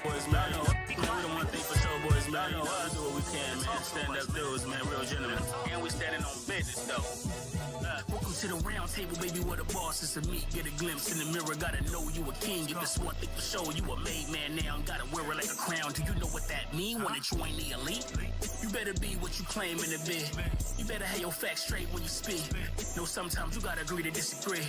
Boys, man, we don't want to think for sure, boys, man. We do what we can, man. Stand up dudes, man, real gentlemen. And we standing on business, though. Welcome to the round table, baby, where the boss is to meet. Get a glimpse in the mirror, gotta know you a king. If it's one thing for sure, you a made man now. Gotta wear it like a crown. Do you know what that mean? Wanna join the elite? You better be what you claim in the bid. You better have your facts straight when you speak. No, sometimes you gotta agree to disagree.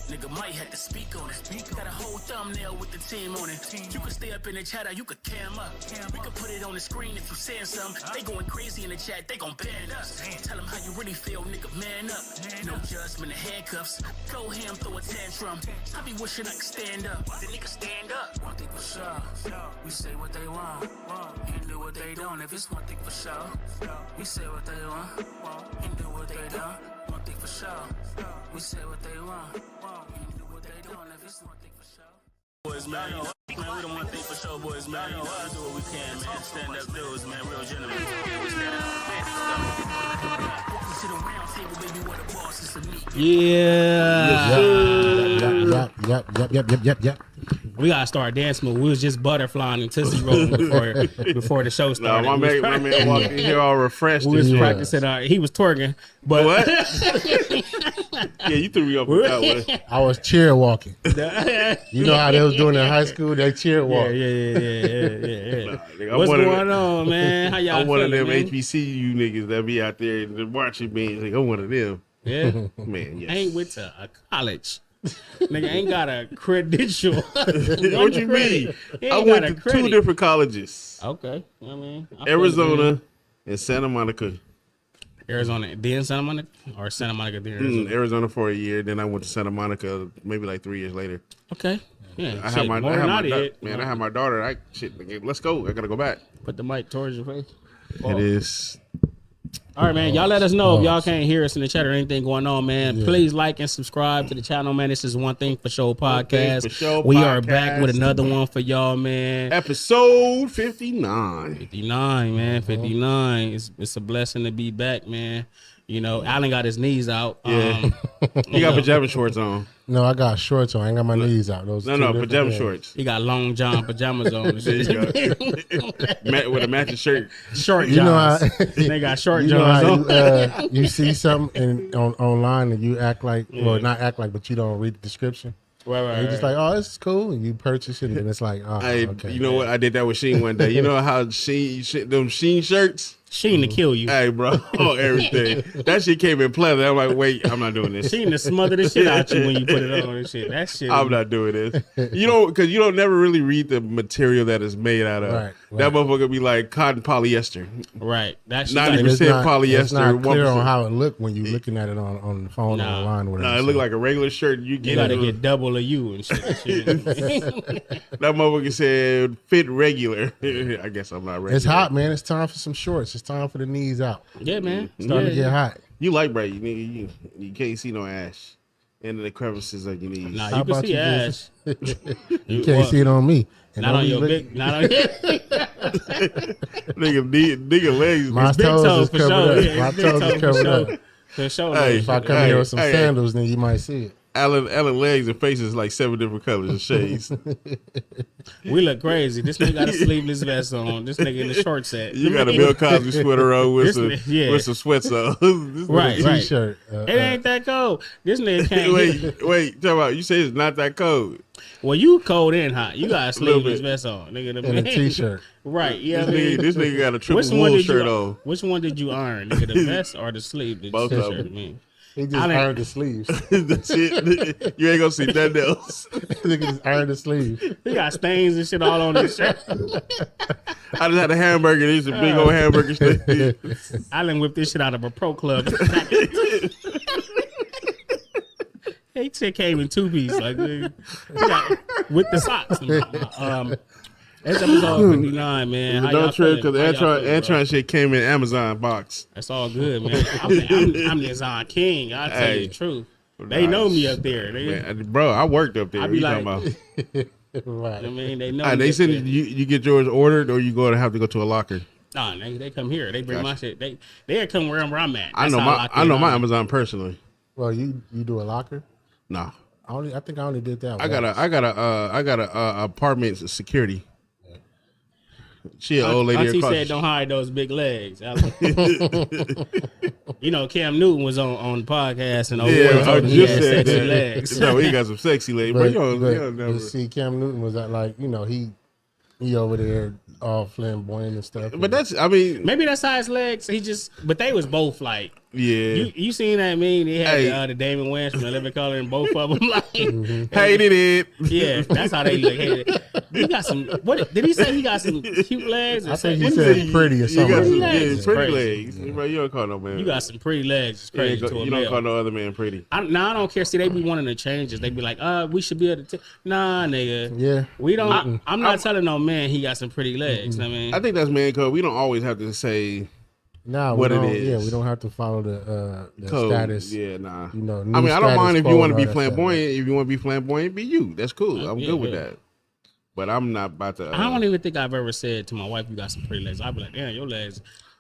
Nigga might have to speak on it. Got a whole thumbnail with the team on it. You can stay up in the chat or you could cam up. We could put it on the screen if you saying something. They going crazy in the chat, they gon' ban us. Tell them how you really feel, nigga, man up. No judgment of handcuffs. Go ham, throw a tantrum. I be wishing I could stand up. The nigga stand up. One thing for sure. We say what they want. And do what they don't. If it's one thing for sure. We say what they want. And do what they don't. One thing for sure. We say what they want. And do what they don't. If it's one thing for sure. Boys, man, we don't want to think for sure, boys, man. We do what we can, man. Stand up dudes, man, real gentlemen. We standing on business, though. Welcome to the round table, baby, where the boss is to meet. Yep. We gotta start dancing. We was just butterflying and tootsie rolling before the show started. No, my man walked in here all refreshed. We was practicing. He was twerking, but what? Yeah, you threw me up with that one. I was cheer walking. You know how they was doing in high school? They cheer walk. Yeah. What's going on, man? How y'all I'm one of them man? HBCU niggas that be out there in the marching bands. Like, I'm one of them. Yeah, man. Yes. I ain't went to a college. Nigga ain't got a credential. What you mean? I went to 2 different colleges. Okay, I mean Arizona and Santa Monica. Arizona, then Santa Monica, or Santa Monica, then Arizona? Arizona for a year. Then I went to Santa Monica maybe like 3 years later. Okay, yeah. I had my daughter. Let's go. I gotta go back. Put the mic towards your face. It is. All right, man. Y'all let us know if y'all can't hear us in the chat or anything going on, man. Yeah. Please like and subscribe to the channel, man. This is One Thing For Show podcast. We are back with another one for y'all, man. Episode 59. 59, man. 59. It's a blessing to be back, man. You know, Allen got his knees out. Yeah. He got pajama shorts on. No, I got shorts on. I ain't got my knees out. Those pajama shorts. He got long john pajamas on. With a matching shirt. Short johns. They got short johns on. You see something online and you act like, well, not act like, but you don't read the description. Right. You're just like, oh, this is cool, and you purchase it, and it's like, oh, okay. You know what? I did that with Sheen one day. You know how them Sheen shirts? Sheen to kill you. Hey, bro, everything. That shit came in pleasant. I'm like, wait, I'm not doing this. Sheen to smother the shit out you when you put it on and shit. That shit. I'm not doing this. Because you don't never really read the material that it's made out of. Right. That motherfucker be like cotton polyester. Right. That's 90% polyester. It's not clear 1%. On how it looked when you're looking at it on the phone or online. It looked like a regular shirt. You gotta get double of you and shit. That motherfucker said fit regular. I guess I'm not regular. It's hot, man. It's time for some shorts. It's time for the knees out. Yeah, man. Starting to get hot. You like bright. You can't see no ash in the crevices of your knees. Nah, you can see ash. You can't see it on me. And not on your big. Not on your nigga legs. My toes is covered up. My toes is covered up. For sure. Hey, if I come here with some sandals, then you might see it. Allen legs and faces like 7 different colors and shades. We look crazy. This nigga got a sleeveless vest on. This nigga in the short set. You got a Bill Cosby sweater on with some sweats on. Right. T-shirt. It ain't that cold. This nigga can't. Wait. Talk about. You say it's not that cold. Well, you cold and hot. You got a sleeveless vest on, nigga. And a T-shirt. Right. Yeah. This nigga got a triple wool shirt on. Which one did you iron, nigga? The vest or the sleeve? Both of them. He just ironed the sleeves. That's it. You ain't gonna see nothing else. Nigga just ironed the sleeves. He got stains and shit all on his shirt. I just had a hamburger. These are big old hamburger stains. I done whipped this shit out of a pro club. He shit came in 2-piece, like with the socks. That's episode 59, man. How don't trip because Antron shit came in Amazon box. That's all good, man. I'm the Zon King. I'll tell you the truth. They know me up there. Bro, I worked up there. I be like, right. I mean, they know. They said you get yours ordered, or you have to go to a locker. Nah, they come here. They bring my shit. They come wherever I'm at. That's I know my Amazon personally. Well, you do a locker? No. I think I only did that. I got a apartment security. She an old lady. Auntie said, "Don't hide those big legs." You know, Cam Newton was on the podcast and he had sexy legs. No, he got some sexy legs. But you never see. Cam Newton was like, you know, he over there all flamboyant and stuff. But that's, I mean, maybe that's how his legs. But they was both like. Yeah, you seen that meme? They had the Damon Wayans from the Living Color and both of them like hated it. Yeah, that's how they look. Hated it. You got some. What did he say? He got some cute legs. I think he said pretty or something. Pretty legs. Bro, you don't call no man. You got some pretty legs. It's crazy. You don't call no other man pretty. I don't care. See, they be wanting to change it. They be like, we should be able to. Nah, nigga. Yeah, we don't. I'm not telling no man he got some pretty legs. I mean, I think that's man code. We don't always have to say. What it is. Yeah, we don't have to follow the status. Yeah, nah. You know, I mean, I don't mind if you want to be flamboyant. If you want to be flamboyant, be you. That's cool. I'm good with that. But I'm not about to. I don't even think I've ever said to my wife, "You got some pretty legs." I'd be like, "Damn, your legs."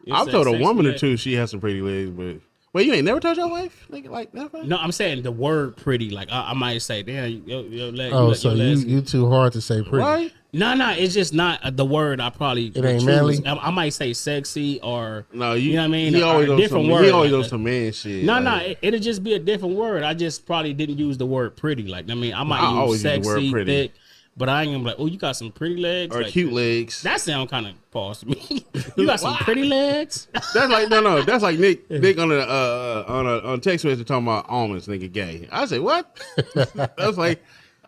I've told a woman or two she has some pretty legs, but wait, you ain't never told your wife? Like never? No, I'm saying the word "pretty." Like I might say, "Damn, your legs." Oh, so you too hard to say pretty? Right? No, it's just not the word. I probably it ain't manly. I might say sexy or no. You know what I mean? He always a different word. He always does some man shit. No, it'll just be a different word. I just probably didn't use the word pretty. Like I mean, I might use sexy, thick, but I ain't gonna be like, oh, you got some pretty legs or like, cute legs. That sound kind of false to me. You got some pretty legs. That's like no. That's like Nick on text message talking about almonds. Nigga gay. I say what? That's like.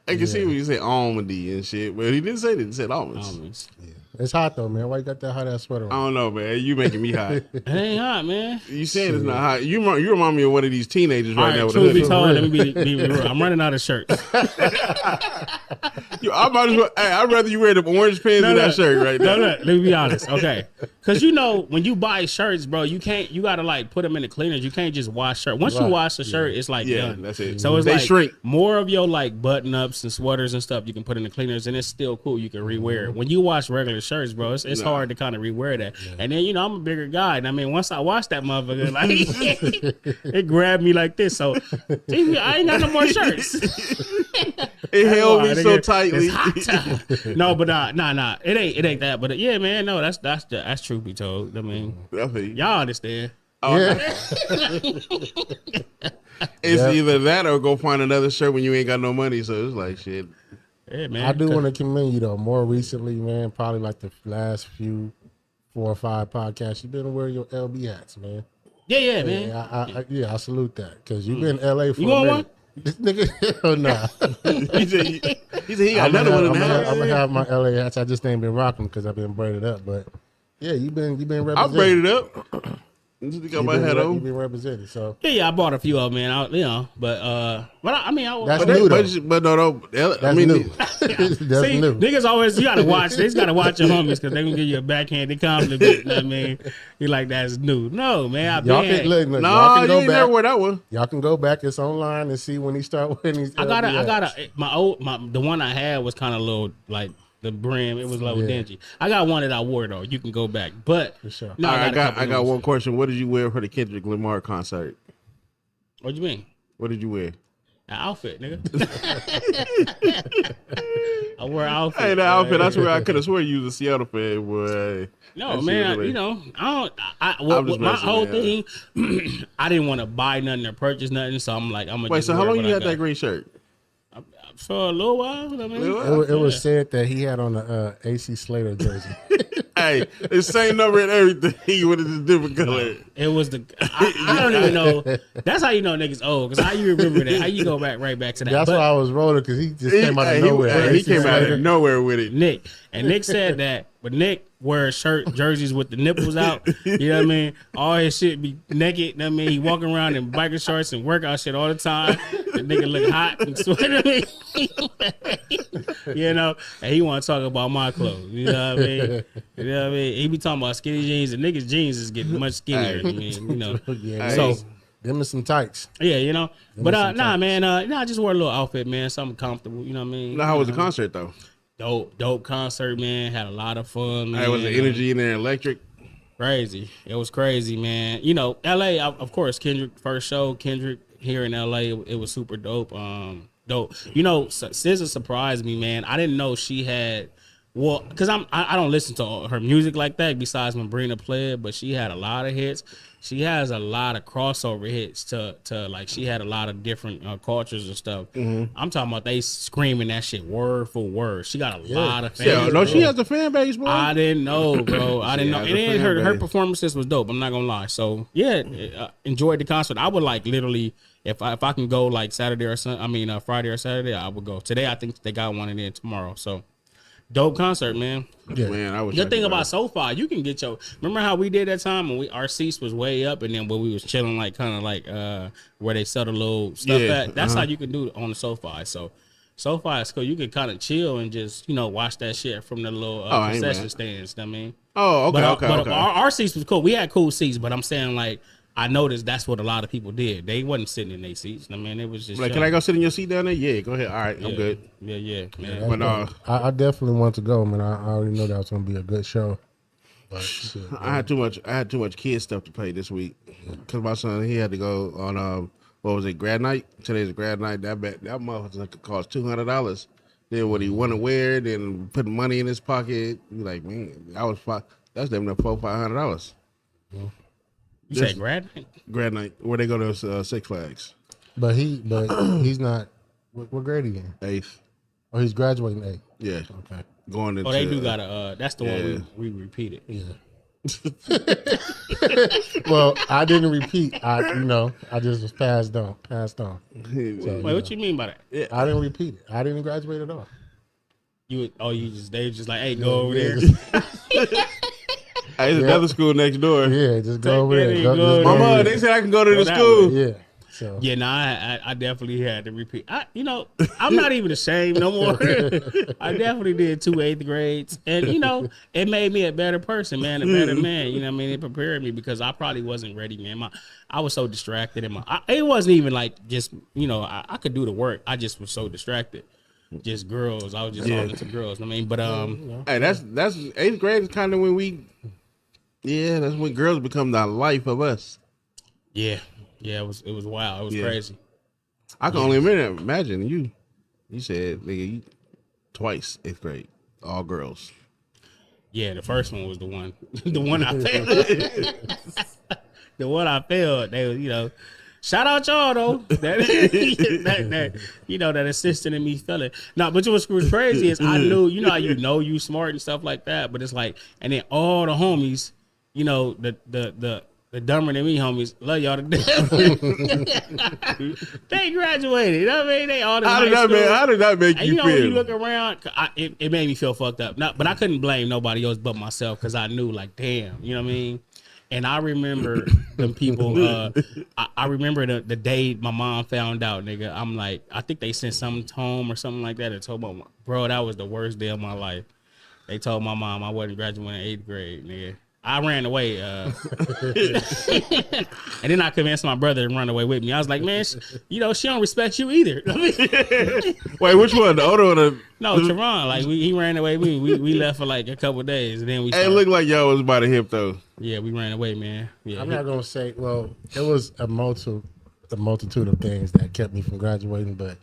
I can see when you say almondy and shit, but he didn't say that. He said almonds. Yeah. It's hot though, man. Why you got that hot ass sweater on? I don't know, man. You making me hot. It ain't hot, man. You saying it's not hot. You remind me of one of these teenagers right now with a hoodie. hoodie. Be told, let me be real. I'm running out of shirts. I might as well. Hey, I'd rather you wear the orange pants than that shirt right now. No, let me be honest, okay? Because you know when you buy shirts, bro, you gotta like put them in the cleaners. You can't just wash shirt. Once you wash the shirt, it's like done. That's it. So it's they like shrink. More of your like button ups and sweaters and stuff you can put in the cleaners, and it's still cool. You can rewear it. When you wash regular shirts, bro, it's hard to kind of rewear that. Yeah. And then I'm a bigger guy, and I mean once I wash that motherfucker, like it grabbed me like this. So I ain't got no more shirts. It held me so tightly. No, but nah. It ain't that. But yeah, man, no, that's truth be told. I mean, y'all understand. It's either that or go find another shirt when you ain't got no money. So it's like shit. Yeah, man. I do want to commend you though. More recently, man, probably like the last 4 or 5 podcasts, you've been wearing your LB hats, man. Yeah, man. I salute that because you've been in LA for you a want minute. One? This nigga, hell nah. he said he got another one in the house. I'm gonna have my LA hats. I just ain't been rocking because I've been braided up. But yeah, you've been represented. I braided up. Got my hat on. You've been represented. So yeah, I bought a few of them, man. But I mean, that's new though. But no, that's new. That's See, new. Niggas always you gotta watch. They just gotta watch your homies because they gonna give you a backhanded compliment. You know what I mean, you like that's new. No, man, y'all can you ain't never wear that one. Y'all can go back. It's online and see when he start wearing these. I got the one I had was kind of little like. The brim, it was a little dingy. I got one that I wore though. You can go back, but for sure. No, I got one question. What did you wear for the Kendrick Lamar concert? What you mean? What did you wear? An outfit, nigga. I wore an outfit. Hey, that outfit. I swear I could have sworn you was a Seattle fan, boy. No, man. My whole thing. I didn't want to buy nothing or purchase nothing, so I'm like, I'm gonna. Wait, so how long you had that green shirt? For a little while. I mean, it was said that he had on the AC Slater jersey. Hey, the same number and everything, with a different color. It was I don't even know. That's how you know niggas old. Because how you remember that? How you go right back to that? That's why I was rolling because he just came out of nowhere. He came out of nowhere with it. Nick said that, but Nick wears jerseys with the nipples out. You know what I mean? All his shit be naked. You know what I mean? He walking around in biker shorts and workout shit all the time. The nigga look hot and sweaty. You know? And he want to talk about my clothes. You know what I mean? You know what I mean? He be talking about skinny jeans, and niggas' jeans is getting much skinnier. I mean, you know. So them are some tights. Yeah, you know. But man, I just wore a little outfit, man. Something comfortable. You know what I mean? Now, how was the concert though? Dope concert, man. Had a lot of fun, man. Hey, was the energy in there electric? Crazy. It was crazy, man. You know, LA, of course, Kendrick, first show, Kendrick here in LA, it was super dope. Dope. You know, SZA surprised me, man. I didn't know she had Well, because I don't listen to her music like that besides when Brena played, but she had a lot of hits. She has a lot of crossover hits to like she had a lot of different cultures and stuff. I'm talking about they screaming that shit word for word. She got a lot of fans. Yeah, no, she has a fan base, boy. I didn't know, bro. I didn't know. And then her performances was dope. I'm not gonna lie. So yeah, enjoyed the concert. I would like literally if I can go like Saturday or Friday or Saturday, I would go. Today I think they got one and then tomorrow. So. Dope concert, man. Yeah. Man, I was the thing about SoFi, you can get remember how we did that time when our seats was way up and then when we was chilling like kind of like where they sell the little stuff at. That's how you can do it on the SoFi. So SoFi is cool. You can kind of chill and just watch that shit from the little concession stands. I mean, but our seats was cool. We had cool seats, but I'm saying like. I noticed that's what a lot of people did. They wasn't sitting in their seats. I mean, it was just like, can I go sit in your seat down there? Yeah, go ahead. All right, I'm good. Yeah, man. But I definitely want to go, man. I already know that was gonna be a good show. But shit, I had too much kid stuff to pay this week because my son he had to go on what was it, grad night? Today's grad night. That motherfucker could cost $200. Then what he want to wear, then put money in his pocket. You like, man, that's them $400-500. You said grad night? Grad night, where they go to Six Flags. But he's not. What grade he in? 8th. Oh, he's graduating 8th. Yeah. Okay. Going into. Oh, they do got a. That's the one we repeated. Yeah. Well, I didn't repeat. I just was passed on. So, wait, what you mean by that? Yeah. I didn't repeat it. I didn't graduate at all. They just like, hey, go over there. Hey, it's another school next door. Yeah, just go over there. Mama, they said I can go to the school. Yeah. So. Yeah, I definitely had to repeat. I'm not even ashamed no more. I definitely did 2 8th grades. And, it made me a better person, man, a better man. You know what I mean? It prepared me because I probably wasn't ready, man. I was so distracted. It wasn't even like just, I could do the work. I just was so distracted. Just girls. I was just talking to girls. I mean, but hey, that's 8th grade is kind of when that's when girls become the life of us. Yeah, it was wild. It was crazy. I can only imagine you said nigga twice 8th grade, all girls. Yeah, the first one was the one, the one I failed. The one I failed. They was, shout out y'all though. That assistant in me failing. No, but what was crazy is I knew, how you smart and stuff like that. But it's like, and then all the homies, the dumber than me homies, love y'all to death. They graduated. You know what I mean? They all how did that make you feel? When you look around, it made me feel fucked up. But I couldn't blame nobody else but myself because I knew, like, damn, you know what I mean? And I remember them people. I remember the day my mom found out, nigga. I'm like, I think they sent something home or something like that and told my mom, bro, that was the worst day of my life. They told my mom I wasn't graduating 8th grade, nigga. I ran away. And then I convinced my brother to run away with me. I was like, man, she don't respect you either. Wait, which one? The older one? No, Teron. Like, he ran away with me. We left for like a couple of days. And then we it looked like y'all was by the hip, though. Yeah, we ran away, man. Yeah, I'm not going to say, well, it was a multitude of things that kept me from graduating. But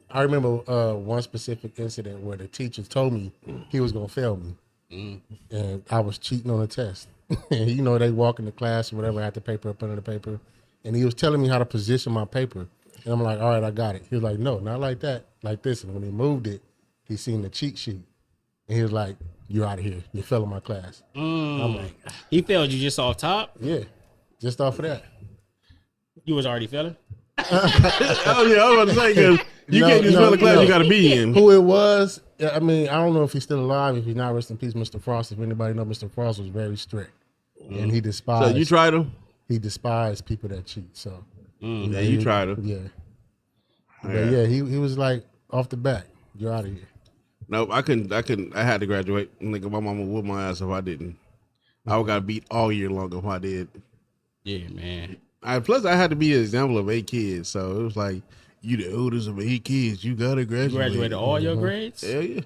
I remember one specific incident where the teacher told me he was going to fail me. And I was cheating on a test. And they walk in the class or whatever, I had the paper up under the paper. And he was telling me how to position my paper. And I'm like, all right, I got it. He was like, no, not like that, like this. And when he moved it, he seen the cheat sheet. And he was like, you're out of here. You fell in my class. I'm like, he failed you just off top? Yeah, just off of that. You was already failing? Oh, yeah, I was about to say, because you can't just fail the class you got to be in. Who it was, I mean, I don't know if he's still alive. If he's not, rest in peace, Mr. Frost. If anybody know, Mr. Frost was very strict. And he despised. So you tried him? He despised people that cheat. So yeah, you tried him. Yeah. But yeah, he was like, off the bat, you're out of here. Nope, I couldn't. I had to graduate. Nigga, my mama whooped my ass if I didn't. I got beat all year long if I did. Yeah, man. Plus, I had to be an example of 8 kids. So it was like, you the oldest of 8 kids. You got to graduate. You graduated all your grades? Hell yeah.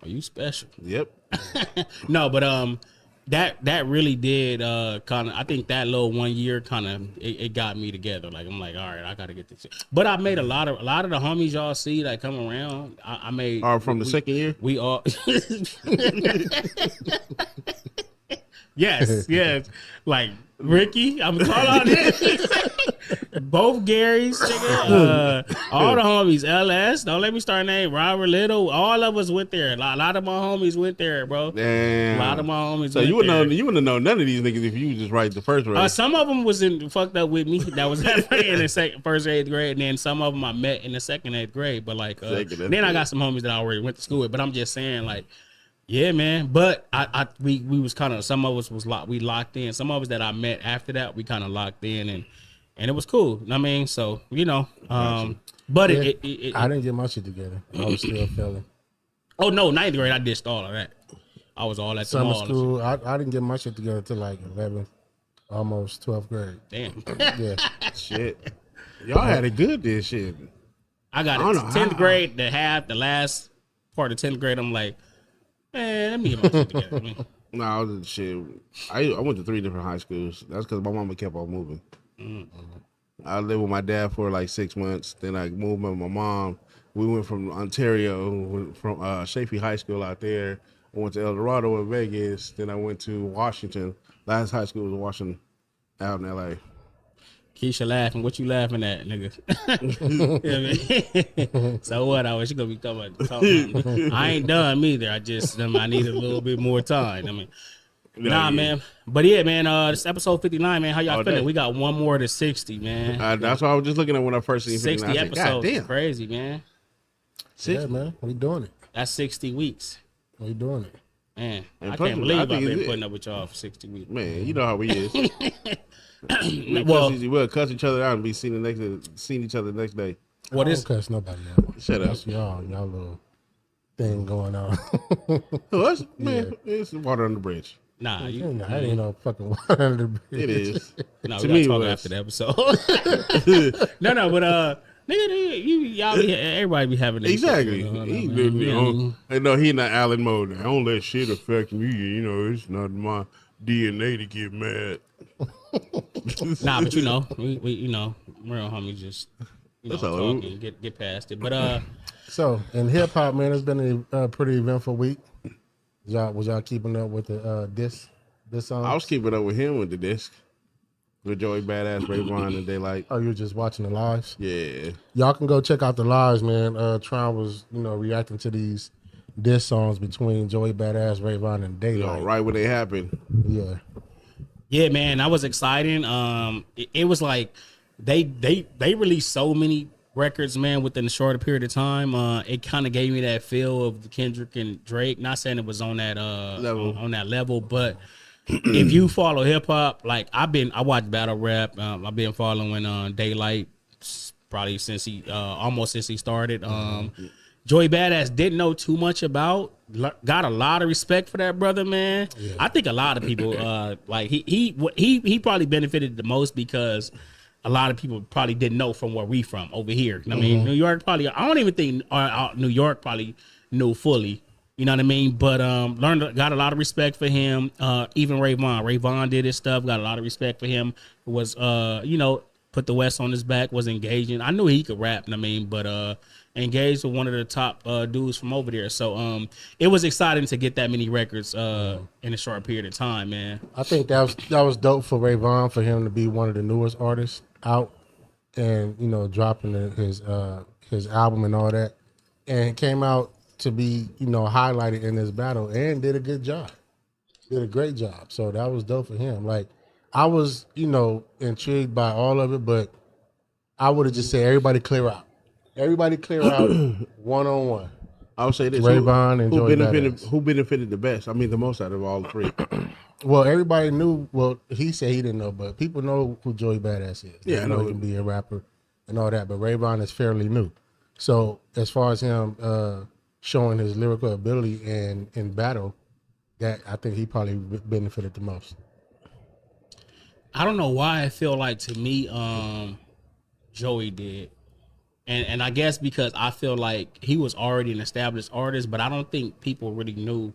Are you special? Yep. No, but that really did kind of. I think that little 1 year kind of it got me together. Like I'm like, all right, I got to get this shit. But I made a lot of the homies y'all see that come around. I made from the second year. We all. Yes. Like Ricky, I'm calling out both Garys, nigga, all the homies, LS, don't let me start name, Robert Little, all of us went there. A lot of my homies went there, bro. Damn. A lot of my homies So went you wouldn't there. know, you wouldn't know none of these niggas if you just write the first race. Some of them was fucked up with me. That was in the first 8th grade, and then some of them I met in the 2nd, 8th grade. But like, then I got some homies that I already went to school with. But I'm just saying, like, yeah, man. But we was kind of, some of us was we locked in. Some of us that I met after that, we kind of locked in, and it was cool. I mean, so but yeah, I didn't get my shit together. I was still failing. Oh no, 9th grade I ditched all of that. I was all at the Summer mall. school. I didn't get my shit together till like 11th, almost 12th grade. Damn. Yeah. Shit. Y'all had it good this shit. I got it. 10th grade, the last part of 10th grade, I'm like, man, let me get my shit together. Man. No, shit. I went to 3 different high schools. That's because my mama kept on moving. I lived with my dad for like 6 months. Then I moved with my mom. We went from Ontario, from Chaffee High School out there. I went to El Dorado in Vegas. Then I went to Washington. Last high school was Washington, out in L.A. Keisha laughing. What you laughing at, nigga? You know what I mean? So what? I was gonna be talking. I ain't done either. I need a little bit more time. I mean, man. But yeah, man. This episode 59, man. How y'all feeling? We got one more to 60, man. That's what I was just looking at when I first seen 60 59. episodes. Is crazy, man. Yeah, man. We doing it. That's 60 weeks. We doing it. Man, And I can't believe I've been it. putting up with y'all for 60 weeks. Man, you know how we is. Well, we'll cuss each other out and be seeing each other the next day. What I is? don't cuss nobody out. Shut up. That's y'all little thing going on. Us? Man, it's water on the bridge. Nah, That ain't no fucking water under the bridge. It is. no, To we me, gotta talk it after the episode. No, but nigga, y'all everybody be having this Exactly. shit going on, He man. he not Allen mode. I don't let shit affect me. You know, it's not my DNA to get mad. Nah, but we real homies just That's all. talk and get past it. But So in hip hop, man, it's been a pretty eventful week. Was y'all keeping up with the this song? I was keeping up with him with the disc. With Joey Badass, Ray Vaughn, and Daylyt. Oh, you were just watching the lives? Yeah. Y'all can go check out the lives, man. Tron was, reacting to these diss songs between Joey Badass, Ray Vaughn, and Daylyt. Right when they happened. Yeah. yeah, man, that was exciting. It was like they released so many records, man, within a shorter period of time. It kind of gave me that feel of the Kendrick and Drake. Not saying it was on that level, but if you follow hip hop, like I watch battle rap. I've been following Daylyt probably since almost since he started. Joey Badass didn't know too much about. Got a lot of respect for that brother, man. Yeah. I think a lot of people like he probably benefited the most because a lot of people probably didn't know from where we from over here. I mean, New York probably. I don't even think New York probably knew fully. You know what I mean? But got a lot of respect for him. Even Ray Vaughn. Ray Vaughn did his stuff. Got a lot of respect for him. Was put the West on his back. Was engaging. I knew he could rap. I mean, but engaged with one of the top dudes from over there. So it was exciting to get that many records in a short period of time, man. I think that was dope for Ray Vaughn for him to be one of the newest artists out and dropping his album and all that, and came out to be highlighted in this battle and did a good job, did a great job. So that was dope for him. Like I was intrigued by all of it, but I would have just said everybody clear out one-on-one. I would say this: Ray Vaughn and Joey Badass. Who benefited the best? I mean, the most out of all three. Well, everybody knew. Well, he said he didn't know, but people know who Joey Badass is. Yeah, they I know know he can be a rapper and all that. But Ray Vaughn is fairly new. So as far as him showing his lyrical ability in battle, that I think he probably benefited the most. I don't know why I feel like to me, Joey did. And I guess because I feel like he was already an established artist, but I don't think people really knew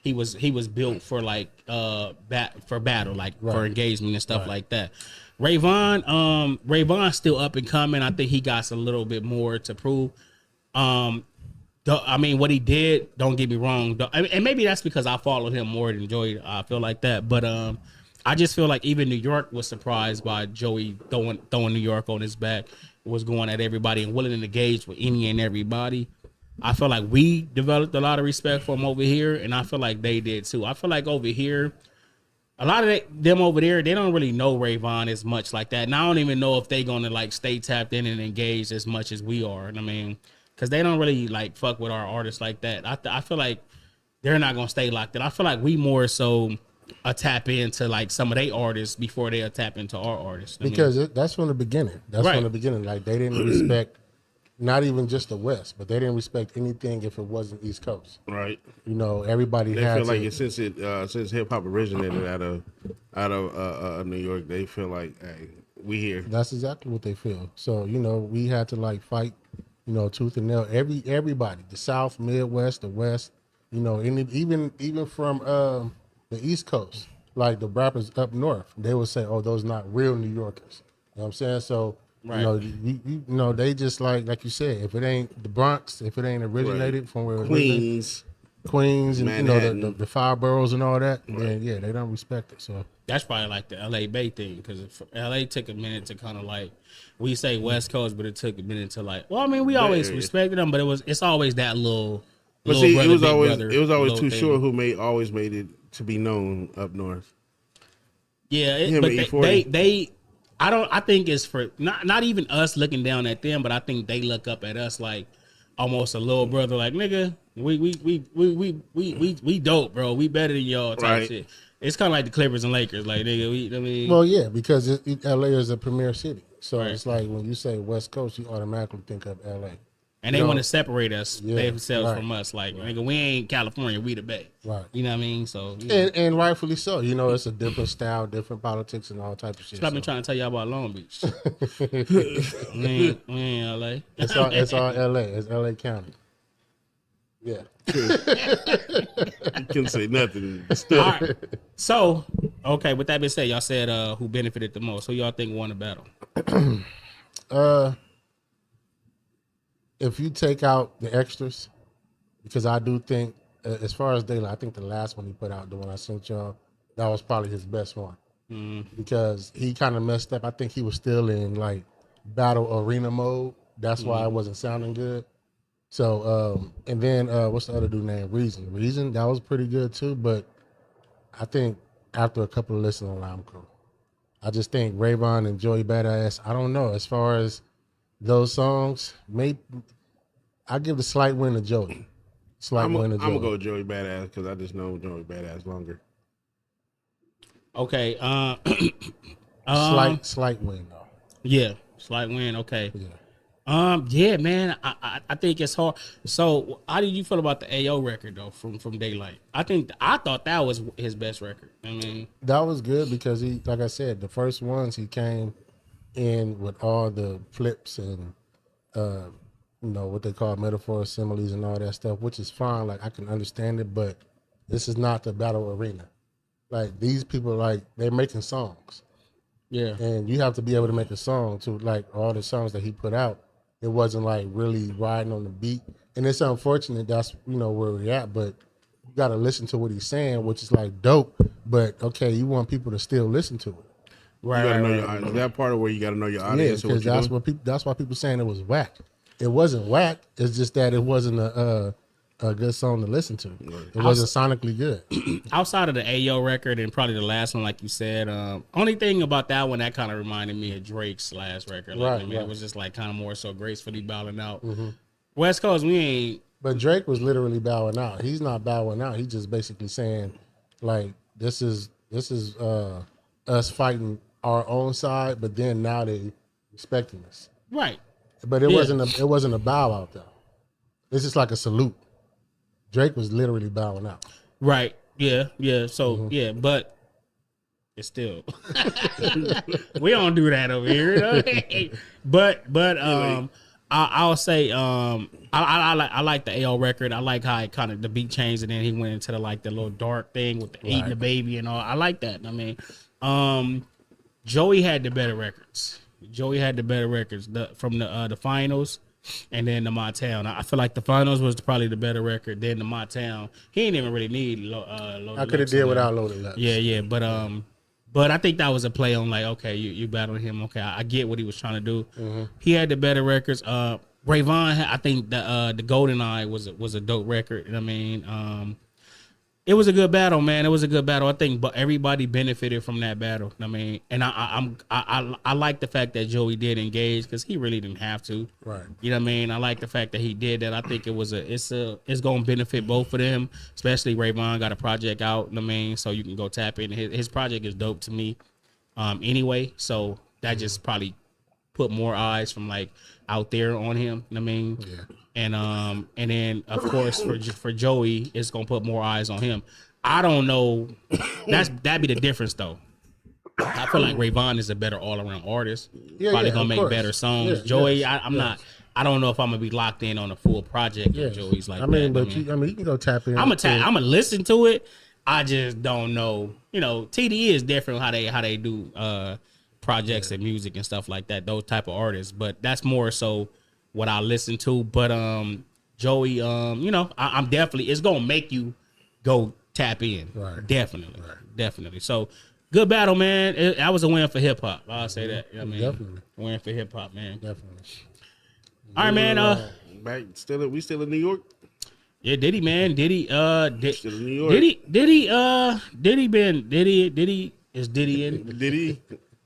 he was built for like for battle, like for engagement and stuff like that. Vaughn still up and coming. I think he got a little bit more to prove. I mean, what he did, don't get me wrong, and maybe that's because I followed him more than Joey. I feel like that, but I just feel like even New York was surprised by Joey throwing New York on his back, was going at everybody and willing to engage with any and everybody. I feel like we developed a lot of respect for him over here, and I feel like they did too. I feel like over here, a lot of them over there, they don't really know Ray Vaughn as much like that. And I don't even know if they gonna like stay tapped in and engaged as much as we are. And I mean, because they don't really like fuck with our artists like that. I feel like they're not gonna stay locked in. I feel like we more so tap into like some of their artists before they tap into our artists. Because that's from the beginning. That's from the beginning. Like they didn't respect not even just the West, but they didn't respect anything if it wasn't East Coast. Right. You know, everybody they had feel to, like since hip hop originated out of New York, they feel like, hey, we here. That's exactly what they feel. So, you know, we had to like fight, you know, tooth and nail. Everybody, the South, Midwest, the West, you know, and even from the East Coast, like the rappers up north, they would say, "Oh, those not real New Yorkers." You know what I'm saying? So, you know, they just like you said, if it ain't the Bronx, if it ain't originated from where Queens, and Manhattan. you know the five boroughs and all that, then yeah, they don't respect it. So that's probably like the LA Bay thing, because LA took a minute to kind of like, we say West Coast, but it took a minute to like. Well, I mean, we always respected them, but it's always that little. But see, brother, it was always too thing. short who always made it to be known up north. Yeah, but they I think it's for not even us looking down at them, but I think they look up at us like almost a little brother, like, nigga, we dope, bro. We better than y'all type shit. It's kind of like the Clippers and Lakers, like, nigga. Well, yeah, because LA is a premier city, so it's like when you say West Coast, you automatically think of LA. And they want to separate us themselves from us. Like, nigga, we ain't California, we the Bay. Right. You know what I mean? So and rightfully so. You know, it's a different style, different politics, and all types of shit. So I've been trying to tell y'all about Long Beach. we ain't LA. It's all LA. It's LA County. Yeah. You couldn't say nothing. All right. So, okay, with that being said, y'all said who benefited the most. Who y'all think won the battle? If you take out the extras, because I do think, as far as Daylyt, I think the last one he put out, the one I sent y'all, that was probably his best one. Because he kind of messed up. I think he was still in like battle arena mode. That's why it wasn't sounding good. So, and then what's the other dude named Reason, that was pretty good too. But I think after a couple of listens, I'm cool. I just think Ray Vaughn and Joey Badass, I don't know. As far as those songs, maybe I give the slight win to Joey. I'm gonna go with Joey Badass because I just know Joey Badass longer. Okay. Slight win though. Yeah, slight win. Okay. Yeah. Yeah, man. I think it's hard. So, how did you feel about the AO record though from Daylyt? I thought that was his best record. I mean, that was good because he, like I said, the first ones he came in with all the flips and you know what they call metaphors, similes, and all that stuff, which is fine. Like I can understand it, but this is not the battle arena. Like these people, like they're making songs. yeah. And you have to be able to make a song to like all the songs that he put out. It wasn't like really riding on the beat. And it's unfortunate that's, you know, where we're at, but you got to listen to what he's saying, which is like dope. But okay, you want people to still listen to it. Right. You gotta know your audience. That part of where you got to know your audience. Yeah, because that's why people saying it was whack. It wasn't whack. It's just that it wasn't a good song to listen to. It wasn't sonically good. Outside of the AO record and probably the last one, like you said, only thing about that one that kind of reminded me of Drake's last record. Like, it was just like kind of more so gracefully bowing out. West Coast, we ain't. But Drake was literally bowing out. He's not bowing out. He's just basically saying, like, this is us fighting our own side, but then now they respecting us. Right. But it wasn't a bow out though. It's just like a salute. Drake was literally bowing out. Right. Yeah. Yeah. So yeah, but it's still we don't do that over here. You know? but I'll say I like the AO record. I like how it kind of the beat changed and then he went into the little dark thing with the eating the baby and all. I like that. I mean, Joey had the better records. From the finals and then the My Town. I feel like the finals was probably the better record. Then the My Town, he didn't even really need Loaded I could have did without Loaded Lux. Yeah, but I think that was a play on okay, you battling him. Okay, I get what he was trying to do. Mm-hmm. He had the better records. Vaughn, I think the Golden Eye was a dope record. I mean, it was a good battle, man. It was a good battle. I think, but everybody benefited from that battle. I mean, and I like the fact that Joey did engage because he really didn't have to. Right. You know what I mean? I like the fact that he did that. I think it's gonna benefit both of them, especially Vaughn got a project out. You know what I mean? So you can go tap in. His project is dope to me, anyway. So that just probably put more eyes from out there on him. You know what I mean? Yeah. And then of course for Joey, it's gonna put more eyes on him. I don't know. That'd be the difference though. I feel like Vaughn is a better all around artist. Probably gonna make better songs. Yeah, Joey, I'm not. I don't know if I'm gonna be locked in on a full project of Joey's I mean, you can go tap in. I'm gonna listen to it. I just don't know. You know, TDE is different how they do projects and music and stuff like that. Those type of artists, but that's more so what I listen to. But Joey, you know, I'm definitely, it's gonna make you go tap in. Right. Definitely. So good battle, man. That was a win for hip hop. I'll say that. You know what I mean? Definitely. Win for hip hop, man. Definitely. All right, man. Back we still in New York? Yeah, Diddy, man. Diddy, Still in New York. Diddy is Diddy in.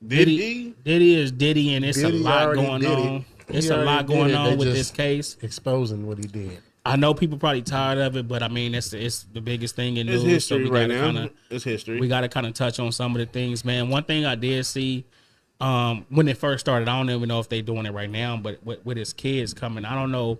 Diddy is Diddy, and it's Diddy a lot going on. It's a lot going on with this case. Exposing what he did. I know people probably tired of it, but I mean, it's the biggest thing in It's news. history so right now. It's history. We got to kind of touch on some of the things, man. One thing I did see when it first started, I don't even know if they're doing it right now, but with his kids coming, I don't know.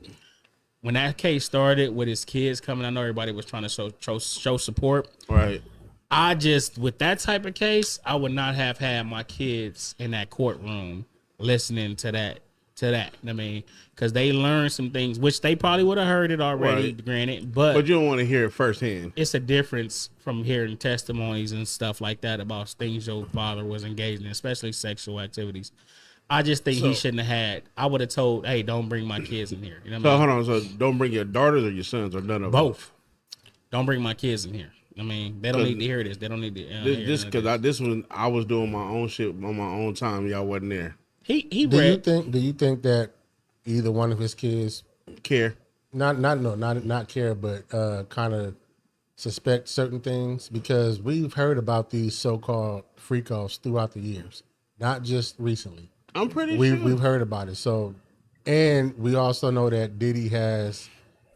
When that case started with his kids coming, I know everybody was trying to show support. Right. I just, with that type of case, I would not have had my kids in that courtroom listening to that. I mean, because they learned some things, which they probably would have heard it already, granted. But you don't want to hear it firsthand. It's a difference from hearing testimonies and stuff like that about things your father was engaged in, especially sexual activities. I just think he shouldn't have had. I would have told, hey, don't bring my kids in here. You know what I mean? Hold on. So don't bring your daughters or your sons or none of them? Both. Don't bring my kids in here. I mean, they don't need to hear this. They don't need to. This because this one I was doing my own shit on my own time. Y'all wasn't there. He Do you think that either one of his kids care? Not care, but kind of suspect certain things, because we've heard about these so-called freak offs throughout the years, not just recently. I'm pretty sure we've heard about it. So, and we also know that Diddy has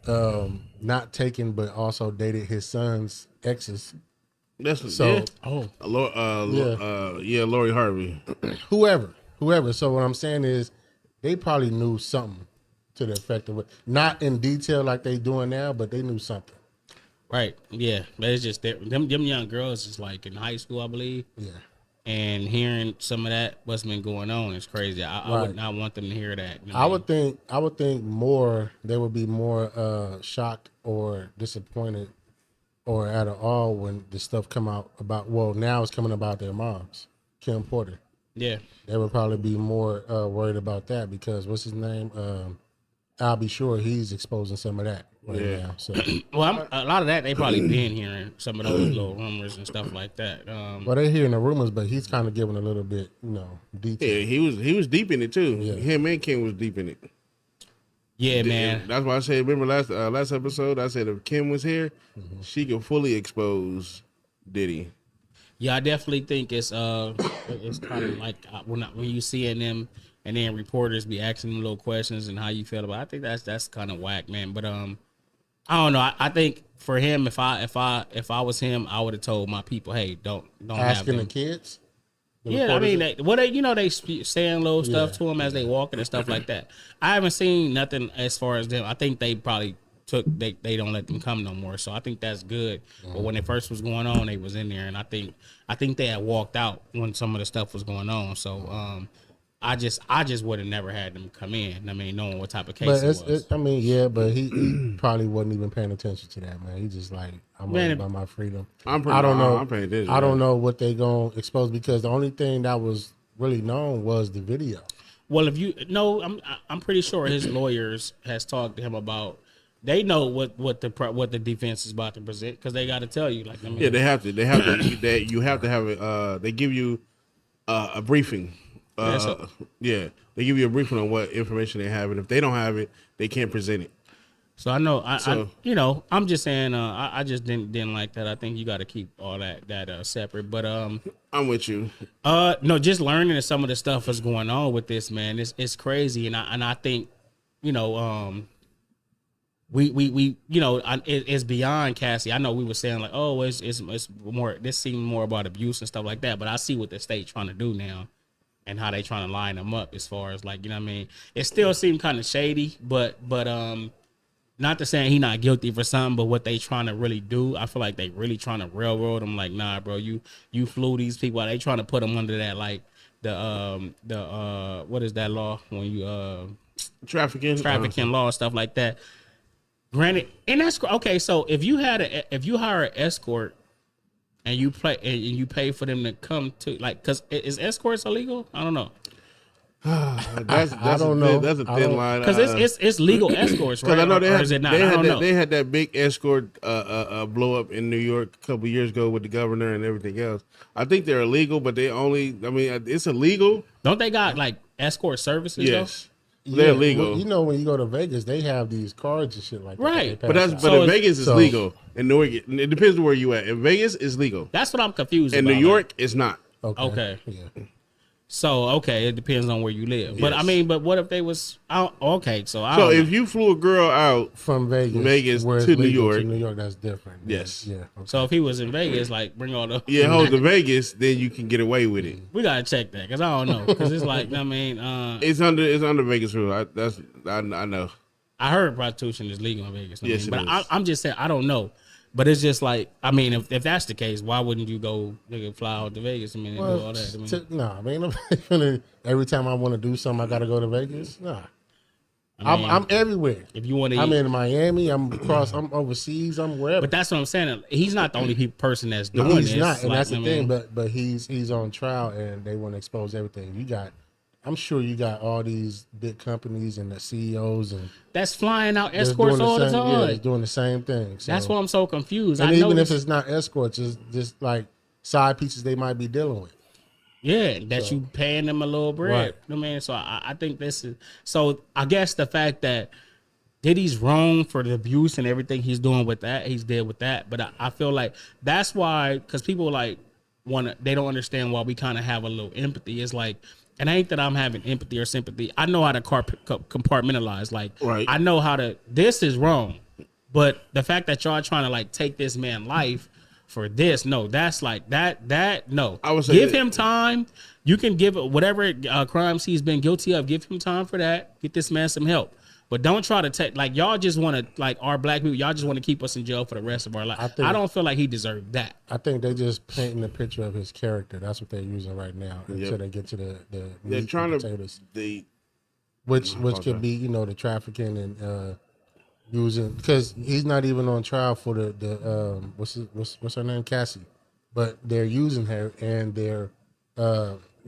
not taken but also dated his son's exes. That's so. Lori Harvey. Whoever. So what I'm saying is, they probably knew something to the effect of it. Not in detail like they doing now, but they knew something. Right. Yeah. But it's just that them young girls is like in high school, I believe. Yeah. And hearing some of that what's been going on is crazy. I would not want them to hear that. You know I would think they would be more shocked or disappointed or at all when the stuff come out about, now it's coming about their moms, Kim Porter. Yeah. They would probably be more worried about that because what's his name? I'll be sure he's exposing some of that now. So, well, a lot of that they probably been hearing some of those little rumors and stuff like that. Well, they're hearing the rumors, but he's kind of giving a little bit, detail. Yeah, he was deep in it too. Yeah. Him and Kim was deep in it. Yeah, man. That's why I said. Remember last episode? I said if Kim was here, she could fully expose Diddy. Yeah, I definitely think it's kind of like when you seeing them and then reporters be asking them little questions and how you feel about it. I think that's kind of whack, man. But I don't know. I think for him, if I was him, I would have told my people, hey, don't asking have the kids. Yeah, I mean, they saying little stuff to them as they walking and stuff like that. I haven't seen nothing as far as them. I think they probably they don't let them come no more. So I think that's good. But when it first was going on, they was in there, and I think they had walked out when some of the stuff was going on. So I just would have never had them come in. I mean, knowing what type of case But it was. I mean, yeah, but he probably wasn't even paying attention to that, man. He just like, I'm worried about my freedom. I don't know. I'm paying attention. I don't know what they gonna expose because the only thing that was really known was the video. Well, if you know, I'm pretty sure his lawyers has talked to him about. They know what the defense is about to present because they got to tell you. Like, I mean, yeah, they have to. You have to have it. They give you a briefing. Yeah, they give you a briefing on what information they have, and if they don't have it, they can't present it. So I know, I'm just saying, I just didn't like that. I think you got to keep all that separate. But I'm with you. No, just learning some of the stuff that's going on with this, man, it's crazy, and I think, we it's beyond Cassie. I know we were saying like, oh, it's more. This seemed more about abuse and stuff like that. But I see what the state trying to do now. And how they trying to line them up as far as like, you know what I mean? It still seemed kind of shady, but not to say he not guilty for something, but what they trying to really do, I feel like they really trying to railroad him. Like, nah, bro, you flew these people out. They trying to put them under that, like the what is that law when you trafficking law, stuff like that. Granted, and that's okay. So if you hire an escort. And you pay for them to come to like, cause is escorts illegal? I don't know. I don't know. That's a thin line. Cause it's legal escorts, right? Because I know they had that big escort blow up in New York a couple years ago with the governor and everything else. I think they're illegal, but it's illegal. Don't they got like escort services? Yes. Though? They're legal. Well, when you go to Vegas, they have these cards and shit like that. Right. But in Vegas, it's legal. In New York, it depends on where you at. In Vegas, it's legal. That's what I'm confused about. In New York, it's not. Okay. Yeah. So, it depends on where you live. But, Yes. but what if they was out? Okay, so if you flew a girl out from Vegas to New York. That's different. Yes. Yeah. Okay. So if he was in Vegas, like bring all the to Vegas, then you can get away with it. We gotta check that because I don't know because it's like it's under Vegas rule. I know. I heard prostitution is legal in Vegas. Yes, but it is. I'm just saying I don't know. But it's just like if that's the case, why wouldn't you go fly out to Vegas? And do all that. Every time I want to do something, I got to go to Vegas. Nah. I'm everywhere. If you want to, I'm in Miami. I'm overseas. I'm wherever. But that's what I'm saying. He's not the only person that's doing this. He's not, and like, that's the thing. But he's on trial, and they want to expose everything. I'm sure you got all these big companies and the CEOs and that's flying out escorts all the time. Yeah, they're doing the same thing. So. That's why I'm so confused. And even if it's not escorts, it's just like side pieces they might be dealing with. Yeah, you paying them a little bread. Right. So I think this is so. I guess the fact that Diddy's wrong for the abuse and everything he's doing with that, he's dead with that. But I feel like that's why, because people like they don't understand why we kind of have a little empathy. It's like. And it ain't that I'm having empathy or sympathy. I know how to compartmentalize. Like, right. I know how to. This is wrong, but the fact that y'all trying to like take this man's life for this, no, that's like that. No, I would say give him time. You can give whatever crimes he's been guilty of. Give him time for that. Get this man some help. But don't try to take like y'all just want to like our black people. Y'all just want to keep us in jail for the rest of our life. I don't feel like he deserved that. I think they just painting the picture of his character. That's what they're using right now until they get to the they're trying and potatoes. Which could be the trafficking and using because he's not even on trial for the what's her name, Cassie, but they're using her and they're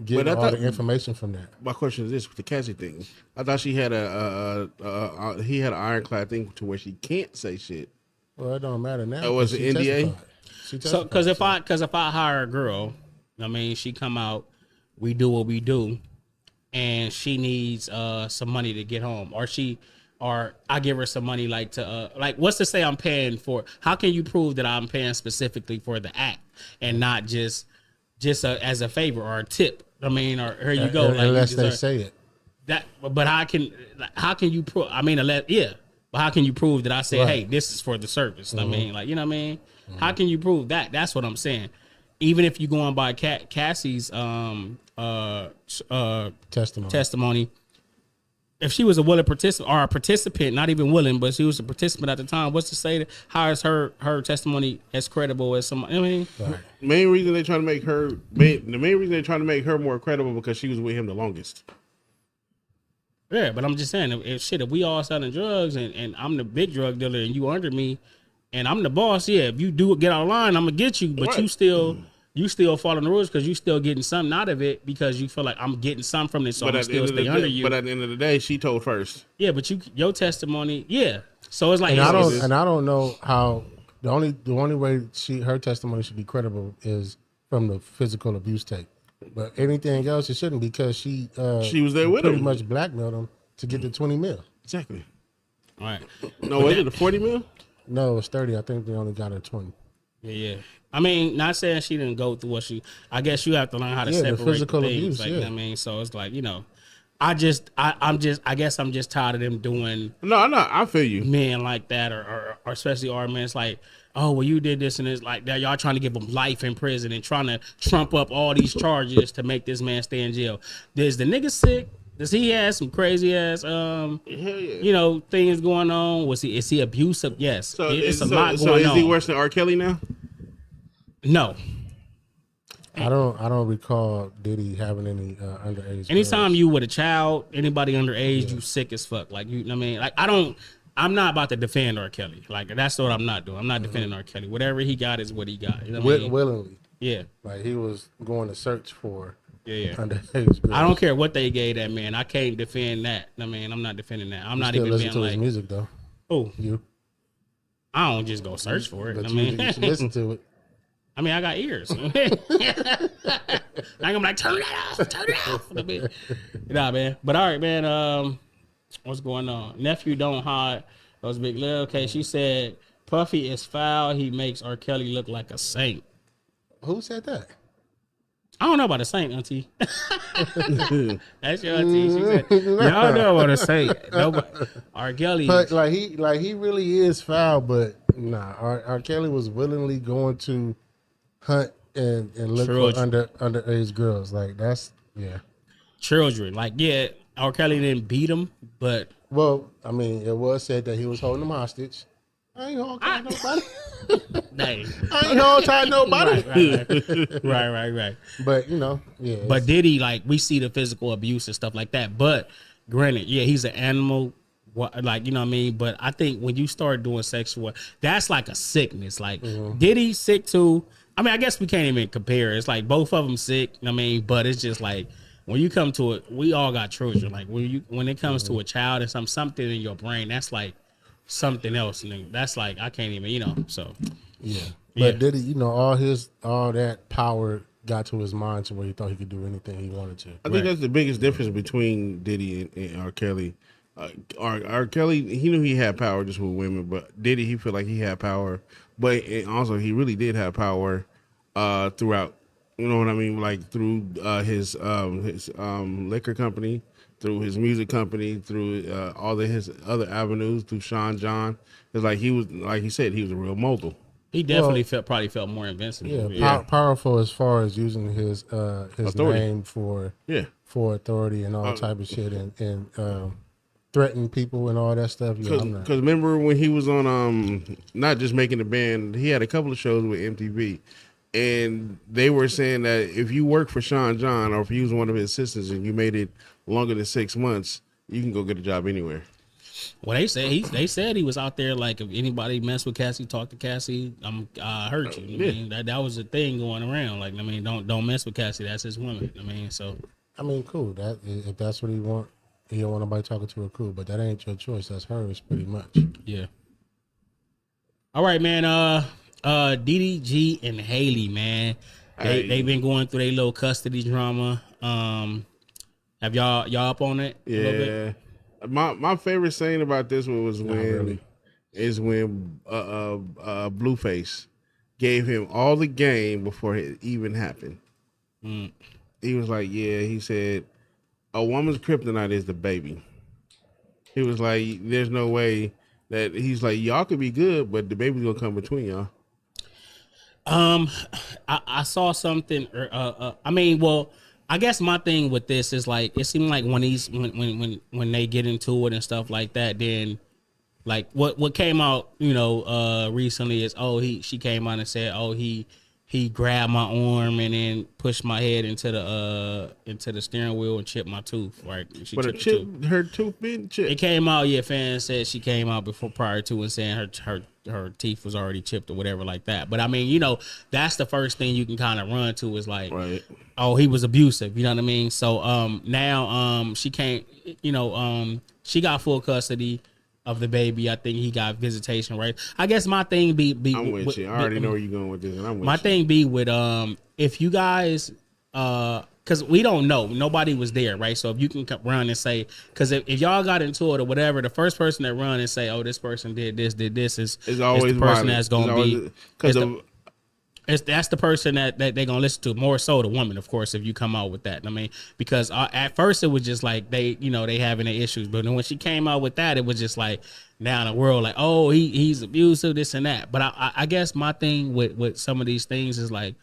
getting all the information from that. My question is this: with the Cassie thing, I thought she had he had an ironclad thing to where she can't say shit. Well, it don't matter now. Oh, was it NDA? So because if I hire a girl, she come out, we do what we do, and she needs some money to get home, or I give her some money what's to say I'm paying for? How can you prove that I'm paying specifically for the act and not just as a favor or a tip? Or here you go. Unless they say it. But how can you prove? But how can you prove that I say, hey, this is for the service? Mm-hmm. How can you prove that? That's what I'm saying. Even if you go on by Cassie's testimony, if she was a willing participant or a participant, not even willing, but she was a participant at the time, what's to say that how is her testimony as credible as somebody? Right. The main reason they're trying to make her more credible because she was with him the longest. Yeah, but I'm just saying, if we all selling drugs and I'm the big drug dealer and you under me, and I'm the boss, yeah. If you do get out of line, I'm gonna get you, but Right. you still following the rules because you still getting something out of it because you feel like I'm getting something from this, so I'm still stay under you. But at the end of the day, she told first. Yeah, but your testimony, yeah. So it's like, And I don't know how the only way her testimony should be credible is from the physical abuse tape. But anything else, it shouldn't because she was there with pretty him. much blackmailed him to get the 20 mil. Exactly. all right. No, was it the 40 mil? No, it was 30. I think they only got her 20. Yeah. I mean, not saying she didn't go through what she. I guess you have to learn how to separate the physical things. abuse. Like, Yeah. I mean, so it's like, I guess I'm just tired of them doing No, I feel you. men like that, or especially our men. It's like, oh, well, you did this and it's like that. Y'all trying to give him life in prison and trying to trump up all these charges to make this man stay in jail. Is the nigga sick? Does he have some crazy ass Hell yeah. things going on? Is he abusive? Yes. So it's a so, lot so going is on. he worse than R. Kelly now? No. I don't recall Diddy having any underage. Anytime girls. you with a child, anybody underage, you sick as fuck. Like, you know what I mean? Like, I'm not about to defend R. Kelly. Like, that's what I'm not doing. I'm not defending R. Kelly. Whatever he got is what he got. You know what I mean? willingly, Yeah. like he was going to search for Yeah. underage girls. I don't care what they gave that man. I can't defend that. I mean, I'm not defending that. I'm not Still even listen being to like, his music though. oh, You, I don't just go search for it. but I you, mean, you should listen to it. I mean, I got ears. I'm like, turn it off. Nah, man. But all right, man. What's going on? Nephew don't hide. That was Big Lil. Okay, she said Puffy is foul. He makes R. Kelly look like a saint. Who said that? I don't know about a saint, auntie. That's your auntie. She said, y'all know about a saint. Nobody. R. Kelly. But like he really is foul. But nah, R. Kelly was willingly going to hunt and look for underage girls. Like that's children. Like, yeah, R. Kelly didn't beat him, but Well, I mean, it was said that he was holding them hostage. I ain't gonna tie nobody. dang. I ain't gonna tie nobody. Right. But yeah. But Diddy, like, we see the physical abuse and stuff like that. But granted, yeah, he's an animal. Like, you know what I mean? But I think when you start doing sexual, that's like a sickness. Like, Diddy sick too. I mean, I guess we can't even compare. It's like both of them sick. I mean, but it's just like when you come to it, we all got children. Like when it comes to a child and something in your brain, that's like something else. And that's like I can't even, So yeah. But Diddy, all that power got to his mind to where he thought he could do anything he wanted to. I think that's the biggest difference between Diddy and R. Kelly. R. Kelly, he knew he had power just with women, but Diddy, he felt like he had power, but also he really did have power throughout. You know what I mean? Like through his liquor company, through his music company, through all of his other avenues, through Sean John. It's like he was, like he said, he was a real mogul. He definitely probably felt more invincible. Yeah, powerful as far as using his Authority. name for authority and all type of shit and threaten people and all that stuff. Because remember when he was on not just making the band, he had a couple of shows with MTV, and they were saying that if you work for Sean John or if you was one of his assistants and you made it longer than 6 months, you can go get a job anywhere. Well, they said he was out there like, if anybody mess with Cassie, talk to Cassie, I hurt you. I mean, that was a thing going around. Like, I mean, don't mess with Cassie. That's his woman. I mean, so cool. That if that's what he want, he don't want nobody talking to her. Cool, but that ain't your choice. That's hers, pretty much. Yeah. All right, man. DDG and Halle, man. They've been going through their little custody drama. Have y'all up on it? A little bit? My favorite scene about this one was when Blueface gave him all the game before it even happened. He was like, he said, a woman's kryptonite is the baby. He was like, there's no way that, he's like, y'all could be good, but the baby's gonna come between y'all. I saw something. I guess my thing with this is like, it seemed like when they get into it and stuff like that, then like what came out, recently is, she came out and said, he he grabbed my arm and then pushed my head into the steering wheel and chipped my tooth. Right, she But her tooth been chipped. It came out. Yeah, fans said she came out prior to and saying her teeth was already chipped or whatever like that. But I mean, you know, that's the first thing you can kind of run to is like, right. Oh, he was abusive. You know what I mean? So now she can't. You know, she got full custody of the baby. I think he got visitation, right? I guess my thing be I'm with you. I already know where you're going with this, and I'm with my you. thing be with if you guys because we don't know, nobody was there, right? So if you can run and say, because if y'all got into it or whatever, the first person that run and say, oh, this person did this is always the person that's gonna be because that's the person that they're gonna listen to, more so the woman, of course, if you come out with that. I mean, because at first it was just like they having their issues, but then when she came out with that, it was just like now in the world like, oh, he's abusive, this and that. But I guess my thing with some of these things is like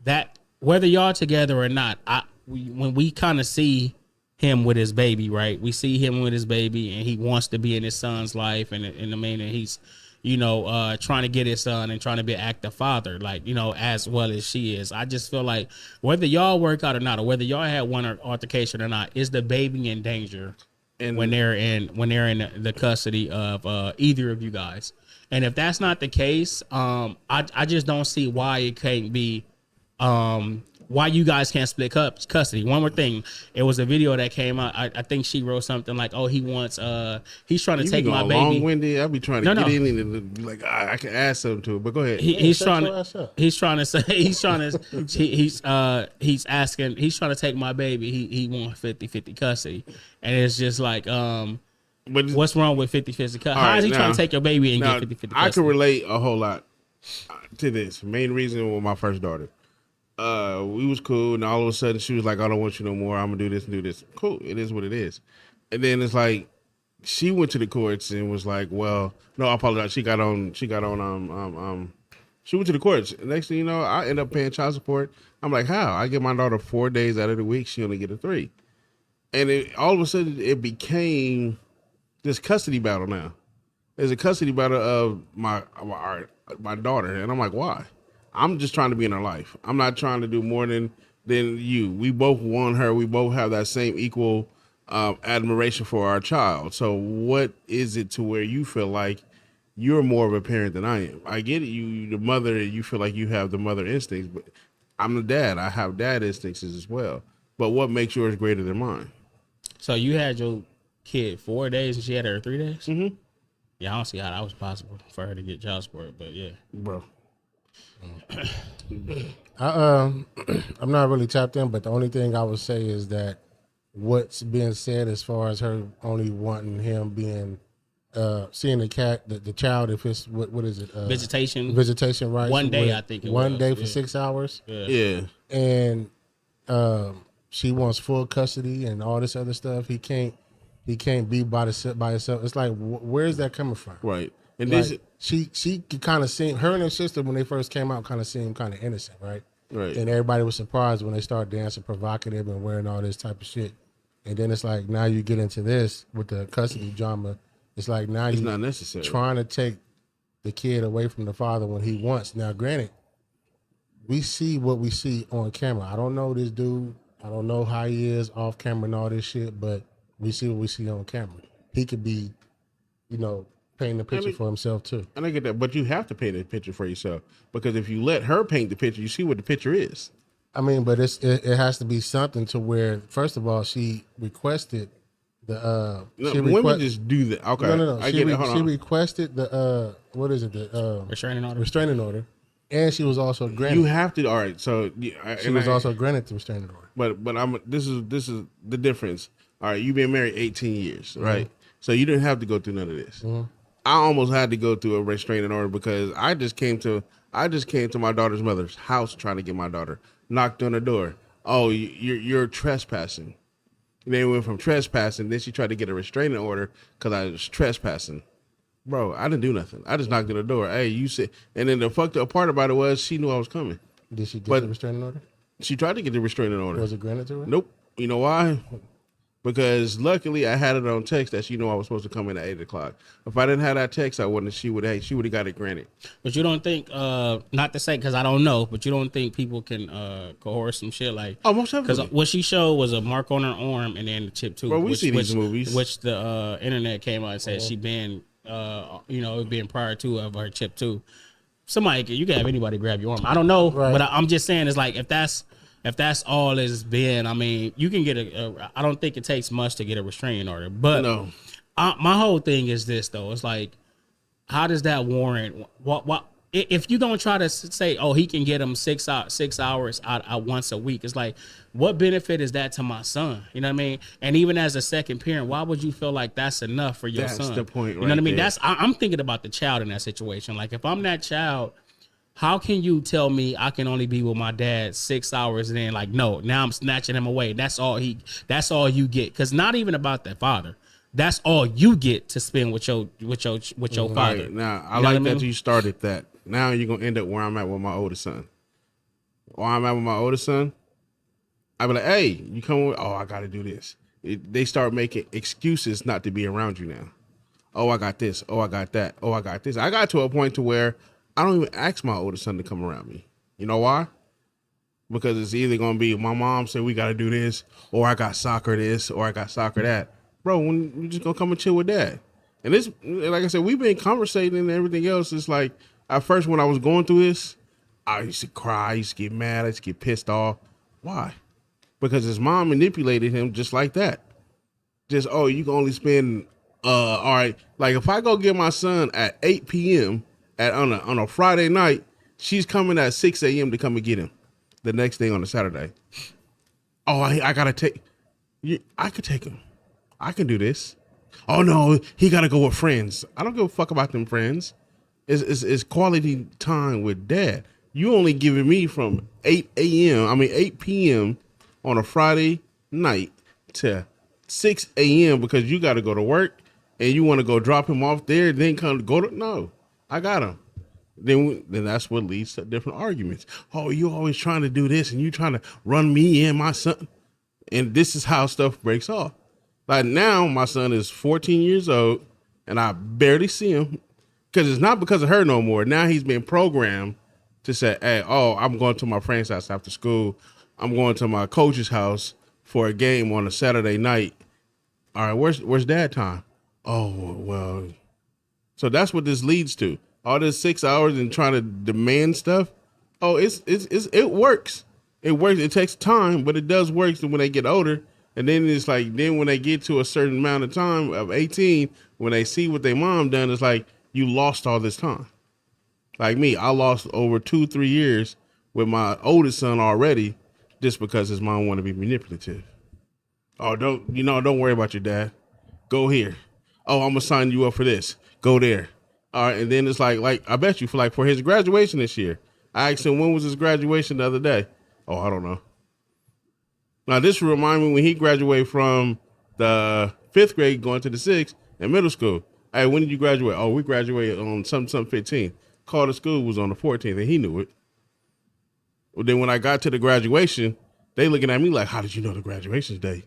that, whether y'all together or not, when we kind of see him with his baby, right? We see him with his baby, and he wants to be in his son's life, and I mean, and he's trying to get his son and trying to be an active father, like, as well as she is. I just feel like whether y'all work out or not, or whether y'all had one altercation or not, is the baby in danger when they're in the custody of either of you guys? And if that's not the case, I just don't see why it can't be. Why you guys can't split custody. One more thing, it was a video that came out. I think she wrote something like, "Oh, he's trying to take my baby." Long-winded. I'll be trying to get in and be like, I can add something to it, but go ahead. He's trying to take my baby. He wants 50-50 custody, and it's just like, what's wrong with 50-50 custody? How is he trying to take your baby and get 50-50 custody? I can relate a whole lot to this. Main reason with my first daughter. We was cool, and all of a sudden she was like, I don't want you no more. I'm gonna do this and do this. Cool, it is what it is. And then it's like she went to the courts and was like, well, no, I apologize. She went to the courts. Next thing you know, I end up paying child support. I'm like, how? I get my daughter 4 days out of the week. She only get a 3. And all of a sudden it became this custody battle now. There's a custody battle of my daughter. And I'm like, why? I'm just trying to be in her life. I'm not trying to do more than you. We both want her. We both have that same equal admiration for our child. So what is it to where you feel like you're more of a parent than I am? I get it. You the mother, you feel like you have the mother instincts, but I'm the dad. I have dad instincts as well. But what makes yours greater than mine? So you had your kid 4 days and she had her 3 days? Mm-hmm. Yeah, I don't see how that was possible for her to get child support, but yeah. Bro. I'm not really tapped in, but the only thing I would say is that what's being said as far as her only wanting him being seeing the child, if it's what is it, visitation rights, one day, I think it one was. day for 6 hours, yeah. And she wants full custody and all this other stuff. He can't be by himself. It's like, where's that coming from? Right. And like, she could kind of seem, her and her sister when they first came out kind of seemed kind of innocent, right? Right. And everybody was surprised when they started dancing provocative and wearing all this type of shit. And then it's like, now you get into this with the custody drama. It's like now it's you're not necessary. Trying to take the kid away from the father when he wants. Now, granted, we see what we see on camera. I don't know this dude. I don't know how he is off camera and all this shit, but we see what we see on camera. He could be, painting the picture for himself too. And I get that, but you have to paint the picture for yourself, because if you let her paint the picture, you see what the picture is. I mean, but it has to be something to where, first of all, she requested the women just do that. Okay, no. I get it. Hold on. She requested the what is it? The restraining order, and she was also granted. You have to. All right, so she was also granted the restraining order. But this is the difference. All right, you've been married 18 years, right? Mm-hmm. So you didn't have to go through none of this. Mm-hmm. I almost had to go through a restraining order because I just came to my daughter's mother's house trying to get my daughter. Knocked on the door. Oh, you're trespassing. And then went from trespassing. Then she tried to get a restraining order because I was trespassing. Bro, I didn't do nothing. I just knocked on the door. Hey, you said. And then the fucked up part about it was she knew I was coming. Did she get the restraining order? She tried to get the restraining order. Was it granted to her? Nope. You know why? because luckily I had it on text that she knew I was supposed to come in at 8 o'clock. If I didn't have that text, I wouldn't. She would have got it granted. But you don't think, not to say because I don't know, but you don't think people can coerce some shit like? Oh, most definitely. Because what she showed was a mark on her arm and then the chip too. Bro, we see these movies, which the internet came out and said she been, it being prior to of her chip too. Somebody, you can have anybody grab your arm. I don't know, but I'm just saying it's like if that's all it's been, I mean, you can get I don't think it takes much to get a restraining order. But no. My whole thing is this though. It's like, how does that warrant what if you don't try to say, oh, he can get him 6 hours out once a week? It's like, what benefit is that to my son? You know what I mean? And even as a second parent, why would you feel like that's enough for your son? That's the point, right? You know what I mean? There. I'm thinking about the child in that situation. Like, if I'm that child, how can you tell me I can only be with my dad 6 hours and then like, no, now I'm snatching him away. That's all you get. Cause not even about that father. That's all you get to spend with your father. Right. Now, I like that you started that. Now you're going to end up where I'm at with my oldest son. Where I'm at with my oldest son, I be like, hey, you come with, oh, I got to do this. They start making excuses not to be around you now. Oh, I got this. Oh, I got that. Oh, I got this. I got to a point to where I don't even ask my oldest son to come around me. You know why? Because it's either going to be my mom said we got to do this, or I got soccer this, or I got soccer that. Bro, when you just going to come and chill with dad. And this, like I said, we've been conversating and everything else. It's like, at first when I was going through this, I used to cry, I used to get mad, I used to get pissed off. Why? Because his mom manipulated him just like that. Just, oh, you can only spend, all right. Like if I go get my son at 8 p.m. on a Friday night, she's coming at 6 a.m. to come and get him the next day on a Saturday. Oh, I got to take, I could take him. I can do this. Oh no, he got to go with friends. I don't give a fuck about them friends. It's quality time with dad. You only giving me from 8 p.m. on a Friday night to 6 a.m. because you got to go to work and you want to go drop him off there, then come go to, no, I got him. Then that's what leads to different arguments. Oh, you always trying to do this and you trying to run me and my son. And this is how stuff breaks off. Like now my son is 14 years old and I barely see him. Because it's not because of her no more. Now he's been programmed to say, hey, oh, I'm going to my friend's house after school. I'm going to my coach's house for a game on a Saturday night. All right, where's dad time? Oh, well. So that's what this leads to. All this 6 hours and trying to demand stuff. Oh, it works. It works. It takes time, but it does work when they get older. And then it's like, then when they get to a certain amount of time of 18, when they see what their mom done, it's like, you lost all this time. Like me, I lost over 2-3 years with my oldest son already just because his mom wanted to be manipulative. Oh, don't worry about your dad. Go here. Oh, I'm gonna sign you up for this. Go there. All right, and then it's like I bet you for his graduation this year. I asked him when was his graduation the other day. Oh, I don't know. Now this will remind me when he graduated from the 5th grade going to the 6th in middle school. Hey, when did you graduate? Oh, we graduated on something 15. Call to school was on the 14th, and he knew it. Well, then when I got to the graduation, they looking at me like, how did you know the graduation day?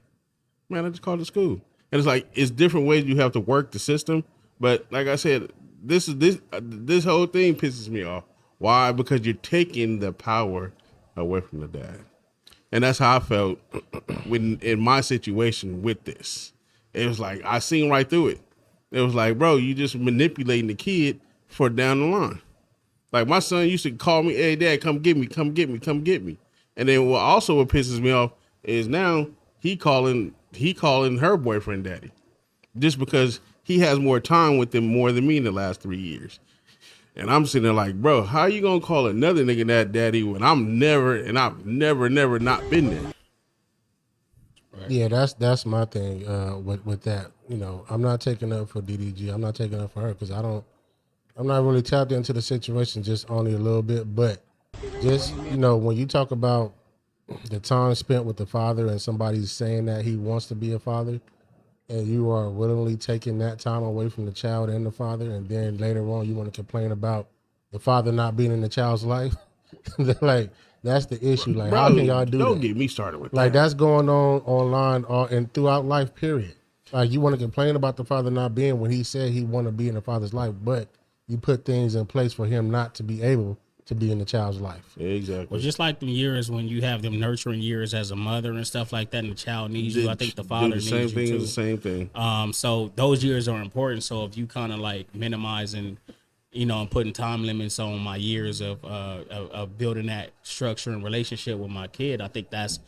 Man, I just called the school. And it's like, it's different ways you have to work the system. But like I said, this whole thing pisses me off. Why? Because you're taking the power away from the dad. And that's how I felt in my situation with this. It was like, I seen right through it. It was like, bro, you just manipulating the kid for down the line. Like my son used to call me, hey, dad, come get me, come get me, come get me. And then what pisses me off is now he calling her boyfriend daddy just because he has more time with them more than me in the last 3 years. And I'm sitting there like, bro, how you gonna call another nigga that daddy when I've never not been there? Right. Yeah, that's my thing with that. You know, I'm not taking up for DDG. I'm not taking up for her because I'm not really tapped into the situation, just only a little bit. But just, you know, when you talk about the time spent with the father and somebody's saying that he wants to be a father and you are willingly taking that time away from the child and the father, and then later on you want to complain about the father not being in the child's life, like That's the issue. Like, Bro, how can y'all do don't that? get me started with Like, that. that's going on online and throughout life, period. Like, you want to complain about the father not being when he said he want to be in the father's life, but you put things in place for him not to be able to be in the child's life. Exactly. Well, just like the years when you have them nurturing years as a mother and stuff like that, and the child needs you, I think the father needs you too. The same thing. So those years are important. So if you kind of like minimizing, you know, and putting time limits on my years of building that structure and relationship with my kid, I think that's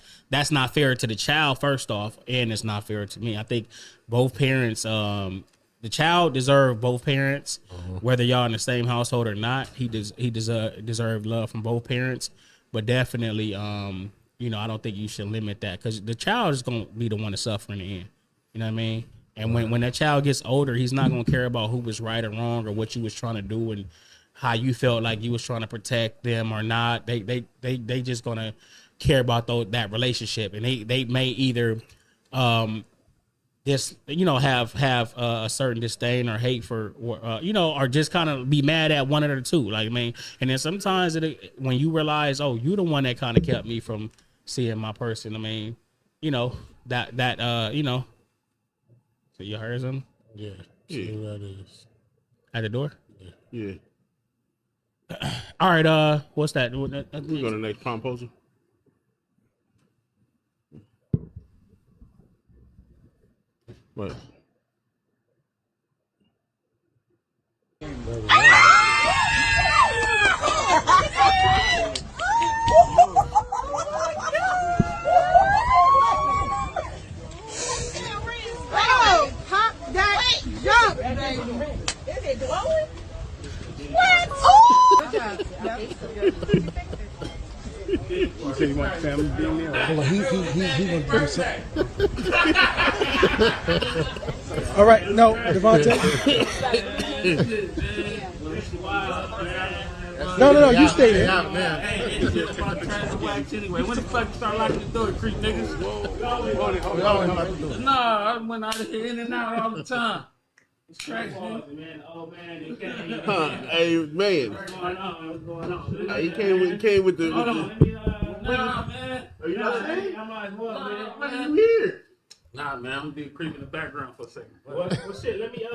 not fair to the child first off, and it's not fair to me. I think both parents, the child deserves both parents, whether y'all in the same household or not. He deserve love from both parents, but definitely, you know, I don't think you should limit that because the child is gonna be the one to suffer in the end. You know what I mean? And when that child gets older, he's not gonna care about who was right or wrong or what you was trying to do and how you felt like you was trying to protect them or not. They just gonna care about that relationship, and they may either just, you know, have a certain disdain or hate for, you know, or just kind of be mad at one of the two. Like, I mean, and then sometimes when you realize, oh, you the one that kind of kept me from seeing my person. I mean, you know, that you know. So you heard something? Yeah. Yeah. See what that is. At the door? Yeah. All right, what's that? We go to the next prom poster. What? Oh, pop that jump, baby. Is it glowing? What? Oh! You said you want family being there? Hold on, he wants to do something. All right, no, Devontae. No, you stay there. Anyway, when the fuck you start locking the door, creep niggas? Nah, I went out of here in and out all the time. It's crazy, man. Oh man, Hey man, what's going on? he came with the. Hold on, let me nah, man. Are you not saying? I might as well, man. Why you here? Nah, man, I'm gonna be creeping in the background for a second. Well, shit, let me, I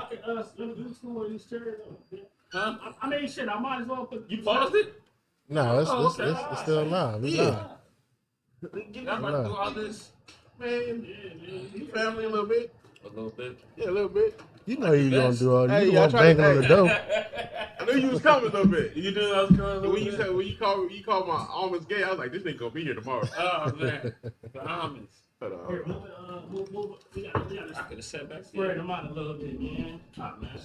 can, let me do some more of these chairs. Huh? I mean, shit, I might as well put. You paused it? No, it's okay. it's still live. It's live. I'm about to do all this. Man, you family a little bit? A little bit. Yeah, a little bit. You know you gonna do all. Hey, You y'all want try to- banging on the door. I knew you was coming a little bit. You knew I was coming. When you called my almost gay, I was like, this nigga gonna be here tomorrow. Oh man, the almonds. But, Here, move. We got I could have sat back. spread them out a little bit, man. Oh man.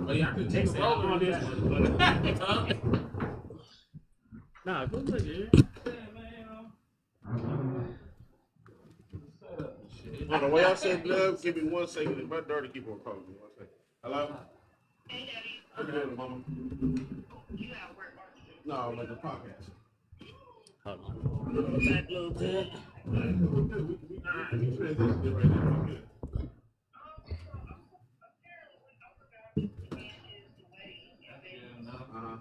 Oh yeah, I could take a roll on this one. Huh? Nah, go look at it. on the way I said love, give me 1 second. My daughter keep on calling me. 1 second. Hello? Hey, Daddy. How you doing, mama? You at work, aren't you? No, I'm at the podcast. Back a little bit. We transitioned right now. We good. Uh-huh.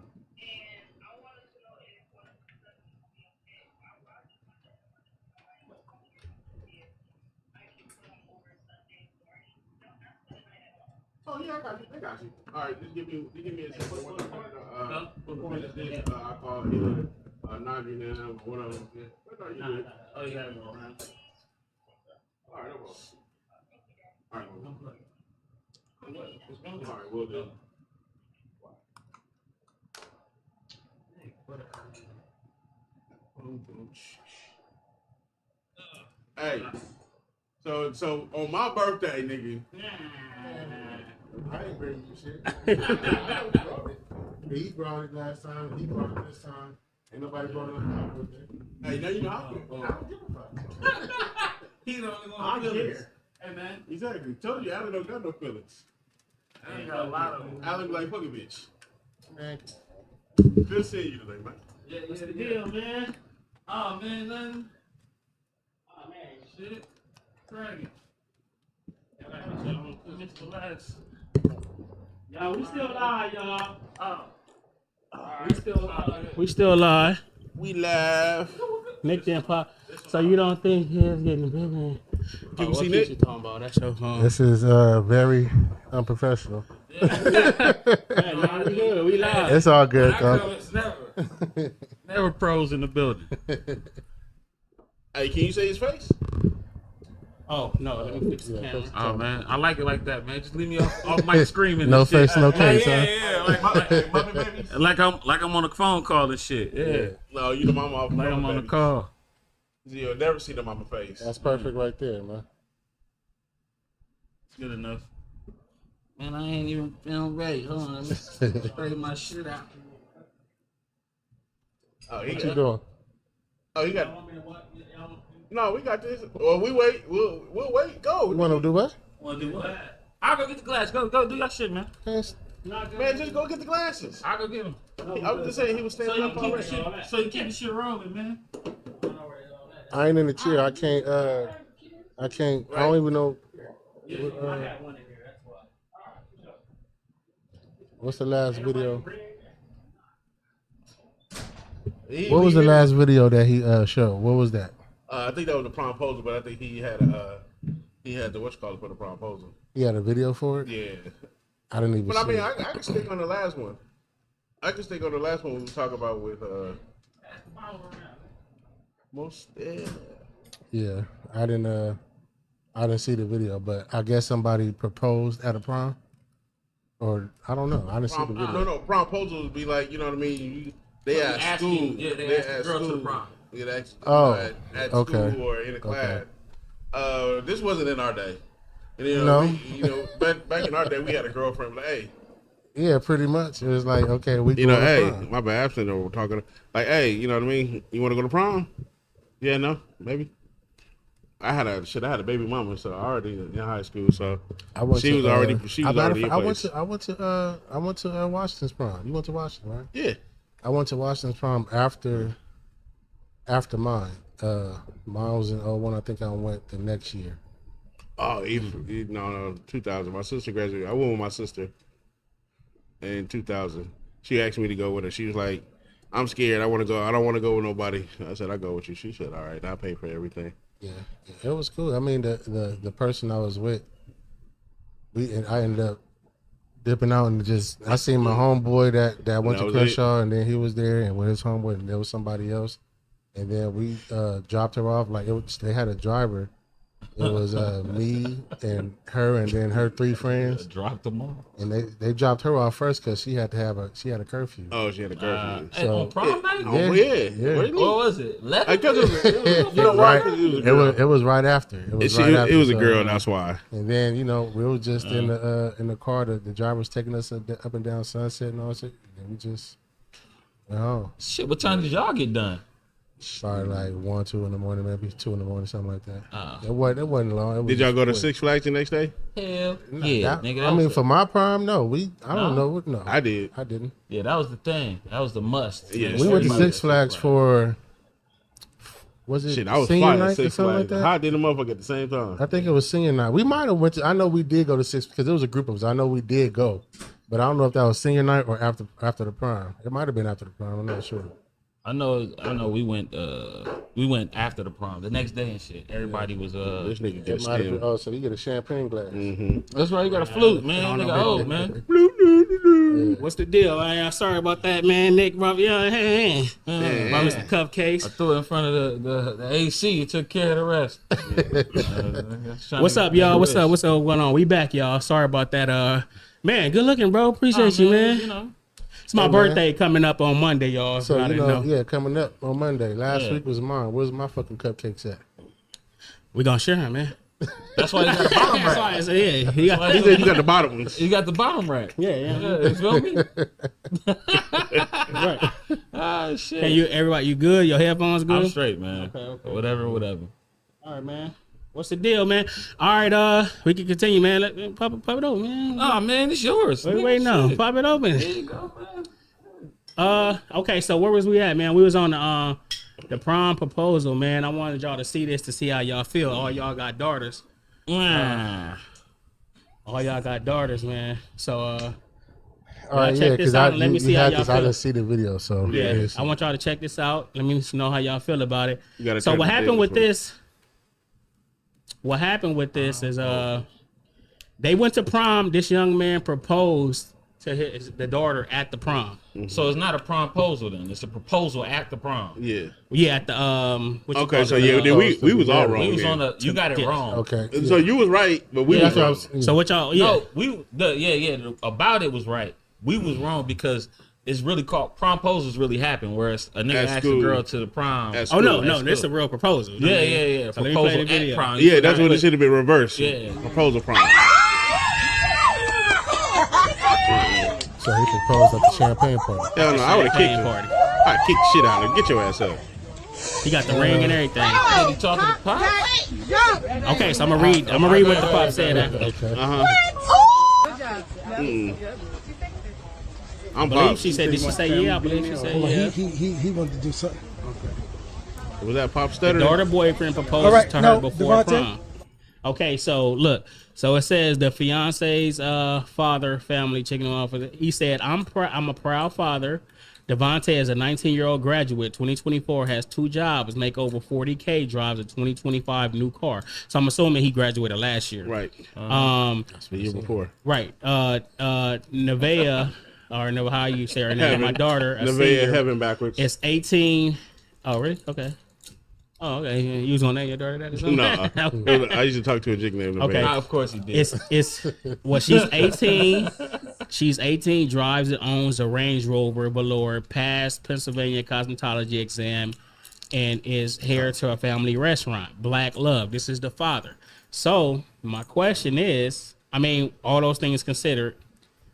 Oh yeah, I got you. All right, just give me a second. What is this? I call it 99 or whatever. What are you doing? Oh, you gotta go around. All right, no problem. All right, all right, we'll do. Hey, so on my birthday, nigga. I ain't bring you shit. He brought it last time. He brought it this time. Ain't nobody brought it up with me. Hey, now you know I don't give a fuck. He the only one I with feelings. care. Hey man, Exactly. Told you, Alan don't got no feelings. I ain't got a lot of them. Alan be like, fuck a bitch. Man, Good seeing you today, man. Yeah, What's the deal, man? Oh man, nothing. Oh, man. Shit. Dragon. Mr. Last. Y'all, we still live, y'all. Oh. We still live. We live. Nick didn't pop. So you don't think he's getting bigger? People see Nick? You talking about? That's your This is very unprofessional. Hey, man, we good. We live. It's all good, I though. know it's never pros in the building. Hey, can you say his face? Oh no, let me fix the camera. Oh man, I like it like that, man. Just leave me off mic screaming. No and shit. face, no case, huh? Yeah. Like I'm on a phone call and shit. Yeah. No, you the mama off Like I'm on a baby. call. You'll never see the mama face. That's perfect right there, man. It's good enough. Man, I ain't even feeling ready. Hold on, let me straighten my shit out. Oh, What you doing? Oh, you got. No, we got this. Well, we wait. We'll wait. Go. You want to do what? Wanna do what? I'll go get the glass. Go do your shit, man. Yes. Man, just go get the glasses. I'll go get them. I was just saying he was So standing you up keep the already. shit. So you keep the shit rolling, man. I ain't in the chair. I can't. I don't even know. What's the last video? What was the last video that he showed? What was that? I think that was the promposal, but I think he had the what's called for the promposal. He had a video for it. Yeah. I didn't even. But I see mean, it. I can stick on the last one. I can stick on the last one we talk about with most. Yeah, I didn't see the video, but I guess somebody proposed at a prom, or I don't know. I didn't see the video. No. Promposal would be like, you know what I mean. They ask school. Yeah, they ask the girl to the school. prom. Yeah, they ask, at okay. school or in a class. This wasn't in our day. And, back in our day, we had a girlfriend. Like, hey. Yeah, pretty much. It was like, okay, we. Hey, prom. my bad. I'm sitting there talking. Like, hey, you know what I mean? You want to go to prom? Yeah, no, maybe. I had a baby mama, so already in high school, so I went she to, was already in I place. went to Washington's prom. You went to Washington, right? Yeah. I went to Washington's prom after mine. Mine was in 01. I think I went the next year. Oh, no, 2000. My sister graduated. I went with my sister in 2000. She asked me to go with her. She was like, I'm scared. I want to go. I don't want to go with nobody. I said, I'll go with you. She said, all right, I'll pay for everything. Yeah, it was cool. I mean, the person I was with, I ended up dipping out and I seen my homeboy that went to Crenshaw, and then he was there, and with his homeboy, and there was somebody else, and then we dropped her off. Like they had a driver. It was me and her, and then her 3 friends. Dropped them off. And they dropped her off first because she had a curfew. Oh, she had a curfew. So, on prom night? Oh, yeah. Yeah. What was it? 11? Because it was Right. It was right after. It was a girl. That's why. And then we were just in the car. The driver was taking us up and down Sunset and all that shit. And we just went home. Shit, what time did y'all get done? Started like 1, 2 in the morning, maybe 2 in the morning, something like that. It wasn't long. It was Did y'all go to quick. Six Flags the next day? Hell yeah, nigga. I mean, for my prom, no. I don't know. No, I did. I didn't. Yeah, that was the thing. That was the must. Yeah, We went to Six Flags for. Was it Shit, I was senior flying night at or Six something Flags. like that? How did the motherfucker at the same time? I think it was senior night. We might have went to. I know we did go to Six because there was a group of us. I know we did go, but I don't know if that was senior night or after the prom. It might have been after the prom. I'm not sure. I know. We went after the prom the next day and shit. Everybody was This nigga It gets might have been. stemmed. Oh, so you get a champagne glass. That's right. You got a flute, man. Nigga old, man. What's the deal? Sorry about that, man. Nick brought me hey. Brought me some I cupcakes. threw it in front of the AC. You took care of the rest. What's up, y'all? What's up going on? We back, y'all. Sorry about that. Man, good looking, bro. Appreciate you, man. You know. It's my birthday coming up on Monday, y'all. So I didn't know. yeah, coming up on Monday. Last week was mine. Where's my fucking cupcakes at? We gonna share them, man. That's why you got the bottom That's rack. why I said, yeah. He got, He said you got the bottom ones. You got the bottom rack. yeah. You feel me? Right. Ah, shit. Hey, everybody, you good? Your headphones good? I'm straight, man. Okay. Whatever. All right, man. What's the deal, man? All right, we can continue, man. Pop it open, man. Oh man, it's yours. Wait, no. Shit. Pop it open. There you go, man. Okay, so where was we at, man? We was on the prom proposal, man. I wanted y'all to see this to see how y'all feel. All y'all got daughters. All y'all got daughters, man. So All right, check yeah, this because out and let me see how y'all I feel. didn't see the video, so Yeah, I want y'all to check this out. Let me know how y'all feel about it. gotta So turn what the happened video with for- this? What happened with this is they went to prom. This young man proposed to the daughter at the prom. So it's not a promposal then. It's a proposal at the prom. Yeah. Yeah, at the what you Okay, call so it? yeah, then we was all wrong. We was then. on the. You got it Yeah. wrong. Okay. So you was right, but we was wrong. So what y'all? Yeah. No, the about it was right. We was wrong because it's really called promposals really happen, whereas a nigga At asks school. a girl to the prom. At Oh school. no, At no, this is a school. real proposal. Yeah. So let me play Proposal the at video. prom. Yeah, that's what when it should have been reversed. Yeah. Proposal prom. So he proposed at the champagne party. Hell no, I would have kicked Champagne him. party. I'd kick the shit out of him. Get your ass up. He got the ring and everything. Did he talk to the pop? Jump. Okay, so I'm gonna read. I'm gonna read what the pop said. Okay. Good job. I'm I believe Pop. she said. Did she say yeah? I believe she said Hold on, yeah. he wanted to do something. Was that Pop Stutter? Daughter boyfriend proposed All right, to her no, before Devontae. prom. Okay, so look, so it says the fiance's father, family, chicken off. He said, "I'm a proud father. Devontae is a 19-year-old graduate. 2024 has 2 jobs, make over 40K, drives a 2025 new car. So I'm assuming he graduated last year. Right. That's the year before. Right. Nevaeh, or no, how you say her name? My daughter, a Nevaeh senior, Heaven backwards. is 18. Oh, really? Okay. Oh, okay. You was gonna name your daughter that or something? No. I used to talk to a chick named Nevaeh. Okay. Of course he did. It's well, she's 18. She's 18, drives and owns a Range Rover Velour, passed Pennsylvania cosmetology exam, and is heir to a family restaurant, Black Love. This is the father. So my question is, I mean, all those things considered,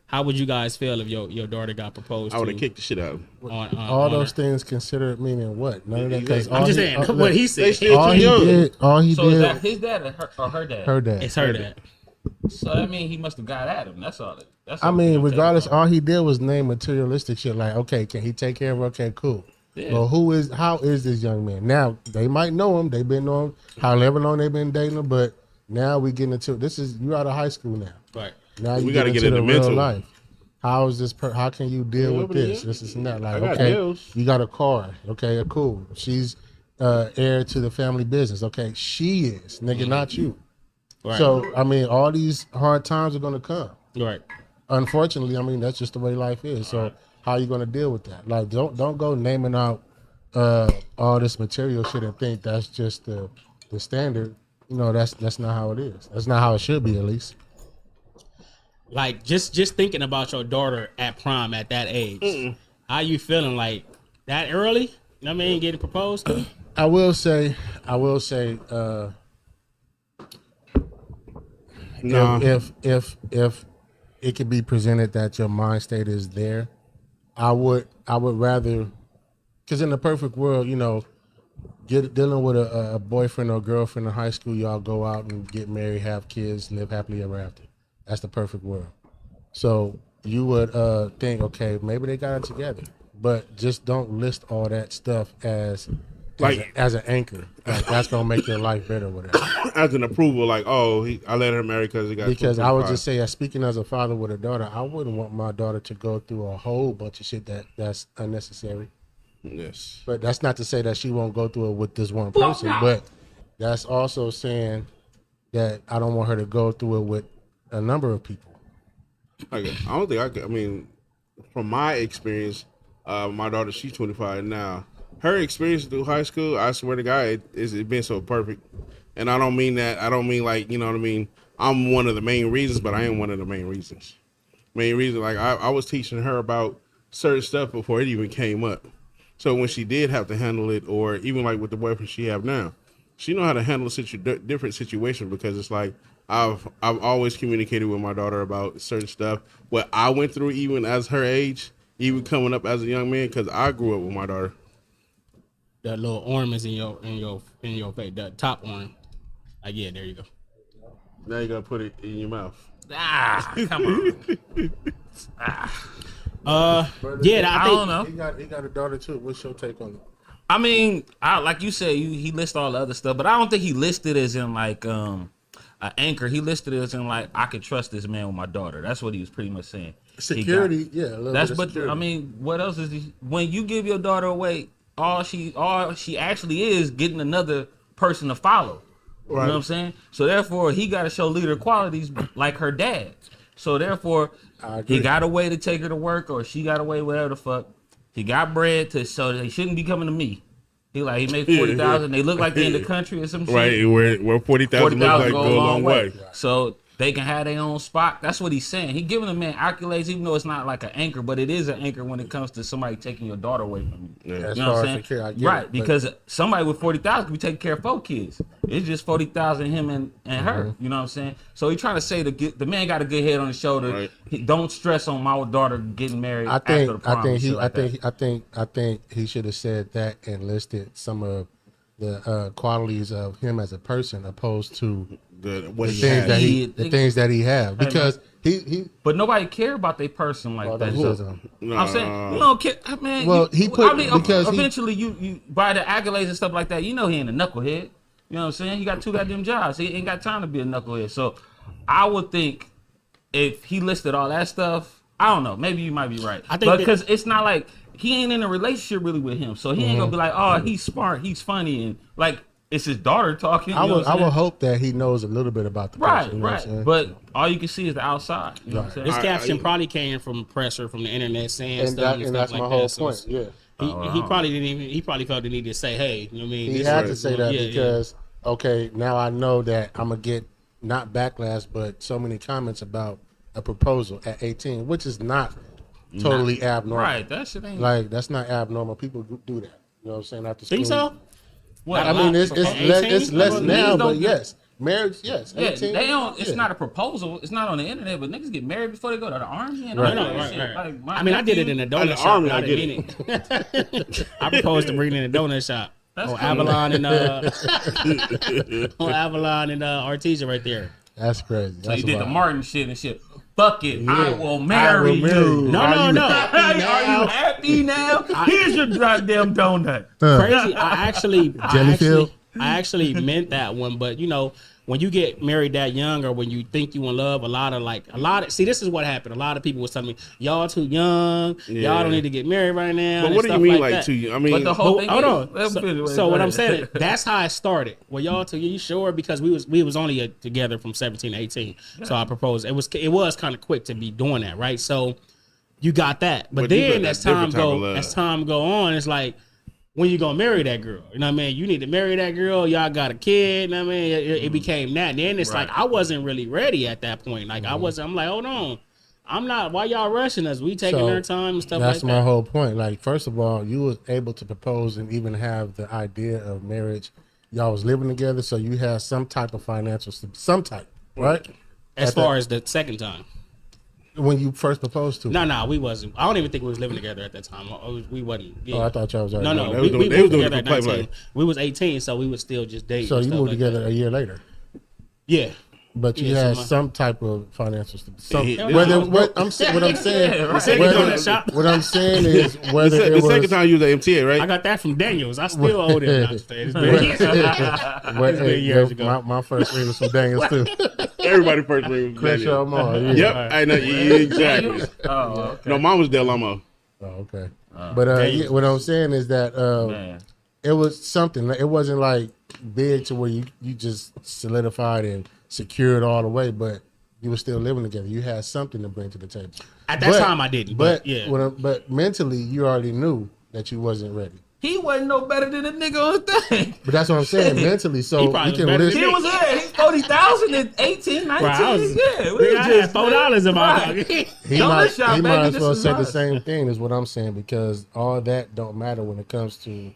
how would you guys feel if your daughter got proposed to? I would have kicked the shit out of him. All those things considered meaning what? None of that. 'Cause I'm all just he- saying all- what he said. All he young. did. So is that his dad or her dad? Her dad. It's her dad. So I mean, he must have got at him. That's all. That's I all mean, I'm regardless, taking all he did was name materialistic shit. Like, okay, can he take care of her? Okay, cool. Yeah. Well, how is this young man? Now, they might know him. They've been knowing him however long they've been dating him, but now we getting into you out of high school now. Right. Now you We gotta get get into the into real mental. life. How is this? How can you deal with Nobody this? else. This is not like I got okay. bills. You got a car. Okay, cool. She's heir to the family business. Okay, she is nigga, not you. Right. So I mean, all these hard times are gonna come. Right. Unfortunately, I mean that's just the way life is. So how are you gonna deal with that? Like, don't go naming out all this material shit and think that's just the standard. You know, that's not how it is. That's not how it should be, at least. Like just thinking about your daughter at prom at that age, how you feeling? Like that early? You know what I mean, getting proposed to? I will say, No. if it could be presented that your mind state is there, I would rather, because in the perfect world, you know, dealing with a boyfriend or girlfriend in high school, y'all go out and get married, have kids, live happily ever after. That's the perfect world. So you would think, okay, maybe they got it together, but just don't list all that stuff as an anchor. Like, that's gonna make your life better, whatever. As an approval, like, I let her marry because he got. Because I would 2.5. just say, speaking as a father with a daughter, I wouldn't want my daughter to go through a whole bunch of shit that's unnecessary. Yes. But that's not to say that she won't go through it with this one person. But that's also saying that I don't want her to go through it with a number of people. I don't think I could. I mean, from my experience, my daughter, she's 25 now. Her experience through high school, I swear to God, it's been so perfect. And I don't mean that. I don't mean like, you know what I mean? I'm one of the main reasons, but I am one of the main reasons. Main reason, like I was teaching her about certain stuff before it even came up. So when she did have to handle it, or even like with the boyfriend she have now, she know how to handle different situations, because it's like I've always communicated with my daughter about certain stuff, what I went through even as her age, even coming up as a young man, because I grew up with my daughter. The little ornaments in your face, the top one. Like, yeah, there you go. Now you gotta put it in your mouth. Come on. Yeah, I don't think know. He got a daughter too. What's your take on it? I mean, like you said, he lists all the other stuff, but I don't think he listed as in like an anchor. He listed it as in like, I could trust this man with my daughter. That's what he was pretty much saying. Security, yeah. A little That's bit of but security. I mean, what else is he, when you give your daughter away? All she actually is getting another person to follow. You know what I'm saying? So therefore, he got to show leader qualities like her dad. So therefore, he got a way to take her to work, or she got a way, whatever the fuck. He got bread to, so they shouldn't be coming to me. He made 40,000. They look like they in the country or some shit. Right, where 40,000 look like go a long way. So they can have their own spot. That's what he's saying. He giving the man accolades, even though it's not like an anchor, but it is an anchor when it comes to somebody taking your daughter away from you. As You know far what I'm as saying? security, I get Right, it, because somebody with 40,000 can be taking care of 4 kids. It's just 40,000 him and her. You know what I'm saying? So he's trying to say the man got a good head on his shoulder. Right. Don't stress on my daughter getting married I after the think prom. I think he should have said that and listed some of the qualities of him as a person, opposed to the things that he have, because he. But nobody care about their person like that. I'm saying you don't care, man. Well, because eventually you by the accolades and stuff like that, you know he ain't a knucklehead. You know what I'm saying? He got 2 goddamn jobs. He ain't got time to be a knucklehead. So I would think if he listed all that stuff, I don't know. Maybe you might be right. I think because it's not like he ain't in a relationship really with him, so he ain't gonna be like, oh, he's smart, he's funny, and like it's his daughter talking. I would hope that he knows a little bit about the person. You know what I'm saying? But all you can see is the outside. You know what I'm saying? This caption probably came from pressure from the internet saying stuff and stuff that's like my that. whole So point. Yeah, he probably didn't even. He probably felt the need to say, "Hey, you know what I mean?" He had to say that because okay, now I know that I'm gonna get not backlash, but so many comments about a proposal at 18, which is not totally abnormal. Right, that shit ain't that's not abnormal. People do that. You know what I'm saying? After school. Think so? Well, I mean, it's less now, but yes, marriage, yes. 18, they don't. It's not a proposal. It's not on the internet, but niggas get married before they go to the army and all Right. that shit. Right. Like, I mean, I did it in a donut shop. army, But I I didn't mean it. I proposed to Brena in a donut shop. That's on cool. Avalon and on Avalon and Artesia right there. That's crazy. So That's you did the wild. Martin shit and shit. Fuck it, I will marry you. No. Are you happy now? Here's your goddamn donut. Crazy. I Jellyfield? actually meant that one, but you know, when you get married that young, or when you think you in love, a lot of see, this is what happened. A lot of people was telling me, y'all too young, y'all don't need to get married right now. But what do you mean like too young? I mean, But the whole thing hold is, on. So what I'm saying, that's how it started. Well, y'all too, you sure? Because we was only together from 17 to 18. So I proposed. It was kind of quick to be doing that, right? So you got that. But then as time go on, it's like, when you gonna marry that girl? You know what I mean? You need to marry that girl. Y'all got a kid. You know what I mean? It became that. And then it's like I wasn't really ready at that point. Like I'm like, hold on, I'm not. Why y'all rushing us? We taking our time and stuff like that. That's my whole point. Like, first of all, you was able to propose and even have the idea of marriage. Y'all was living together, so you had some type of financial, right? As far as the second time. When you first proposed to her. No, we wasn't. I don't even think we was living together at that time. We wasn't. Yeah. Oh, I thought y'all was already No. They We was moved doing together at the 19. We was 18, so we was still just dating. So and you stuff moved like together that. a year later. Yeah. But you had some type of financial What I'm saying right. what I'm saying is whether the it was second time you was at MTA, right? I got that from Daniels. I still owe them. It's been years ago. My first ring was from Daniels too. Everybody first ring was Crenshaw Mall. Yeah. Yep, I know exactly. Oh, okay. No, mine was Del Amo. Oh, okay. But what I'm saying is that it was something. It wasn't like big to where you just solidified and secured all the way, but you were still living together. You had something to bring to the table. At that time, I didn't. But yeah. But mentally, you already knew that you wasn't ready. He wasn't no better than a nigga on the thing. But that's what I'm saying. Mentally, so you can listen. He was there. He's 40,000 at 18, 19. We had $4 in my pocket. He might as well say the same thing as what I'm saying, because all that don't matter when it comes to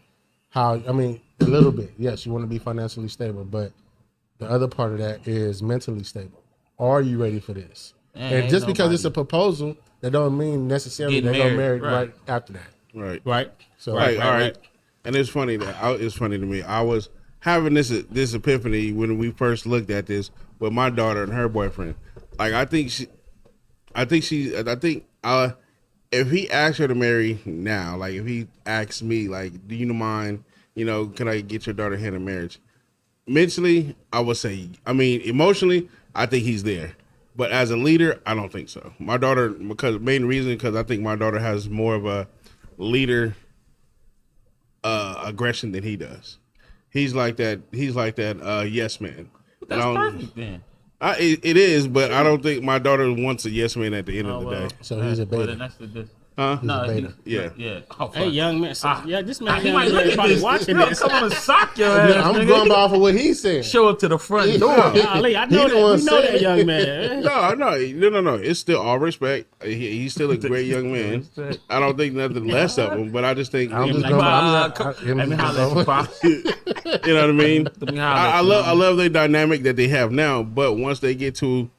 how. I mean, a little bit. Yes, you want to be financially stable, but the other part of that is mentally stable. Are you ready for this? And just because it's a proposal, that don't mean necessarily they're gonna marry right after that. Right. So all right. And it's funny it's funny to me. I was having this epiphany when we first looked at this with my daughter and her boyfriend. Like I think if he asked her to marry now, like if he asks me, like, do you mind, can I get your daughter hand in marriage? Mentally, I would say, emotionally, I think he's there. But as a leader, I don't think so. My daughter, because I think my daughter has more of a leader aggression than he does. He's like that. Yes man. That's perfect then. It is, but I don't think my daughter wants a yes man at the end of the day. So he's a beta. Well, that's the Huh? No, beta. yeah. Oh, Hey, young man. So, this man he might look at probably this. watching He'll this. come on and sock your ass. I'm nigga. going off of what he said. Show up to the front door. Golly, I know He the that. one We know saying that young man. No. It's still all respect. He's still a great young man. I don't think nothing less of him, but I just think I'm just like, going. Let me holler at you, Pops. you know what I mean. Let me holler at I you, love man. the dynamic that they have now, but once they get to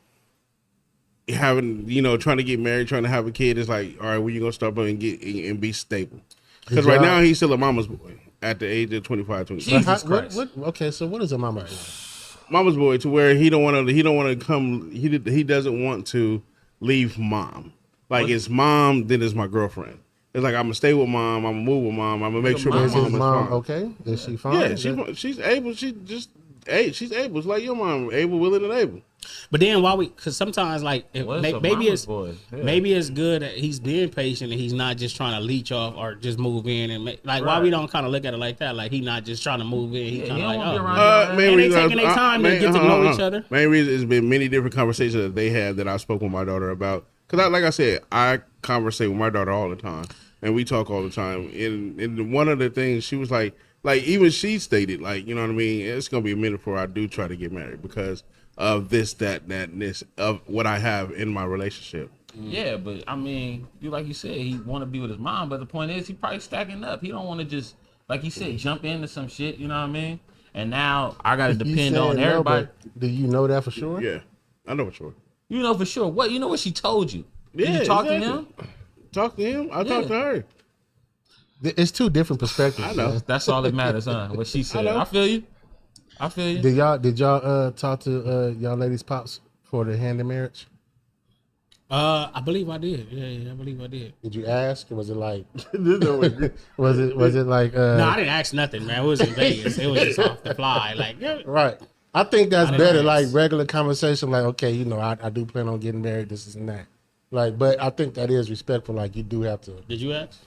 having, trying to get married, trying to have a kid, it's like, all right, when you gonna start and be stable? Because right now he's still a mama's boy at the age of 25, 26. Jesus Christ. Okay, so what is a mama? Mama's boy to where he doesn't want to leave mom. Like it's mom, then it's my girlfriend. It's like I'm gonna stay with mom, I'm gonna move with mom, I'm gonna make sure my Is mom his is mom fine. okay? Is she fine? Yeah, she's able. She's able. It's like your mom, able, willing, and able. But then because sometimes like maybe it's good that he's being patient and he's not just trying to leech off or just move in and why we don't kind of look at it like that, like he not just trying to move in, he kind of like and they taking their time to get to know each other. Main reason has been many different conversations that they had that I spoke with my daughter about. Because like I said, I conversate with my daughter all the time and we talk all the time. And one of the things she was like even she stated, like, you know what I mean, it's gonna be a minute before I do try to get married because of this, that, and this, of what I have in my relationship. Yeah, but I mean, like you said, he want to be with his mom, but the point is he probably stacking up. He don't want to just, like you said, jump into some shit, you know what I mean? And now I got to depend on everybody. Do you know that for sure? Yeah, I know for sure. You know for sure. What? You know what she told you? Did Yeah, you talk exactly. to him? Talk to him. I talked to her. It's two different perspectives. I know. Man. That's all that matters, huh? What she said. I feel you. Did y'all talk to y'all ladies' pops for the hand in marriage? I believe I did. Yeah, I believe I did. Did you ask? Or was it like? was it like? No, I didn't ask nothing, man. It was in Vegas. It was just off the fly, like Right. I think that's I didn't better, ask. like regular conversation. Like, okay, I do plan on getting married. This and that. Like, but I think that is respectful. Like, you do have to Did you ask?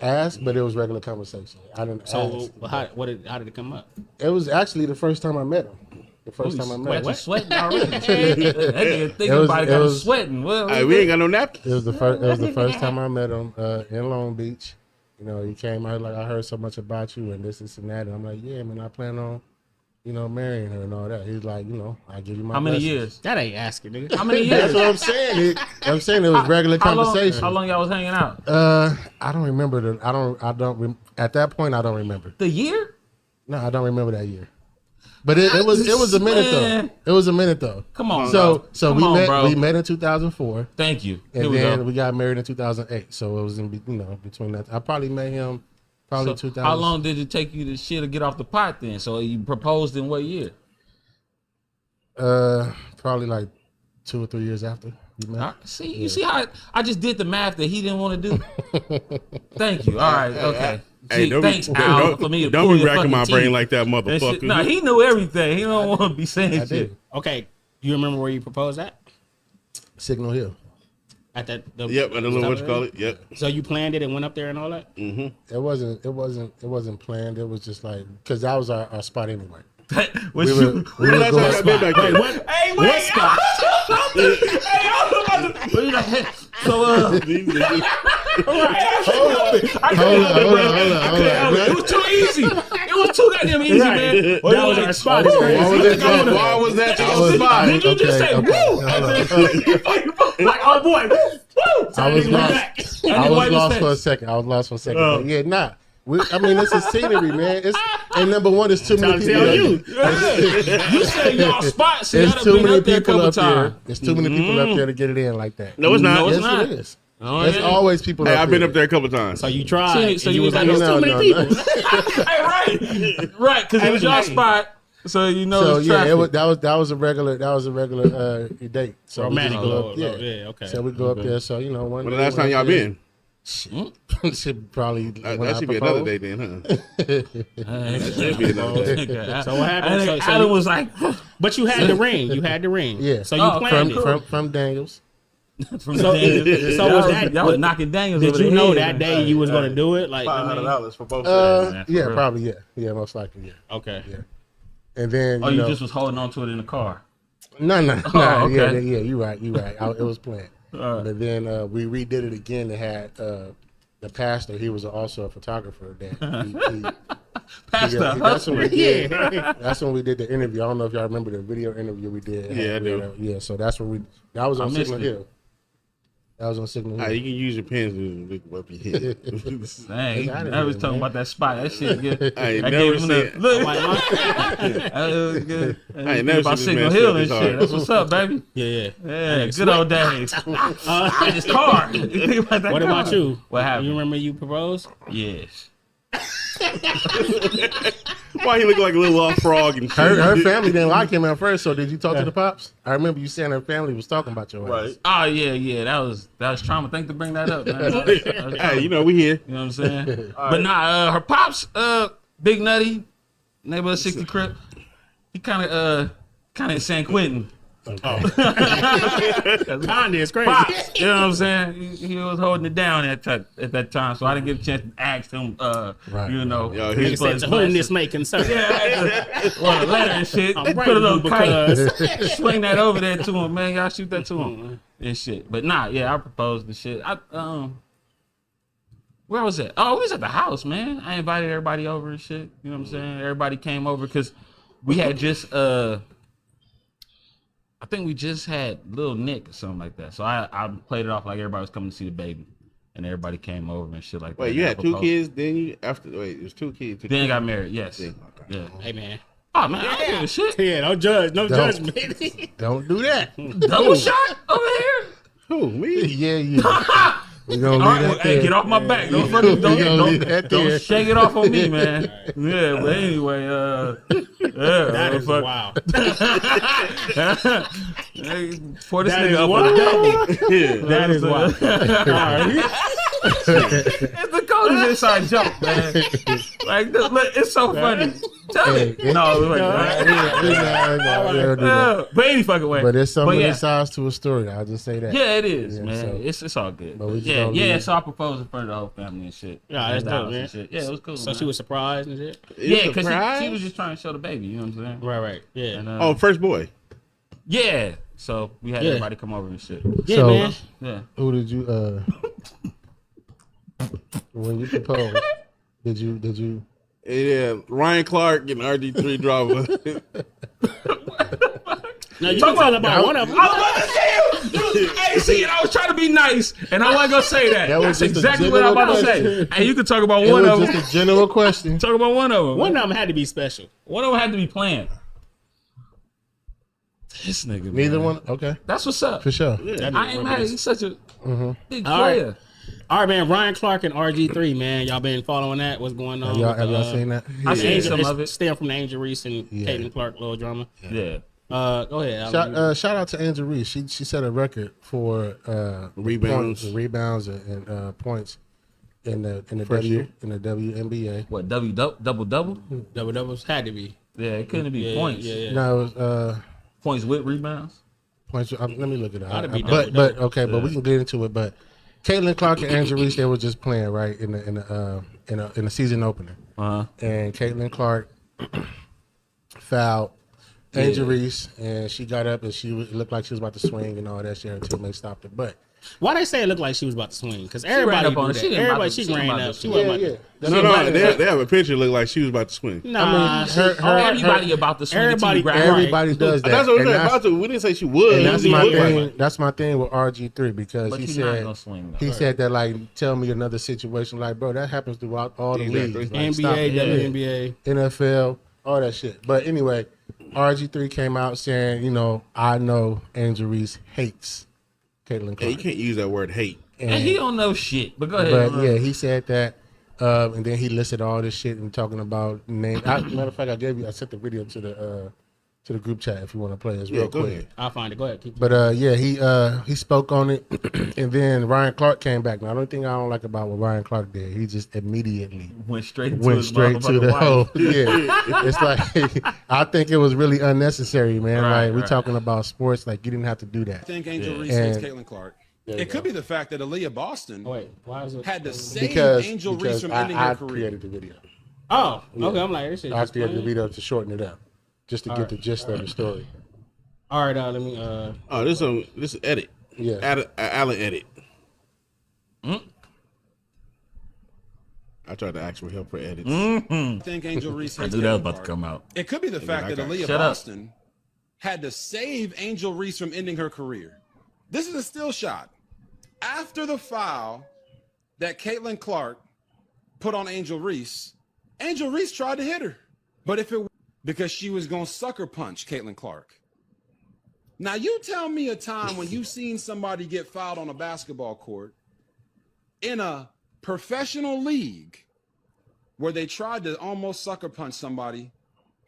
ask, but it was regular conversation. I didn't So ask. how did it come up? It was actually the first time I met him. The first time I met him. You sweating already. That nigga thinking about it, got him sweating. Well, Hey, we ain't got no napkins. It was the first time I met him in Long Beach. He came out like, I heard so much about you and this and that. And I'm like, yeah, man, I plan on, marrying her and all that. He's like, I'll give you my how many blessings. years? That ain't asking, nigga. How many That's years? what I'm saying. I'm saying it was regular conversation. How long y'all was hanging out? I don't remember at that point, I don't remember. The year? No, I don't remember that year. But it was a minute Man. though. It was a minute though. Come on, So bro. we met in 2004. Thank you. Here And we then go. we got married in 2008. So it was in between that. I probably met him So 2000. how long did it take you to shit to get off the pot then? So you proposed in what year? Probably like 2 or 3 years after we met. See, you see how I just did the math that he didn't want to do. Thank you. All right, okay. Hey, Gee, thanks, Al, for me to pull don't be your racking fucking my teeth. brain like that, That shit- motherfucker. Nah, he knew everything. He don't want to be saying I shit. did. Okay, you remember where you proposed at? Signal Hill. At that? Yep, and the little what you call it. Yep. So you planned it and went up there and all that? It wasn't planned. It was just like because that was our spot anyway. What We you- were Last time I been back there. Hey, wait. Hey, I was about to. Wait, like, so, Hold on. it was too easy. It was too goddamn easy, man. That was our spot. It's crazy. Why was that your spot? Did you just say woo? Like, oh boy, woo! I was lost. And I then was wipe his lost face. for a second. But yeah, nah. It's a scenery, man. And number one, it's too many people. You say y'all spot, so There's y'all too been many up there a people couple up there. times. There's too many people up there to get it in like that. No, it's not. No, it's Yes, not. it is. Oh, There's yeah. always people Hey, up I've there. been up there a couple times. So you tried. So and you you was was like, like, there's too many people. Hey, right, because it was your spot, so you know. So it's yeah, traffic. that was a regular date. So we Romantic just go little, up, yeah, okay. So we go up there. So When the last time y'all been? Should probably That should be another day then, huh? That should be another day. So what happened? So Alan was like, but you had the ring. You had the ring. Yeah. So you planned it. From Daniels. from Daniels. So was that? Y'all was knocking Daniels. Did over you the know head, that man. day you was going to do it? Like, $500 for both. Yeah, real. probably. Yeah, most likely. Yeah. okay. Yeah. And then Oh, you just was holding on to it in the car. No. okay. Yeah. You right. It was planned. But then we redid it again. They had the pastor. He was also a photographer. That Pastor that's when we did. Yeah. That's when we did the interview. I don't know if y'all remember the video interview we did. Yeah, I do. Yeah. So that's when we. That was on missed Signal it. Hill. That was on Signal Hill. You can use your pens to look up your head. Dang, outta I was here, talking man. about that spot. That shit good. I ain't I never gave him the said. look. Like, That was good. I ain't never about seen Signal this Hill man and so shit. hard. That's what's up, baby. yeah. Yeah, good old days. In his car. You think about that What car. about you? What happened? You remember you proposed? Yes. Why he look like a little off frog and shit? Her family didn't like him at first. So did you talk to the pops? I remember you saying her family was talking about your ass. Right. Oh yeah. That was trauma. Thanks to bring that up, man. That was trauma. Hey, you know we here. You know what I'm saying? But nah, her pops, Big Nutty, neighborhood 60 Crip. He kind of in San Quentin. Kanye is crazy. Pops, you know what I'm saying? He was holding it down at that time, so I didn't get a chance to ask him. You know, Yo, He his said, to whom this may concern. well, a letter and shit. I'm Put a writing little you kite, swing that over there to him, man. Y'all shoot that to him and shit. But nah, yeah, I proposed the shit. Where was it? Oh, we was at the house, man. I invited everybody over and shit. You know what I'm saying? Everybody came over because we had just I think we just had Lil Nick or something like that. So I played it off like everybody was coming to see the baby, and everybody came over and shit like that. Wait, you And I had two proposed. kids, then you it was two kids. Then got married. Yes. Okay. Yeah. Hey, man. Oh man, I don't give a shit. Yeah, don't judge. No Don't. judgment. Don't do that. Double shot over here. Who, me? Yeah. We gonna All leave right, that hey, there. get off my back. Don't We gonna leave that don't there. shake it off on me, man. Yeah, but anyway, That is fuck. wild. For this That nigga is up wild. on the double. Yeah. That is wild. All right. It's the coldest inside joke, man. Like, look, it's so funny. Tell me. No, wait. But any fucking way. But there's so But many yeah. sides to a story. I'll just say that. Yeah, it is, Yeah, man. so- It's all good. But we just Yeah, gonna yeah. leave- So I proposed in front of the whole family and shit. Yeah, that's At the dope, house man. and shit. Yeah, it was cool. So man. she was surprised and shit? Yeah, because surprised? she was just trying to show the baby. You know what I'm saying? Right. Yeah. And, Oh, first boy. yeah. So we had Yeah. everybody come over and shit. Yeah, So- man. Yeah. Who did you when you proposed? Did you? Yeah, Ryan Clark and RG3 drama. Now, you can tell about one of them. I was about to say you. Hey, see, I was trying to be nice, and I wasn't gonna say that. That was That's just a exactly what I'm about to say. general And you can talk about It one was of them. just a general question. Talk about one of them. One of them had to be special. One of them had to be planned. This nigga. Neither man. one. Okay, That's what's up. for sure. I ain't mad. He's such a big All right. player. All right, man. Ryan Clark and RG3, man. Y'all been following that? What's going on? Have y'all seen that? I seen Angel, some it's of it. Stemming from the Angel Reese and Caitlin Clark little drama. Yeah. Go ahead. Shout out to Angel Reese. She set a record for Rebounds. rebounds and points in the First year. WNBA. What, double double? Double doubles had to be. Yeah, it couldn't be points. Yeah. No, it was Points with rebounds. points. Let me look it Oughta up. be But double-double. okay, but we can get into it. But Caitlin Clark and Angel Reese, they were just playing right in the season opener, and Caitlin Clark fouled Angel Reese, and she got up and it looked like she was about to swing and all that shit. Her teammate stopped her, but Why they say it looked like she was about to swing? Because ran everybody up on do her. that. She didn't Everybody, about to- she she ran about up. to She swing. wasn't about to. No, they have a picture look like she was about to swing. Nah, Everybody about to swing. everybody- Grab everybody does that. That's what And we're about to. We didn't say she would. And that's She my looked like thing. it. That's my thing with RG3 because But he she's not said gonna swing, though. he said that like tell me another situation like bro that happens throughout all the Exactly. leagues like, stop NBA, it. WNBA. NFL all that shit. But anyway, RG3 came out saying I know Angel Reese hates Caitlin Yeah, you Clark. can't use that word hate. And he don't know shit. But go ahead. But yeah, he said that, and then he listed all this shit and talking about names. Matter of fact, I sent the video to to the group chat if you want to play this Yeah, real go quick. ahead. I'll find it. Go ahead. Keep But he spoke on it, and then Ryan Clark came back. Now, the only thing I don't like about what Ryan Clark did, he just immediately Went straight to went his straight to the motherfucking whole. wife. Yeah, it's like I think it was really unnecessary, man. Right, like we right. talking about sports, like you didn't have to do I that. think Angel Reese And- hates Caitlin Clark. There It you could go. be the fact that Aaliyah Boston Wait, why is it? had to save Because Angel Reese from ending I her career. created the video. Oh, okay. I'm like, this shit. I just created the playing. video to shorten it up, just to get the gist of the story. All right, let me. Oh, this is edit. Yeah. Allen edit. I tried to ask for help for edits. I think Angel Reese I hates knew that was Caitlin about to Clark. come out. It could be the fact that Aaliyah Shut up. Boston had to save Angel Reese from ending her career. This is a still shot. After the foul that Caitlin Clark put on Angel Reese tried to hit her. But if it because she was going to sucker punch Caitlin Clark. Now you tell me a time when you've seen somebody get fouled on a basketball court in a professional league where they tried to almost sucker punch somebody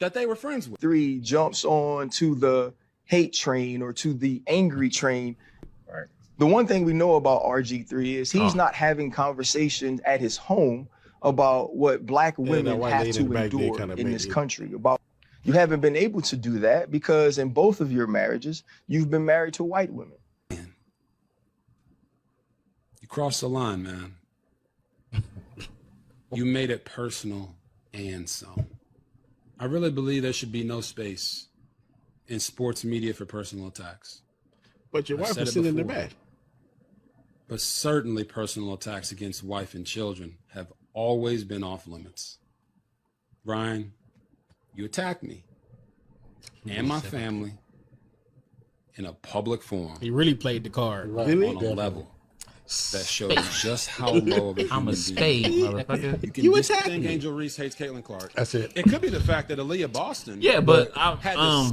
that they were friends with. 3 jumps on to the hate train or to the angry train. Right. The one thing we know about RG3 is he's not having conversations at his home about what black women that white have lady in to the back did endure kinda in make this it. country. You haven't been able to do that because in both of your marriages, you've been married to white women. You crossed the line, man. You made it personal and some. I really believe there should be no space in sports media for personal attacks. But your I've wife said was it sitting in the before. back. But certainly personal attacks against wife and children have always been off limits. Ryan, you attacked me and my family in a public forum he really played the card. Didn't on he? a level that shows just how low of a I'm human a spade, being. motherfucker. You attacked think me. Angel Reese hates Caitlin Clark. That's it. It could be the fact that Aaliyah Boston. Yeah, but had this.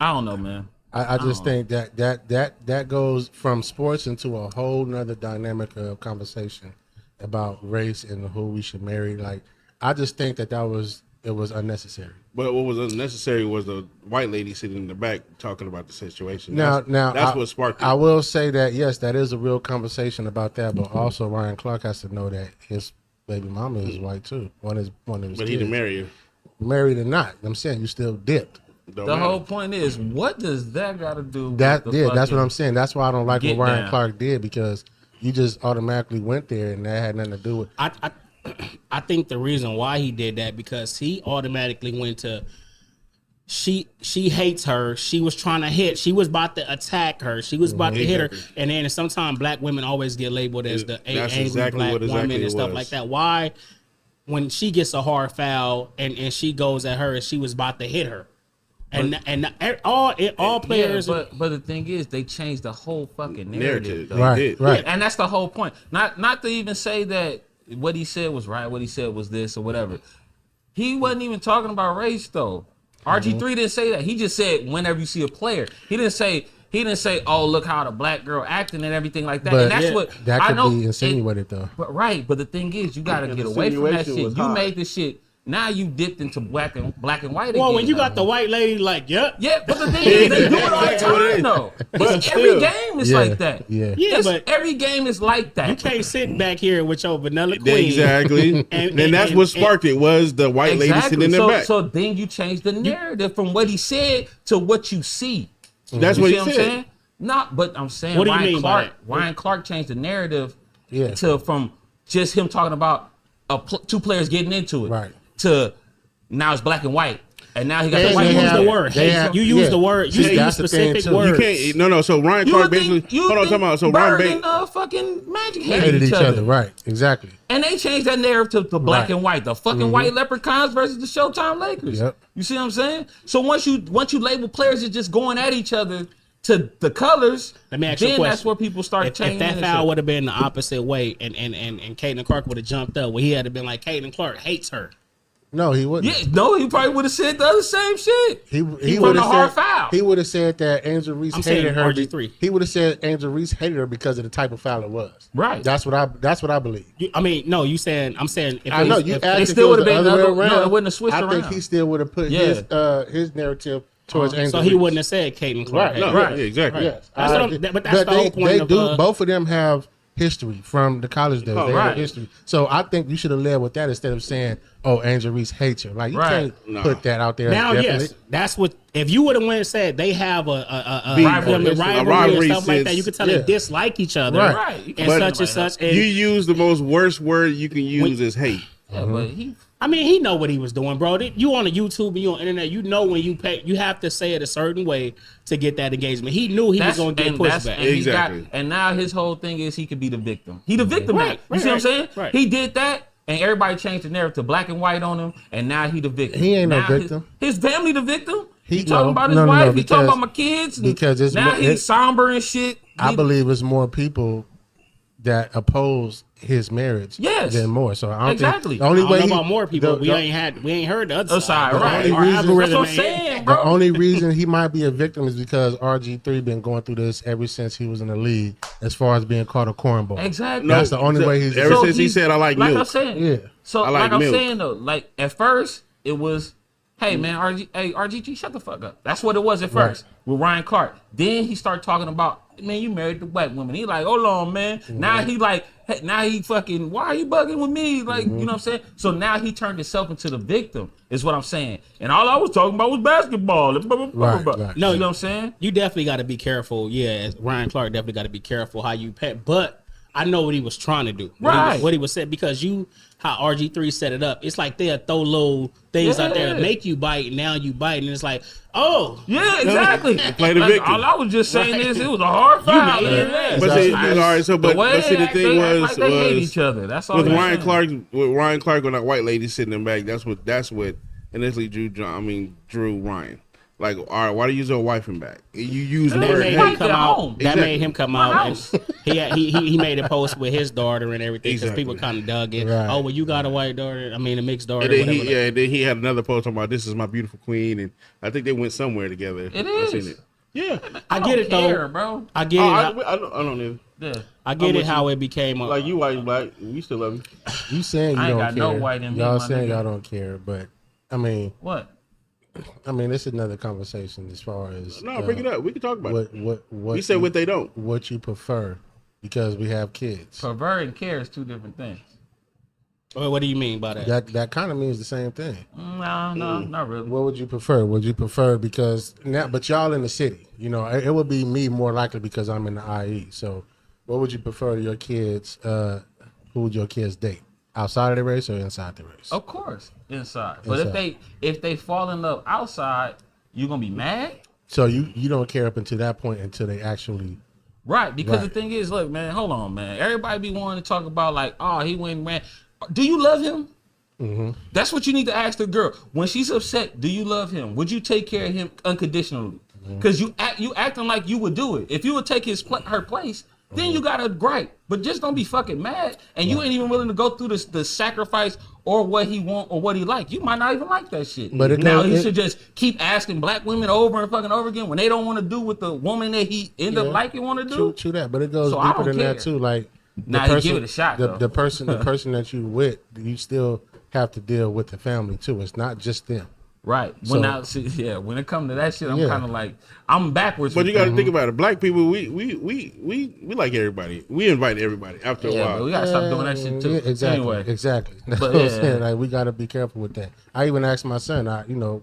I don't know, man. I just think that goes from sports into a whole nother dynamic of conversation about race and who we should marry. Like, I just think that was unnecessary. But what was unnecessary was the white lady sitting in the back talking about the situation. Now, That's what sparked it. I will say that yes, that is a real conversation about that. But also, Ryan Clark has to know that his baby mama is white too. One of his But kids. he didn't marry her. Married or not, I'm saying you still dipped. Don't The matter. whole point is, what does that got to do? That's with the what fucking- I'm saying. That's why I don't like what Get Ryan down. Clark did, because you just automatically went there and that had nothing to do with. I think the reason why he did that because he automatically went to she hates her. She was trying to hit. She was about to attack her. She was about to hit her. And then sometimes black women always get labeled as the That's angry exactly black what exactly woman it and stuff was. like that. Why, when she gets a hard foul and she goes at her and she was about to hit her, and all players. Yeah, but the thing is, they changed the whole fucking narrative. Narrative. though. They did. Right. And that's the whole point. Not to even say that what he said was right, what he said was this or whatever. He wasn't even talking about race though. RG3 didn't say that. He just said whenever you see a player. He didn't say, oh, look how the black girl acting and everything like that. But and that's what that I could know. be insinuated though. But right, but the thing is, you gotta The get away from that insinuation shit. was You high. made this shit. Now you dipped into black and white well, again. when you got the white lady, like, yep. yeah, but the thing is, they do it all the time though. It's every game is like that. Yeah. Yeah, but Every game is like that. you can't sit back here with your vanilla queen. Exactly. and that's what sparked it was the white lady sitting in the back. So then you change the narrative from what he said to what you see. That's You what see he what I'm said. saying? Not, but I'm saying What do you Ryan mean by Clark. that? Ryan Clark changed the narrative Yeah. from just him talking about two players getting into it Right. to now it's black and white, and now he got And the You they white use have- the word. they Hate. have- You use yeah. the word. You See, use that's the thing, specific too. You You words. can't. No. So Ryan Clark basically. Hold on, talking about. So Ryan Bird basically. and fucking Magic Hated hated each other. Right. Exactly. And they changed that narrative to black Right. and white. The fucking white leprechauns versus the Showtime Lakers. Yep. You see what I'm saying? So once you label players as just going at each other to the colors, Let me ask you a then question. that's where people start If changing. that and foul shit. would have been the opposite way, and Caitlin Clark would have jumped up, well, he had to been like, Caitlin Clark hates her. No, he wouldn't. Yeah, no, he probably would have said the other same shit. He would would have have said foul. He would have said that Angel Reese hated her. RG3. He would have said Angel Reese hated her because of the type of foul it was. Right. That's what I believe. I mean, no, you saying I'm saying. If I know you if, asked. it If still it was would have the been other way no, around. it wouldn't have switched I around. think he still would have put his narrative towards Angel. So Reese. he wouldn't have said Caitlin Clark. No, Right. yeah, exactly. Yes, That's what I'm, but that's the whole point they of. do. Both of them have history from the college days. They right. have history. So I think you should have led with that instead of saying, "Oh, Angel Reese hates her." Like you Right. can't put that out there. Now, definitely. yes, that's what. If you would have went and said they have a Beef. rivalry and stuff like that, since- you could tell they dislike each other, Right. You and can't such say and nobody such. And You use the most worst word you can use is hate. Yeah, but he. I mean, he know what he was doing, bro. You on the YouTube and you on the internet, you know when you pay, you have to say it a certain way to get that engagement. He knew he was going to get pushback. And he Exactly. and now his whole thing is he could be the victim. He the victim now. Right, You see what I'm saying? right. He did that, and everybody changed the narrative to black and white on him, and now he the victim. He ain't no Now victim. His family the victim. He No, talking about his no, wife. He because- talking about my kids. and because it's now more- he's somber and shit. I He- believe it's more people that oppose his marriage Yes. than more. So I don't Exactly. think the only I don't way know he- about more people. the- we the- ain't heard the other Other side. side, right? Our reason- That's algorithm what I'm ain't- saying, bro. The only reason he might be a victim is because RG3 been going through this ever since he was in the league, as far as being called a cornball. Exactly. That's the only way he's Ever So since he he's- said, "I like like milk." I'm saying, Yeah. So I like like I'm milk. saying though, like at first it was, hey man, RGG, shut the fuck up. That's what it was at first with Ryan Clark. Then he started talking about, man, you married the black woman. He like, hold on, man. Now he like, hey, now he fucking, why are you bugging with me? Like, you know what I'm saying? So now he turned himself into the victim, is what I'm saying. And all I was talking about was basketball. Right. No, You know what I'm saying? You definitely got to be careful. Yeah, Ryan Clark definitely got to be careful how you pet. But I know what he was trying to do. Right. What he was saying, because how RG3 set it up. It's like they'll throw little things out there to Yeah. make you bite. And now you bite, and it's like, oh, Yeah, exactly. Play the victim. All I was just saying is it was a hard foul. made it. man. But see, all right, so The way but see, the they thing act was like they hate each other. That's all. with I'm Ryan saying. Clark, with that white lady sitting in the back. That's what initially drew Ryan. Like, all right, why do you use your wife in back? You use the that word made hate. him come at out. home. That Exactly. made him come out. And he made a post with his daughter and everything because Exactly. people kind of dug it. Right. Oh, well, you got a white daughter. I mean, a mixed daughter. And then whatever. then he had another post talking about this is my beautiful queen, and I think they went somewhere together. It I is. seen it. Yeah, I get it care, though, bro. I get Oh, it. I don't either. Yeah. I get I'm it with how you. it became a, Like you white and black, we still love you. You saying you I ain't don't got care. no white in me, Y'all my saying nigga. y'all don't care, but I mean, What? this is another conversation as far as No, bring it up. We can talk about it. what We said what they don't. what you prefer because we have kids. Pervert and care is two different things. what do you mean by that? That kind of means the same thing. No, not really. What would you prefer? Would you prefer because now, but y'all in the city, it would be me more likely because I'm in the IE. So, what would you prefer to your kids? Who would your kids date? Outside of the race or inside the race? Of course, inside. But Inside. if they fall in love outside, you gonna be mad? So you don't care up until that point until they actually. Right, because the Right. thing is, look, man, hold on, man. Everybody be wanting to talk about like, oh, he went and ran. Do you love him? Mm-hmm. That's what you need to ask the girl when she's upset. Do you love him? Would you take care of him unconditionally? Mm-hmm. Because you acting like you would do it. If you would take her place, then you got to gripe. But just don't be fucking mad. And you ain't even willing to go through the sacrifice or what he want or what he like. You might not even like that shit. But it now goes- he it- should just keep asking black women over and fucking over again when they don't want to do what the woman that he end up liking want to do. True that, but it goes So I deeper don't than that care. too. Like Nah, you give it a shot, though. the person that you with, you still have to deal with the family too. It's not just them. Right. When it comes to that shit, I'm Yeah. kind of like I'm backwards. But with you got to that. think about it. Black people, we like everybody. We invite everybody after a Yeah, while. but we gotta stop doing that shit too. Yeah, exactly. Anyway, Exactly. That's But what I'm yeah. saying. Like we got to be careful with that. I even asked my son,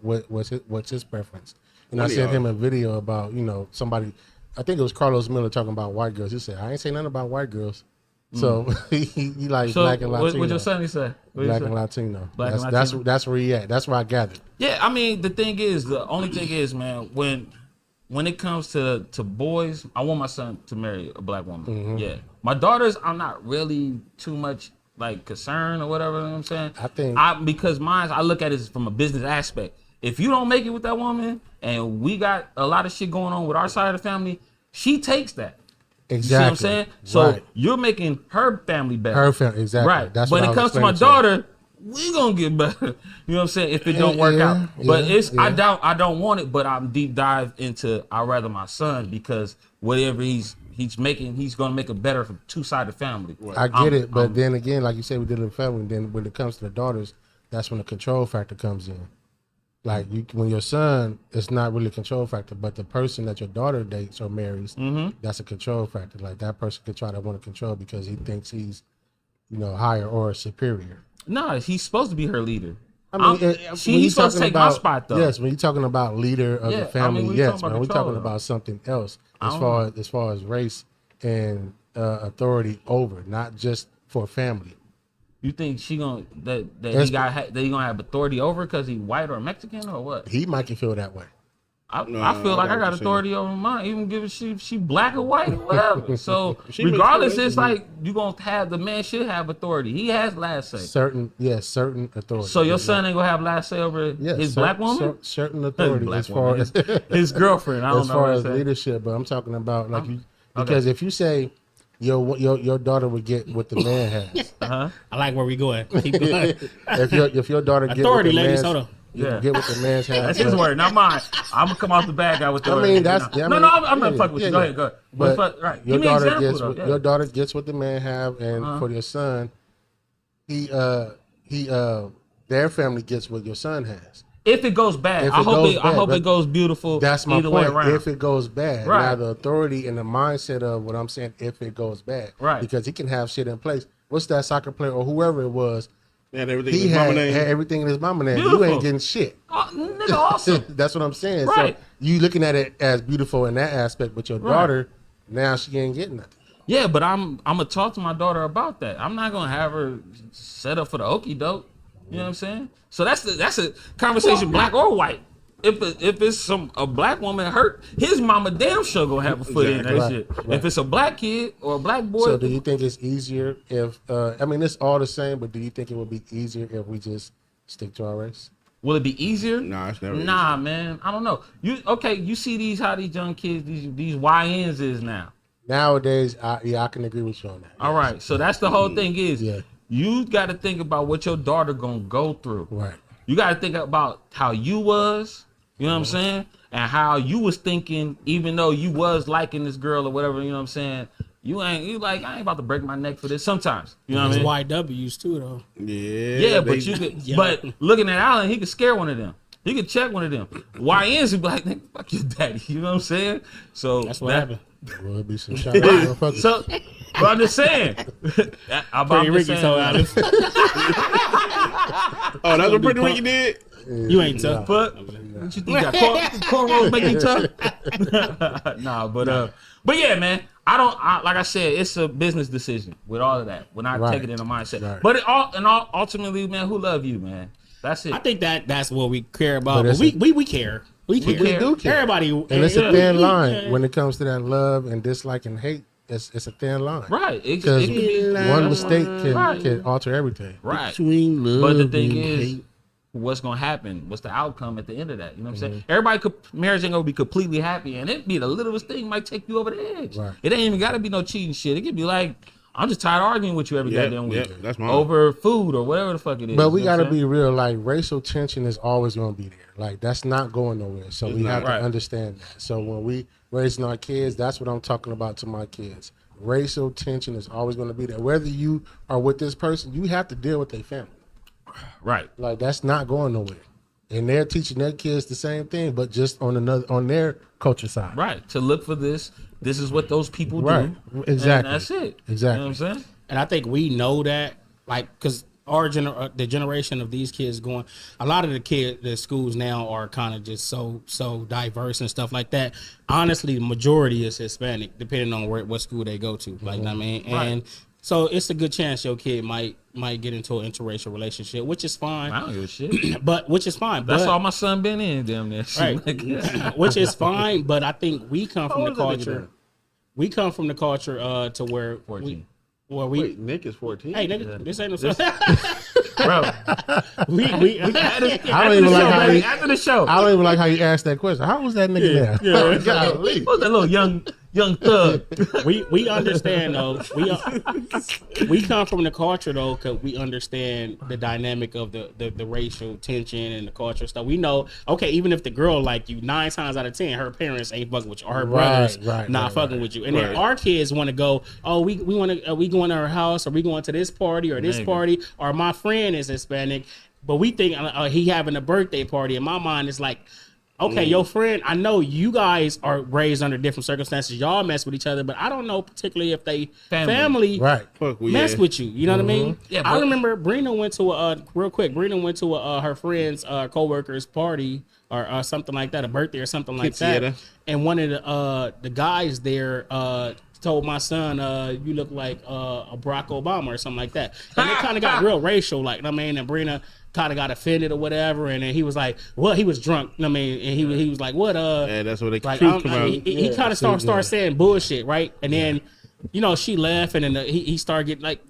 what's his preference, and I What do sent y'all- him a video about somebody. I think it was Carlos Miller talking about white girls. He said, "I ain't say nothing about white girls." So he like so black and Latino. what your son say? Black and Latino. Black and that's Latino. that's where he at. That's where I gathered. Yeah, I mean the only thing is, man, when it comes to boys, I want my son to marry a black woman. Mm-hmm. Yeah, my daughters, I'm not really too much like concerned or whatever. You know what I'm saying? I think- because mine, I look at it from a business aspect. If you don't make it with that woman, and we got a lot of shit going on with our side of the family, she takes that. Exactly. You see what I'm saying? So Right. you're making her family better. Her family, exactly. Right. That's but what when I it was comes to my explaining to daughter, we gonna get better. You know what I'm saying? If it don't work out, but I don't want it. But I'm deep dive into I'd rather my son because whatever he's making, he's gonna make a better two-sided family. I get it, but then again, like you said, we did it in family. Then when it comes to the daughters, that's when the control factor comes in. Like when your son, it's not really a control factor, but the person that your daughter dates or marries, that's a control factor. Like that person could try to want to control because he thinks he's, higher or superior. No, he's supposed to be her leader. I mean, he's supposed to take my spot though. Yes, when you're talking about leader of the family, yes, but we're talking about something else as far as race and authority over, not just for family. You think he gonna have authority over because he's white or Mexican or what? He might feel that way. I feel like I got authority over mine, even if she black or white or whatever. So regardless, it's like you gonna have the man should have authority. He has last say. Certain authority. So your son ain't gonna have last say over his black woman. Certain authority as far as his girlfriend. I don't as know far as leadership, but I'm talking about because if you say. Your daughter would get what the man has. I like where we going. Keep going. if your daughter get authority, what the ladies, man's, get what the man's has. That's his word, not mine. I'm gonna come off the bad guy with the word. I'm not fucking with you. Go ahead. But right. Your daughter gets what the man have, and for your son, their family gets what your son has. If it goes bad, I hope it goes beautiful. That's my point. Way around. If it goes bad, now the authority and the mindset of what I'm saying, if it goes bad, right? Because he can have shit in place. What's that soccer player or whoever it was? Had everything in his mama name. Beautiful. You ain't getting shit. Nigga, awesome. That's what I'm saying. Right. So you looking at it as beautiful in that aspect, but your daughter now she ain't getting nothing. Yeah, but I'm gonna talk to my daughter about that. I'm not gonna have her set up for the okie doke. You know what I'm saying? So that's a conversation, black or white. If it's a black woman hurt, his mama damn sure gonna have a foot in that shit. Right. If it's a black kid or a black boy. So do you think it's easier if it's all the same, but do you think it would be easier if we just stick to our race? Will it be easier? Nah, it's never easy. Man. I don't know. You see how these young kids, these YNs is now. Nowadays, I can agree with you on that. All right. So that's the whole thing is you got to think about what your daughter gonna go through. Right. You got to think about how you was, you know what I'm saying? And how you was thinking, even though you was liking this girl or whatever, you know what I'm saying? I ain't about to break my neck for this sometimes. You know what I mean? YWs too, though. Yeah, but looking at Allen, he could scare one of them. He could check one of them. YNs would be like, nigga, fuck your daddy. You know what I'm saying? So that's what happened. Well, it'd be some shot. So, but I'm just saying. Pretty Ricky told Allen. Oh, that's what Pretty Ricky did? You ain't tough. But what you think? Cornrows make you tough? Nah, but yeah, man. Like I said, it's a business decision with all of that. We're not taking it in a mindset. Right. But ultimately, man, who love you, man? That's it. I think that's what we care about. But we care. We do care. Everybody, and it's a thin line when it comes to that love and dislike and hate. It's a thin line, right? Because one mistake can alter everything, right? Between love, but the thing is, hate. What's gonna happen? What's the outcome at the end of that? You know what I'm saying? Marriage ain't gonna be completely happy, and it be the littlest thing might take you over the edge. Right. It ain't even gotta be no cheating shit. It could be like, I'm just tired of arguing with you every goddamn week. That's mine. Over food or whatever the fuck it is. But we gotta be real. Like racial tension is always gonna be there. Like that's not going nowhere. So we have to understand that. So when we raising our kids, that's what I'm talking about to my kids. Racial tension is always gonna be there. Whether you are with this person, you have to deal with their family. Right. Like that's not going nowhere. And they're teaching their kids the same thing, but just on their culture side. Right. To look for this. This is what those people do. Exactly. And that's it. Exactly. You know what I'm saying? And I think we know that, like, because the generation of these kids going, a lot of the schools now are kind of just so diverse and stuff like that. Honestly, the majority is Hispanic, depending on what school they go to. Like, I mean, and so it's a good chance your kid might get into an interracial relationship, which is fine. I don't give a shit. Which is fine. That's all my son been in, damn near. Right. Which is fine, but I think we come from the culture. We come from the culture to where 14. Wait, Nick is 14. Hey, nigga, this ain't no bro. We after the show. I don't even like how you asked that question. How was that nigga there? Yeah. What was that little young Young Thug. we understand though. We come from the culture though, because we understand the dynamic of the racial tension and the culture stuff. We know, okay, even if the girl like you, 9 times out of 10, her parents ain't fucking with you, or her brothers not fucking with you. And then our kids want to go, oh, we want to, we going to our house, or we going to this party or this party, or my friend is Hispanic, but we think he having a birthday party. In my mind, it's like, okay, your friend, I know you guys are raised under different circumstances. Y'all mess with each other, but I don't know particularly if they family mess with you. You know what I mean? Yeah, I remember Brena went to Brena went to her friend's co-worker's party or something like that, a birthday or something like that. And one of the guys there told my son, you look like a Barack Obama or something like that. And it kind of got real racial, like, I mean, and Brena kind of got offended or whatever, and then he was like, "Well, he was drunk." I mean, and he was like, "What?" Yeah, that's what they like. Come out. He kind of started saying bullshit, right? And then, you know, she left, and then he started getting like,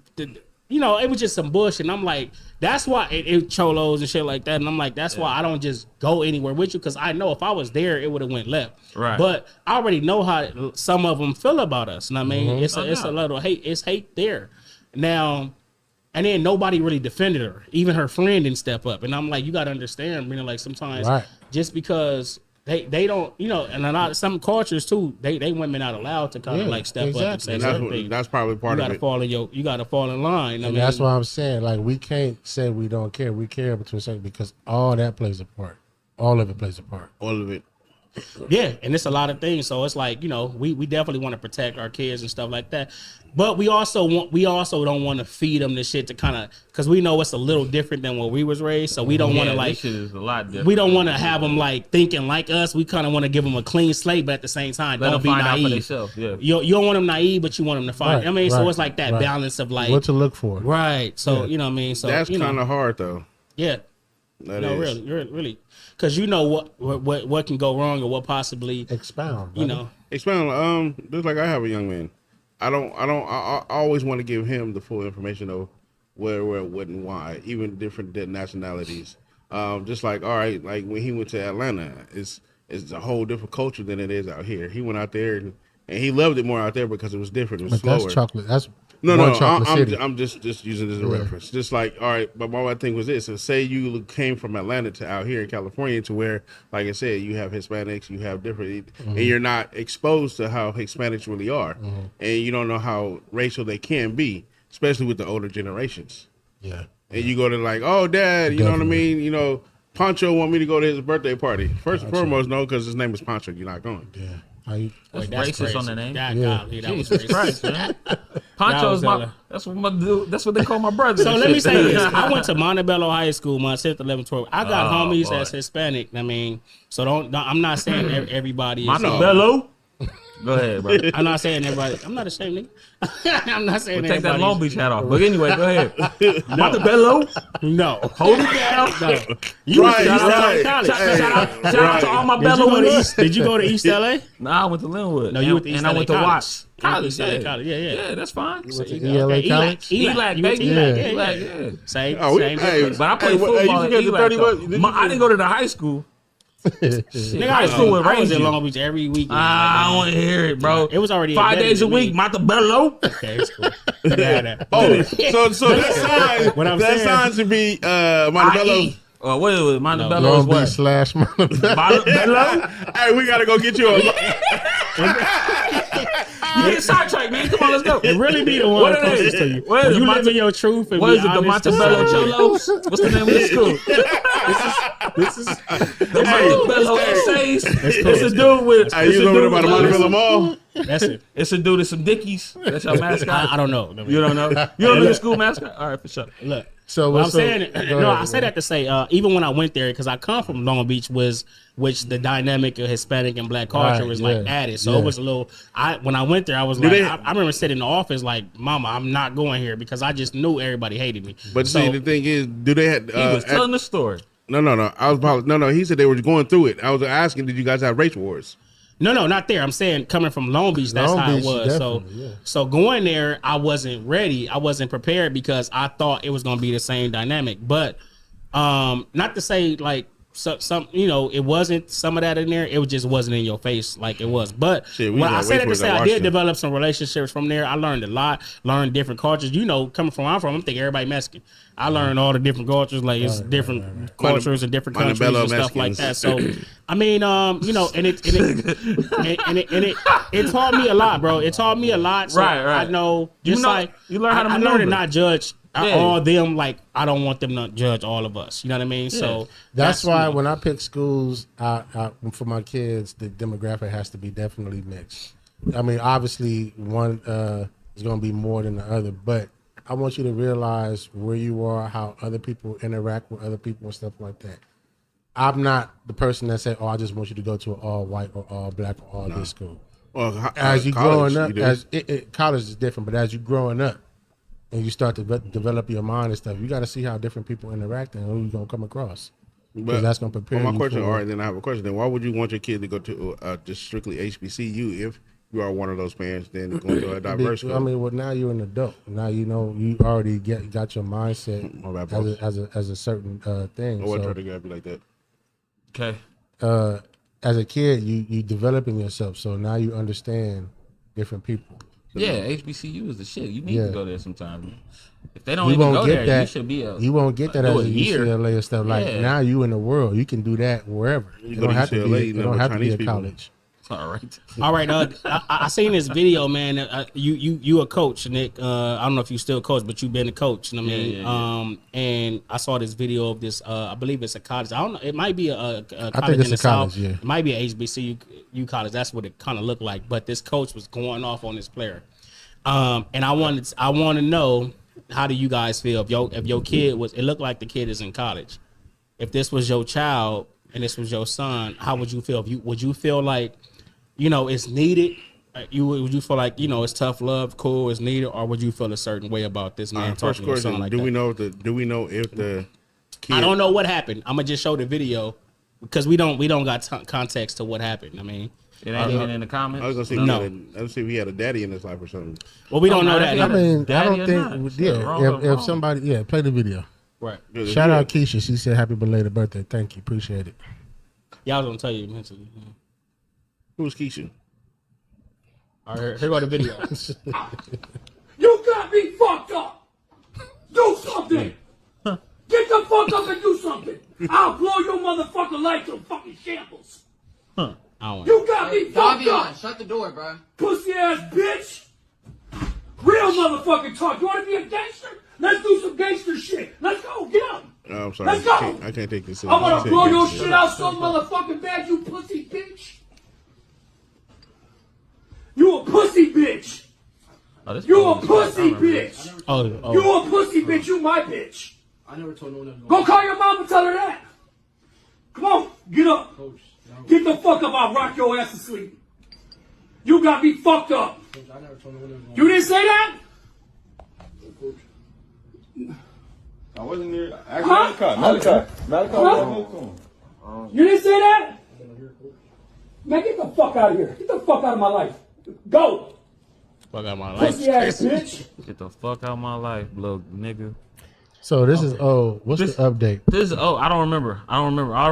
you know, it was just some bullshit. And I'm like, that's why it cholos and shit like that. And I'm like, that's why I don't just go anywhere with you, because I know if I was there, it would have went left. Right. But I already know how some of them feel about us. And I mean, it's a little hate. It's hate there now. And then nobody really defended her. Even her friend didn't step up. And I'm like, you got to understand, you know, like sometimes just because they don't, you know, and some cultures too, they women not allowed to kind of like step up and say certain things. That's probably part of it. You got to fall in line. I mean, that's why I'm saying, like, we can't say we don't care. We care to a certain, because all that plays a part. All of it plays a part. All of it. Yeah, and it's a lot of things. So it's like, you know, we definitely want to protect our kids and stuff like that. But we also don't want to feed them this shit to kind of, because we know it's a little different than what we was raised. So we don't want to like, this shit is a lot different. We don't want to have them like thinking like us. We kind of want to give them a clean slate, but at the same time, don't be naive. You don't want them naive, but you want them to find. I mean, so it's like that balance of like what to look for. Right. So you know what I mean. So that's kind of hard though. Yeah. Really. Because you know what can go wrong or what possibly expound. You know, expound. Just like I have a young man, I always want to give him the full information of where, what, and why, even different nationalities. Just like, all right, like when he went to Atlanta, it's a whole different culture than it is out here. He went out there and he loved it more out there because it was different. It was slower. That's chocolate. That's No, I'm just using this as a reference. Just like, all right, but my thing was this. So say you came from Atlanta to out here in California to where, like I said, you have Hispanics, you have different, and you're not exposed to how Hispanics really are. And you don't know how racial they can be, especially with the older generations. Yeah. And you go to like, oh, Dad, you know what I mean? You know, Pancho want me to go to his birthday party. First and foremost, no, because his name is Pancho. You're not going. Yeah. That's racist crazy. On the name. That was racist. Christ, man. Poncho is my. That's what they call my brother. So let me say this: I went to Montebello High School, my 10th, 11th, 12th. I got homies that's Hispanic. I mean, so don't. I'm not saying everybody is Montebello. Go ahead, bro. I'm not saying everybody. I'm not ashamed. I'm not saying take that Long Beach hat off. But anyway, go ahead. Montebello. No. Hold it down. No. Shout out to all my Belloans. Did you go to East LA? Nah, I went to Linwood. No, you went to East LA. And I went to Watts. College. Yeah, that's fine. ELA College? ELAC, baby. Yeah. Same. But I played football at ELAC. I didn't go to the high school. Nigga, high school with Remy in Long Beach every week. I don't want to hear it, bro. It was already 5 days a week. Montebello. Okay, it's cool. So that sign should be Montebello. What is it? Montebello Long is what? Beach / Montebello. Hey, we gotta go get you a. You get sidetracked, man. Come on, let's go. It really be the one closest to you. When you live in your truth and what is it, the Montebello Cholos? What's the name of the school? This is the Montebello Essays. It's a dude with. You know about the Montebello Mall? That's it. It's a dude with some Dickies. That's your mascot. I don't know. You don't know? You don't know the school mascot? All right, for sure. Look. So I'm saying, I say that to say, even when I went there, because I come from Long Beach, which the dynamic of Hispanic and Black culture was like added. So it was a little. When I went there, I was like, I remember sitting in the office like, Mama, I'm not going here because I just knew everybody hated me. But see, the thing is, do they have? He was telling the story. No. I was probably no. He said they were going through it. I was asking, did you guys have race wars? No, not there. I'm saying coming from Long Beach, that's how it was. So going there, I wasn't ready. I wasn't prepared because I thought it was going to be the same dynamic. But not to say like some it wasn't some of that in there. It just wasn't in your face like it was. But Shit, we when I gotta say wait that for to it say to I watch did it. develop some relationships from there. I learned a lot, learned different cultures. Coming from where I'm from, I'm thinking everybody Mexican. I learned all the different cultures, like it's different cultures and different countries Montebello and stuff like Mexicans. that. So I mean, and it taught me a lot, bro. It taught me a lot. So Right. I know just like you learn how to I learned to maneuver. not judge Yeah. all them. Like I don't want them to judge all of us. You know what I mean? So That's why when I pick schools for my kids, the demographic has to be definitely mixed. I mean, obviously, one is going to be more than the other, but I want you to realize where you are, how other people interact with other people and stuff like that. I'm not the person that say, "Oh, I just want you to go to an all white or all black or all this school." Well, As you college, growing up, you do. college is different, but as you growing up and you start to develop your mind and stuff, you got to see how different people interact and who you're gonna come across. Because that's gonna prepare my you question, for. all right, then I have a question. Then why would you want your kid to go to just strictly HBCU if you are one of those parents then going to a diverse school? I mean, well, now you're an adult. Now you already got your mindset as a certain thing. I wouldn't So, try to grab you like that. Okay. as a kid, you developing yourself, so now you understand different people. Yeah, HBCU is the shit. You need Yeah. to go there sometime. If they don't You even won't go get there, that. you should be You won't get that do as a a year. UCLA and stuff. Like Yeah. now, you in the world, you can do that wherever. You It go don't to have to UCLA, be. you It know, don't with have to be Chinese a people. college. All right. All right, I seen this video, man. You a coach, Nick. I don't know if you still coach, but you've been a coach. You know what I mean? Yeah. And I saw this video of this. I believe it's a college. I don't know. It might be a college I think it's in the a college, South. yeah. It might be a HBCU college. That's what it kind of looked like. But this coach was going off on this player. And I want to know, how do you guys feel if your kid was? It looked like the kid is in college. If this was your child and this was your son, how would you feel? Would you feel like, it's needed? Would you feel like, it's tough love, cool, it's needed, or would you feel a certain way about this man First talking to your son question: like Do that? we know if the kid? I don't know what happened. I'm gonna just show the video because we don't got context to what happened. I mean, It ain't even in the comments. I was gonna say let's see if he had a daddy in his life or something. well, we don't know that. I mean, I Daddy don't or think. not? Yeah, Wrong or if wrong? somebody, play the video. Right. Shout out Keisha. She said happy belated birthday. Thank you. Appreciate it. Yeah, I was gonna tell you. Who's Keisha? All right, here go the video. You got me fucked up. Do something. Get the fuck up and do something. I'll blow your motherfucking life to fucking shambles. I don't You got me fucked Davion, up. shut the door, bro. Pussy ass bitch. Real motherfucking talk. You want to be a gangster? Let's do some gangster shit. Let's go. Get up. Oh, I'm sorry. Let's go. I can't take this. I'm gonna serious. blow your shit out so motherfucking bad, you pussy bitch. You a pussy bitch. Oh, this You a is- pussy I remember bitch. Oh, You a pussy bitch. You my bitch. I never told no one else. Go call your mom and tell her that. Come on, get up. Get the fuck up. I'll rock your ass to sleep. You got me fucked up. I never told no one else. You didn't say that? I wasn't there. Huh? Malachi. You didn't say that? Man, get the fuck out of here. Get the fuck out of my life. Go. fuck out my life. Pussy ass bitch. Get the fuck out of my life, little nigga. So this is what's the update? I don't remember. I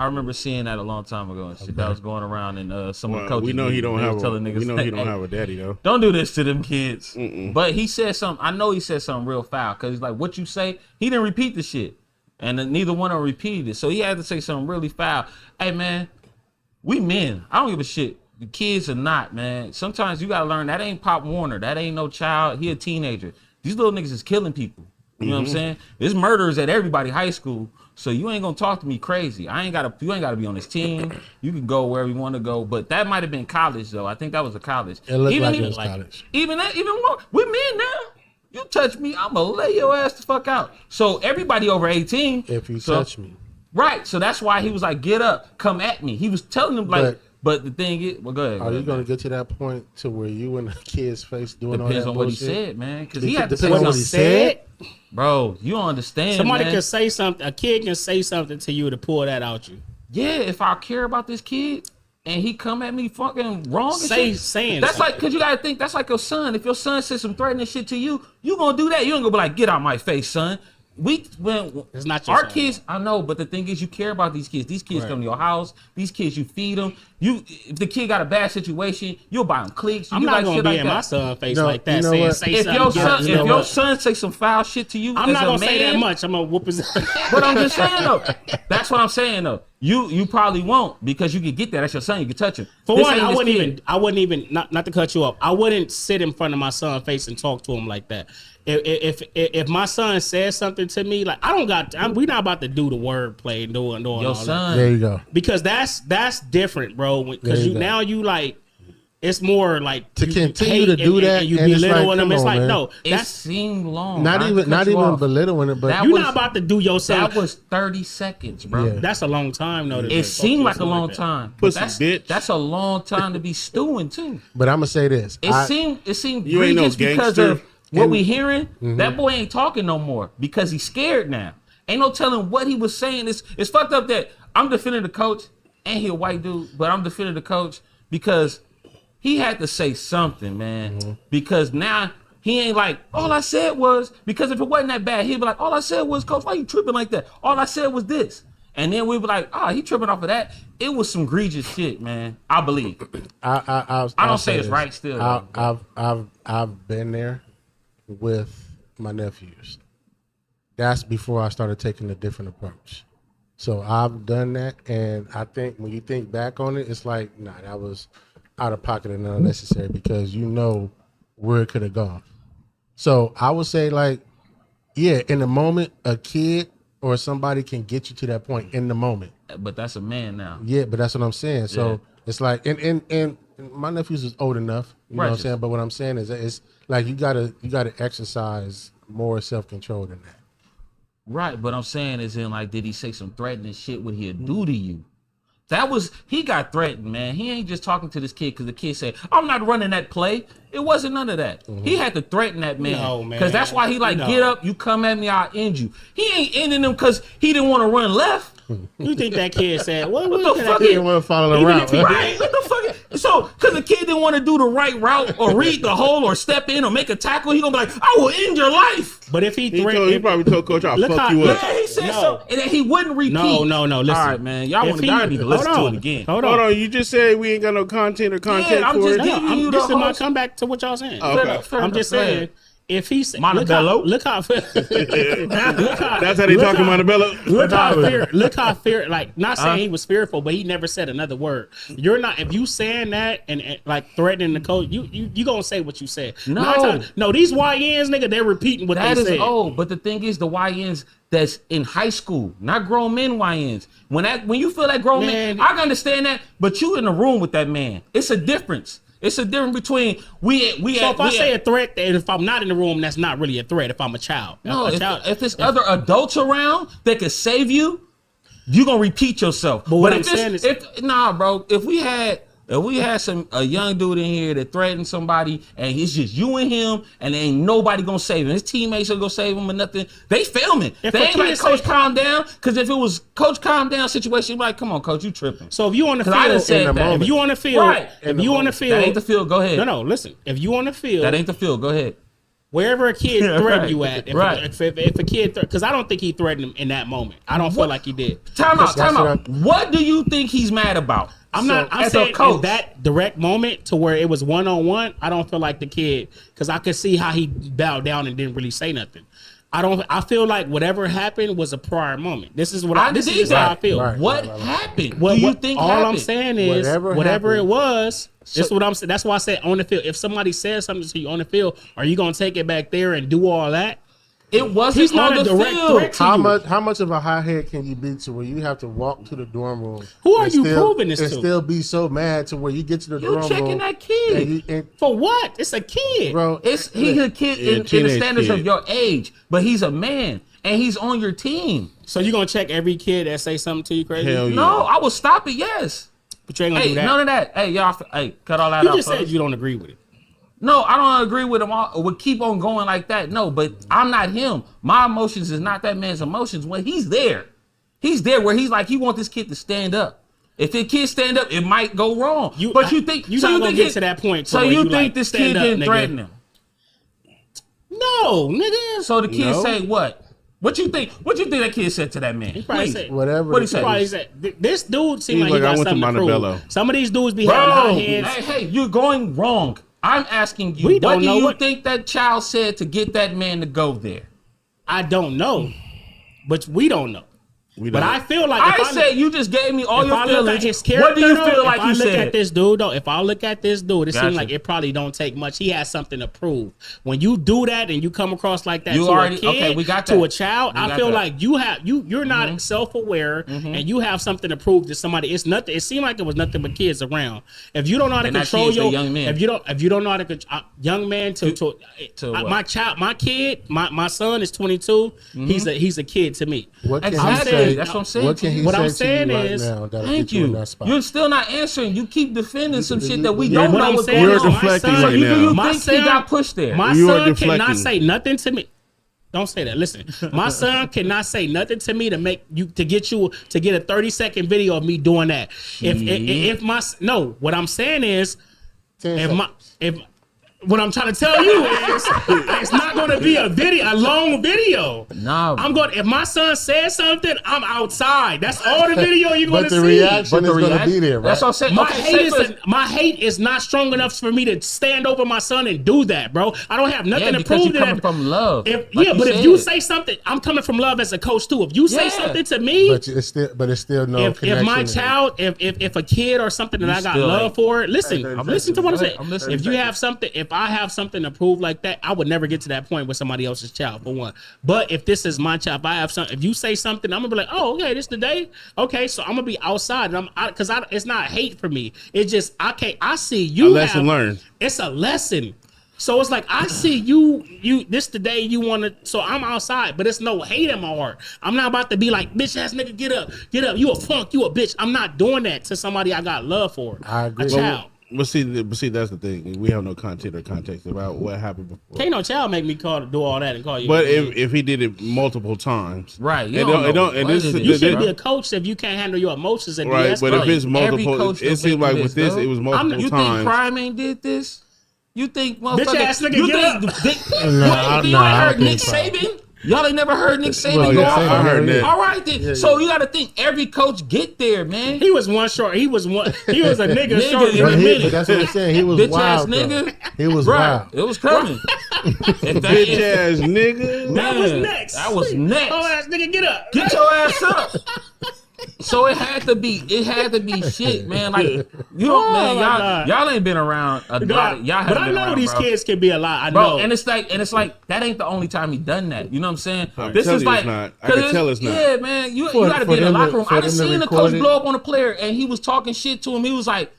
remember seeing that a long time ago and shit that was going around and some of the coaches. We know he don't have. niggas, We know like, he don't hey, have a daddy though. Don't do this to them kids. But he said something. I know he said something real foul because he's like, what you say? He didn't repeat the shit, and then neither one of them repeated it. So he had to say something really foul. Hey man, we men. I don't give a shit. The kids are not, man. Sometimes you gotta learn that ain't Pop Warner. That ain't no child. He a teenager. These little niggas is killing people. You know what I'm saying? There's murders at everybody high school, so you ain't gonna talk to me crazy. You ain't gotta be on this team. You can go wherever you want to go. But that might have been college though. I think that was a college. It looked like it was college. Even more. We're men now. You touch me, I'm gonna lay your ass the fuck out. So everybody over 18. If you touch me. Right. So that's why he was like, get up, come at me. He was telling them like, but the thing is, well, go ahead. Are you going to get to that point to where you in the kid's face doing all that Depends on bullshit? what he said, man. Because he had to say Depends on something. what he said. Bro, you don't understand, Somebody man. can say something. A kid can say something to you to pull that out you. Yeah, if I care about this kid and he come at me fucking wrong and shit, saying that's something. like, because you got to think, that's like your son. If your son says some threatening shit to you, you going to do that. You ain't going to be like, get out my face, son. It's not your our son. kids. I know, but the thing is, you care about these kids. These kids come to your house. These kids, you feed them. If the kid got a bad situation, you'll buy them clicks. I'm not gonna be in my son's face like that. Saying, say if something. your son say some foul shit to you, I'm not gonna as a say that man, much. I'm gonna whoop his. But I'm just saying though. That's what I'm saying though. You probably won't because you could get that. That's your son. You can touch him. For one, I wouldn't even not to cut you off. I wouldn't sit in front of my son's face and talk to him like that. If my son says something to me, like we not about to do the wordplay and doing your all son. that. There you go. Because that's different, bro. Because now you like. It's more like to continue to do that. And you belittling them. It's like, no, that seemed long. Not even belittling it, but you're not about to do your son. That was 30 seconds, bro. Yeah. That's a long time, though. It seemed like a long time. Pussy bitch. That's a long time to be stewing too. But I'm gonna say this. It seemed you ain't no egregious because gangster. of what we hearing. That boy ain't talking no more because he's scared now. Ain't no telling what he was saying. It's fucked up that I'm defending the coach and he a white dude, but I'm defending the coach because he had to say something, man. Because now he ain't like, all I said was, because if it wasn't that bad, he'd be like, all I said was, coach, why you tripping like that? All I said was this. And then we'd be like, he tripping off of that. It was some egregious shit, man. I believe. I don't say it's right still. I've been there with my nephews. That's before I started taking a different approach. So I've done that, and I think when you think back on it, it's like, nah, that was out of pocket and unnecessary because you know where it could have gone. So I would say, like, yeah, in the moment, a kid or somebody can get you to that point in the moment. But that's a man now. Yeah, but that's what I'm saying. So it's like, and my nephews is old enough, you know what I'm saying? But what I'm saying is that it's like you gotta exercise more self-control than that. Right, but I'm saying is in like, did he say some threatening shit? What he'll do to you? He got threatened, man. He ain't just talking to this kid because the kid said, I'm not running that play. It wasn't none of that. He had to threaten that man. No, man. Because that's why he get up, you come at me, I'll end you. He ain't ending him because he didn't want to run left. You think that kid said, what the fuck? He didn't want to follow the route. Right, what the fuck? So, because the kid didn't want to do the right route or read the hole or step in or make a tackle, he gonna be like, I will end your life. But if he probably told coach, I'll fuck you up. Yeah, he said so. And then he wouldn't repeat. No, listen. All right, man. Y'all need to listen to it again. Hold on. You just said we ain't got no content or content I'm for just it. giving you This the is my host. comeback to what y'all saying. Okay. I'm just saying, if he said, Montebello. look how That's how they talk in Montebello. Look how fear. Like, not saying he was fearful, but he never said another word. You're not. If you saying that and like threatening the coach, you gonna say what you said. No, these YNs, nigga, they're repeating what they said. But the thing is, the YNs that's in high school, not grown men YNs. When you feel that grown man, I can understand that, but you in the room with that man. It's a difference. It's a difference between So if I say a threat, and if I'm not in the room, that's not really a threat. If I'm a child, if there's other adults around that can save you, you're gonna repeat yourself. But if we had a young dude in here that threatened somebody and it's just you and him and there ain't nobody gonna save him, his teammates are gonna save him or nothing, they filming. They ain't like, coach, calm down. Because if it was coach, calm down situation, you'd be like, come on, coach, you tripping. So if you on the field, if you on the field, that ain't the field, go ahead. No, listen. If you on the field, that ain't the field, go ahead. Wherever a kid threatened you at, if a kid, because I don't think he threatened him in that moment. I don't feel like he did. Time out. What do you think he's mad about? I'm saying in that direct moment to where it was one-on-one, I don't feel like the kid, because I could see how he bowed down and didn't really say nothing. I feel like whatever happened was a prior moment. This is how I feel. Right, what happened? What do you think all happened? I'm saying is whatever it was. This is what I'm saying. That's why I said on the field. If somebody says something to you on the field, are you gonna take it back there and do all that? It wasn't He's not on a the direct field. threat to you. How much of a hothead can you be to where you have to walk to the dorm room? Who are you proving this to? And still be so mad to where you get to the dorm room. You checking that kid. For what? It's a kid. Bro, he's a kid in the standards of your age, but he's a man and he's on your team. So you gonna check every kid that say something to you crazy? Hell yeah. No, I will stop it, yes. But you ain't gonna do that. None of that. Hey, y'all, cut all that out. You just said you don't agree with it. No, I don't agree with him. Would keep on going like that. No, but I'm not him. My emotions is not that man's emotions. When he's there where he's like, he want this kid to stand up. If the kid stand up, it might go wrong. You think you're not gonna get to that point? So you think this kid didn't threaten him? No, nigga. So the kid say what? What you think? What you think that kid said to that man? He probably Please. said Whatever. What he said? Probably said, this dude seemed He's like he like, I got went to something to Montebello. prove. Some of these dudes be having hot Bro, heads. hey, you're going wrong. I'm asking you, We what don't do know you what- think that child said to get that man to go there? I don't know, but we don't know. But I feel like I if said you just gave me all if your I look at feelings. his character, What do you feel though, like if you I look said? at this dude, though, if I look at this dude, it Gotcha. seems like it probably don't take much. He has something to prove. When you do that and you come across like that You to already- a kid, okay, we got to that. a child, We I got feel that. like you're not self-aware and you have something to prove to somebody. It's nothing. It seemed like it was nothing but kids around. If you don't know how to And not control kids, they're your young men. if you don't know how to young man to what? my kid, my son is 22. He's a kid to me. What can Exactly. he say? That's what I'm saying What to can you. he What say I'm to saying you right is- now that'll Thank get you in you. that spot? You're still not answering. You keep defending some shit that we Yeah, don't what know I'm what's saying going is on. my deflecting son- right do now. you My think son- he got pushed there? My You are son deflecting. cannot say nothing to me. Don't say that. Listen, my son cannot say nothing to me to make you to get a 30-second video of me doing that. If my no, what I'm saying is, if what I'm trying to tell you is, it's not going to be a long video. Nah, I'm going. If my son says something, I'm outside. That's all the video you're going But to the see. reaction is going to be there, right? That's what I'm saying. My Okay, hate say first- my hate is not strong enough for me to stand over my son and do that, bro. I don't have nothing Yeah, to because prove you're to coming that. from love. If, like yeah, you but if said. you say something, I'm coming from love as a coach too. If you say Yeah. something to me, But it's still no if connection. my child, if a kid or something that You I got still love ain't. for, listen, Hey, listen to what I'm saying. I'm listening. If you have something, if I have something to prove like that, I would never get to that point with somebody else's child for one. But if this is my child, if I have something, if you say something, I'm gonna be like, oh, okay, this the day. Okay, so I'm gonna be outside, and because it's not hate for me. It's just I see you. A lesson learned. It's a lesson. So it's like I see you this the day you want to. So I'm outside, but it's no hate in my heart. I'm not about to be like, bitch ass nigga, get up, you a funk, you a bitch. I'm not doing that to somebody I got love for. I agree. A child. But see, that's the thing. We have no content or context about what happened before. Can't no child make me do all that and call you. But a bitch. if he did it multiple times, Right, you it don't know and what this it is is. you the- shouldn't be a coach if you can't handle your emotions and right. de-escalate. But if it's Every multiple, coach it that seems been like through with this, this, it was multiple You times. think Prime ain't did this? You think Bitch motherfucker? ass nigga, you get think? up. You Nah, ain't I heard don't Nick think so. Saban? Y'all ain't never heard Nick Saban Oh, go yeah, off? I heard that. All right then. So you got to think every coach get there, man. He was one short. He was a nigga Nigga, short. in a But minute. that's what I'm saying. He was Bitch ass wild. though. nigga. He was Right, wild. it was coming. If that- Bitch if- ass nigga. That was Man, next. that was next. Oh ass nigga, get up. Get your ass up. So it had to be shit, man. Like you know, Oh, man, my God. y'all ain't been around a lot. Y'all But haven't I been know around, these bro. kids can be a lot. I Bro, know. and it's like that ain't the only time he done that. You know what I'm saying? I'm This telling is you like it's not. I can tell it's not. Yeah, man. You For- gotta for be in the them to- locker room. for I done them to seen a record coach it. blow up on a player and he was talking shit to him. He was like,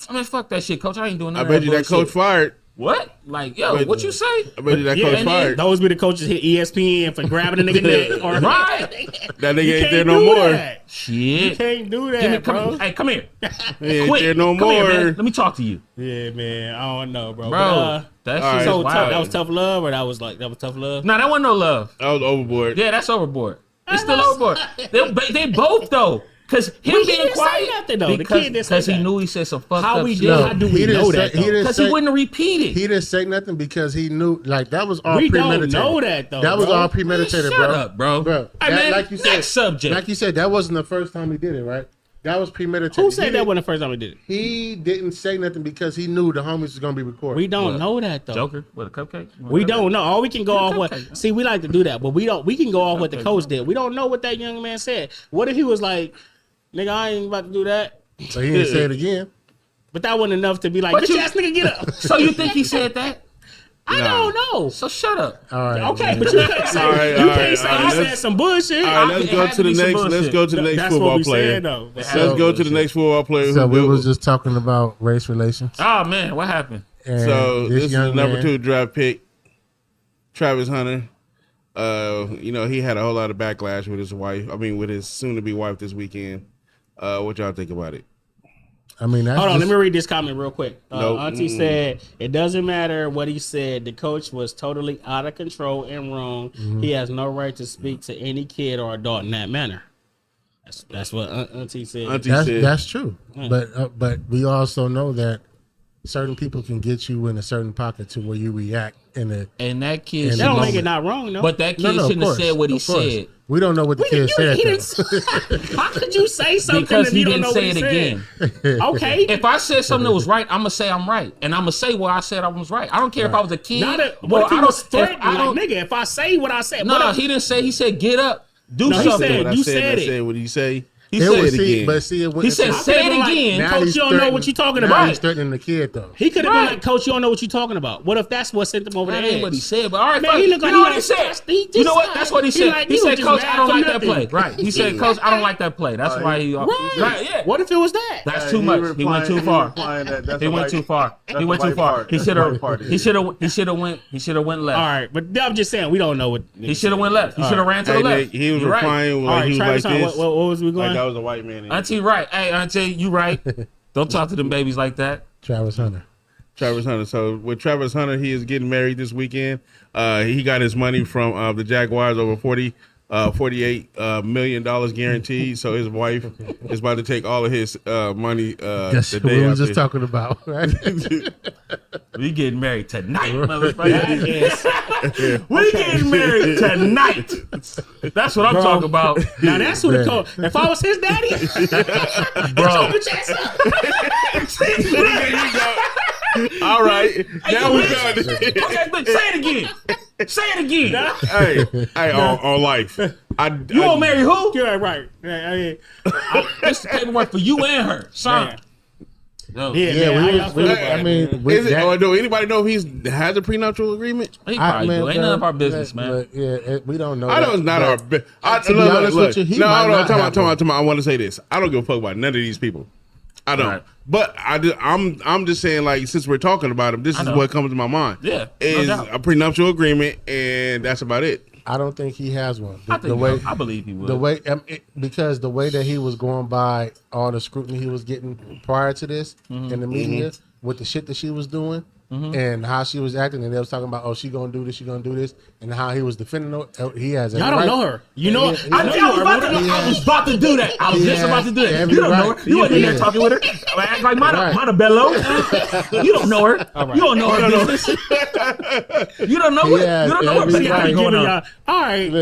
I mean, fuck that shit, coach. I ain't doing I that. bet you that coach fired. What? Like, yo, Bet- what you say? I bet you that Yeah, coach and fired. those be the coaches hit ESPN for grabbing a nigga neck. Or, Right. That nigga You ain't can't there no do more. that. You Shit. can't do that, Give me, bro. hey, come here. He ain't Quick. there no Come here, man. more. Let me talk to you. Yeah, man. I don't know, bro. Bro, But, that all shit right. is so wild. tough. That was tough love, or that was tough love. No, that wasn't no love. I was overboard. Yeah, that's overboard. It's still overboard. They both though, because him But he being didn't say quiet nothing, though. The because kid didn't say he that. knew he said some fucked How up we shit. did? How do we he didn't know say- that? he didn't Because he say- wouldn't repeat it. He didn't say nothing because he knew, like, that was all We don't premeditated. know that, though, That was bro. all premeditated, Man, bro. shut up, bro. Bro, Hey, that- man, like you said, next subject. like you said, that wasn't the first time he did it, right? That was premeditated. Who He said that didn't- when the first time we did it? He didn't say nothing because he knew the homies was gonna be recorded. We don't What? know that though. Joker with a cupcake. We don't know. All we can go off what. cupcake. See, we like to do that, but we don't. We can go off what the coach did. We don't know what that young man said. What if he was like, "Nigga, I ain't about to do that," So he didn't say it again. but that wasn't enough to be like, But "Bitch you- ass nigga, get up." So you think he said that? I don't know. So shut up. All right. Okay, man. but you can't say All right, you all can't right, say all he right, said let's- some bullshit. All right, let's It go had to to the be some next. Let's bullshit. go to the next That's what football we player. said though. Let's go to the next football player. So we who- was just talking about race relations. Oh man, what happened? And So this is the young number man- 2 draft pick, Travis Hunter. You know, he had a whole lot of backlash with his wife. I mean, with his soon-to-be wife this weekend. What y'all think about it? I mean, that's Hold on, just- let me read this comment real quick. Nope. Auntie said, it doesn't matter what he said. The coach was totally out of control and wrong. Mm-hmm. He has no right to speak to any kid or adult in that manner. That's what Auntie said. Auntie said, That's true. But we also know that certain people can get you in a certain pocket to where you react and that kid. That don't make it not wrong, though. But that kid shouldn't have said what he said. We don't know what the kid said. How could you say something because if he you don't didn't know say what it he again? said? Okay. If I said something that was right, I'm gonna say I'm right, and I'm gonna say what I said I was right. I don't care if I was a kid. What if he was threatening? Like, nigga, if I say what I said, no, he didn't say. He said, "Get up, do something." You said it. What did he say? He said it again. But see, he said, "Say it again." Coach, you don't know what you're talking now about. He's threatening the kid though. He could have been like, "Coach, you don't know what you're talking about." What if that's what sent him over the edge? That ain't what he said. But all right, man, you know what he said. You know what? That's what he said. He said, "Coach, I don't like that play." Right? He said, "Coach, I don't like that play." That's why he. Right? Yeah. What if it was that? That's too much. He went too far. He went too far. He went too far. He should have. He should have went. He should have went left. All right, but I'm just saying we don't know what he should have went left. He should have ran to the left. He was replying like he was like this. What was we going? Like that was a white man. Auntie, right? Hey, Auntie, you right? Don't talk to them babies like that. Travis Hunter. So with Travis Hunter, he is getting married this weekend. He got his money from the Jaguars, over $48 million guaranteed. So his wife is about to take all of his money. That's what we were just talking about. Right? We getting married tonight, motherfucker. We getting married tonight. That's what I'm talking about. Now that's who the coach. If I was his daddy, bro. All right, now we got it. Okay, but say it again. Say it again. Hey, on life. You gonna marry who? You're right. This is paperwork for you and her, son. No. I mean, is it? Do anybody know if he has a prenuptial agreement? He probably do. Ain't none of our business, man. Yeah, we don't know. I know it's not our business. To be honest with you, no, I want to say this. I don't give a fuck about none of these people. I don't. Right. But I'm just saying, like, since we're talking about him, this is what comes to my mind. Yeah, is a prenuptial agreement, and that's about it. I don't think he has one. I believe he would. The way because the way that he was going by all the scrutiny he was getting prior to this in the media with the shit that she was doing and how she was acting, and they was talking about, oh, she gonna do this, and how he was defending her. He has. Y'all don't know her. You know. I was about to do that. I was just about to do that. You don't know her. You wasn't in there talking with her. Act like Montebello. You don't know her. You don't know her business. You don't know it. You don't know what got going on. All right,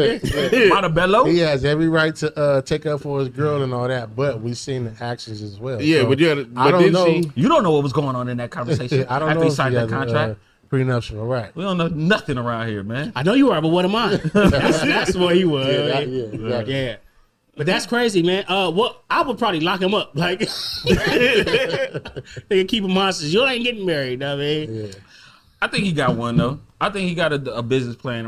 Montebello. He has every right to take up for his girl and all that, but we've seen the actions as well. Yeah, so I don't know. You don't know what was going on in that conversation. I don't know he signed that contract. Prenuptial, right? We don't know nothing around here, man. I know you are, but what am I? That's what he was. Yeah. But that's crazy, man. What I would probably lock him up. Like they can keep him hostage. You ain't getting married, I mean. Yeah. I think he got one though. I think he got a business plan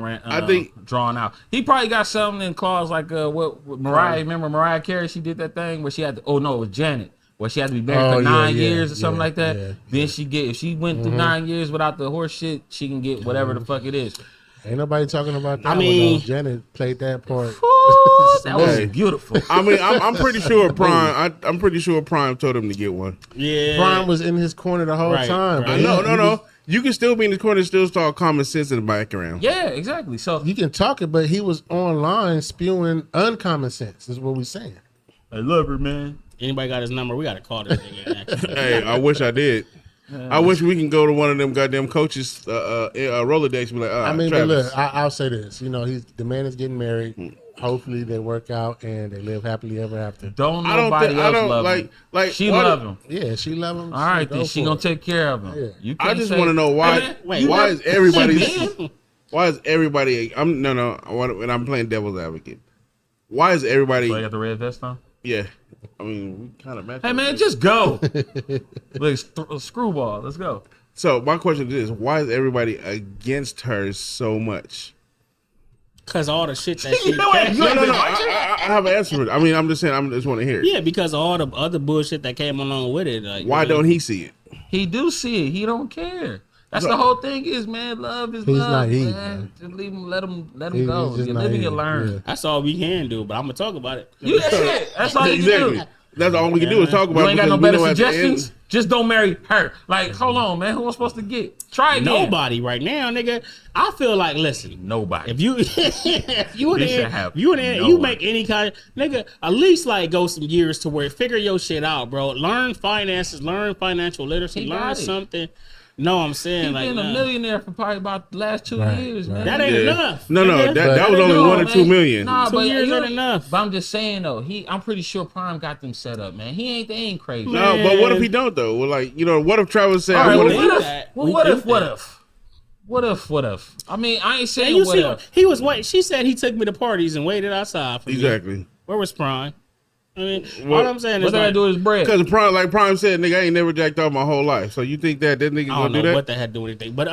drawn out. He probably got something in clause like what Mariah. Remember Mariah Carey? She did that thing where she had to. Oh no, it was Janet. Where she had to be married for 9 years or something like that. Yeah. Then if she went through 9 years without the horse shit, she can get whatever the fuck it is. Ain't nobody talking about that. I mean, Janet played that part. That was beautiful. I mean, I'm pretty sure Prime. I'm pretty sure Prime told him to get one. Yeah, Prime was in his corner the whole time. Right. No. You can still be in the corner and still start common sense in the background. Yeah, exactly. So you can talk it, but he was online spewing uncommon sense. Is what we're saying. I love her, man. Anybody got his number? We got to call this nigga. Hey, I wish I did. I wish we can go to one of them goddamn coaches Rolodex and be like, I mean, Travis. but look, I'll say this. You know, the man is getting married. Hopefully they work out and they live happily ever after. Don't nobody else love him. Like she love him. Yeah, she love him. All right, then she gonna take care of him. Yeah. I just want to know why. Why is everybody? When I'm playing devil's advocate, why is everybody? So you got the red vest on? Yeah. I mean, we kind of match. Hey man, just go. Look, screwball. Let's go. So my question is this: why is everybody against her so much? Because all the shit that she... No. I have an answer for it. I mean, I'm just saying, I just want to hear it. Yeah, because of all the other bullshit that came along with it. Like, why don't he see it? He do see it. He don't care. That's the whole thing is, man, love is he's love, naive, man. Just leave him, let him go. You live and you learn. Yeah. That's all we can do, but I'm going to talk about it. That's all you can do. That's all we can do is talk about it. You ain't got no better suggestions? Just don't marry her. Like, hold on, man. Who am I supposed to get? Try again. Nobody right now, nigga. I feel like, listen, nobody. If you you make any kind of nigga, at least like go some years to where figure your shit out, bro. Learn finances, learn financial literacy, learn something. No, I'm saying He's like been a millionaire for probably about the last 2 years, man. That ain't enough. No, that was only 1 or 2 million. Nah, 2 years ain't enough. But I'm just saying though, I'm pretty sure Prime got them set up, man. They ain't crazy. No, but what if he don't though? Well, like, you know, what if Travis said, what if? I mean, I ain't saying what if. He was waiting. She said he took me to parties and waited outside for me. Exactly. Where was Prime? I mean, what I'm saying is what I do is bread. Because Prime said, nigga, I ain't never jacked off my whole life. So you think that nigga gonna do that? I don't know what that had to do with anything. But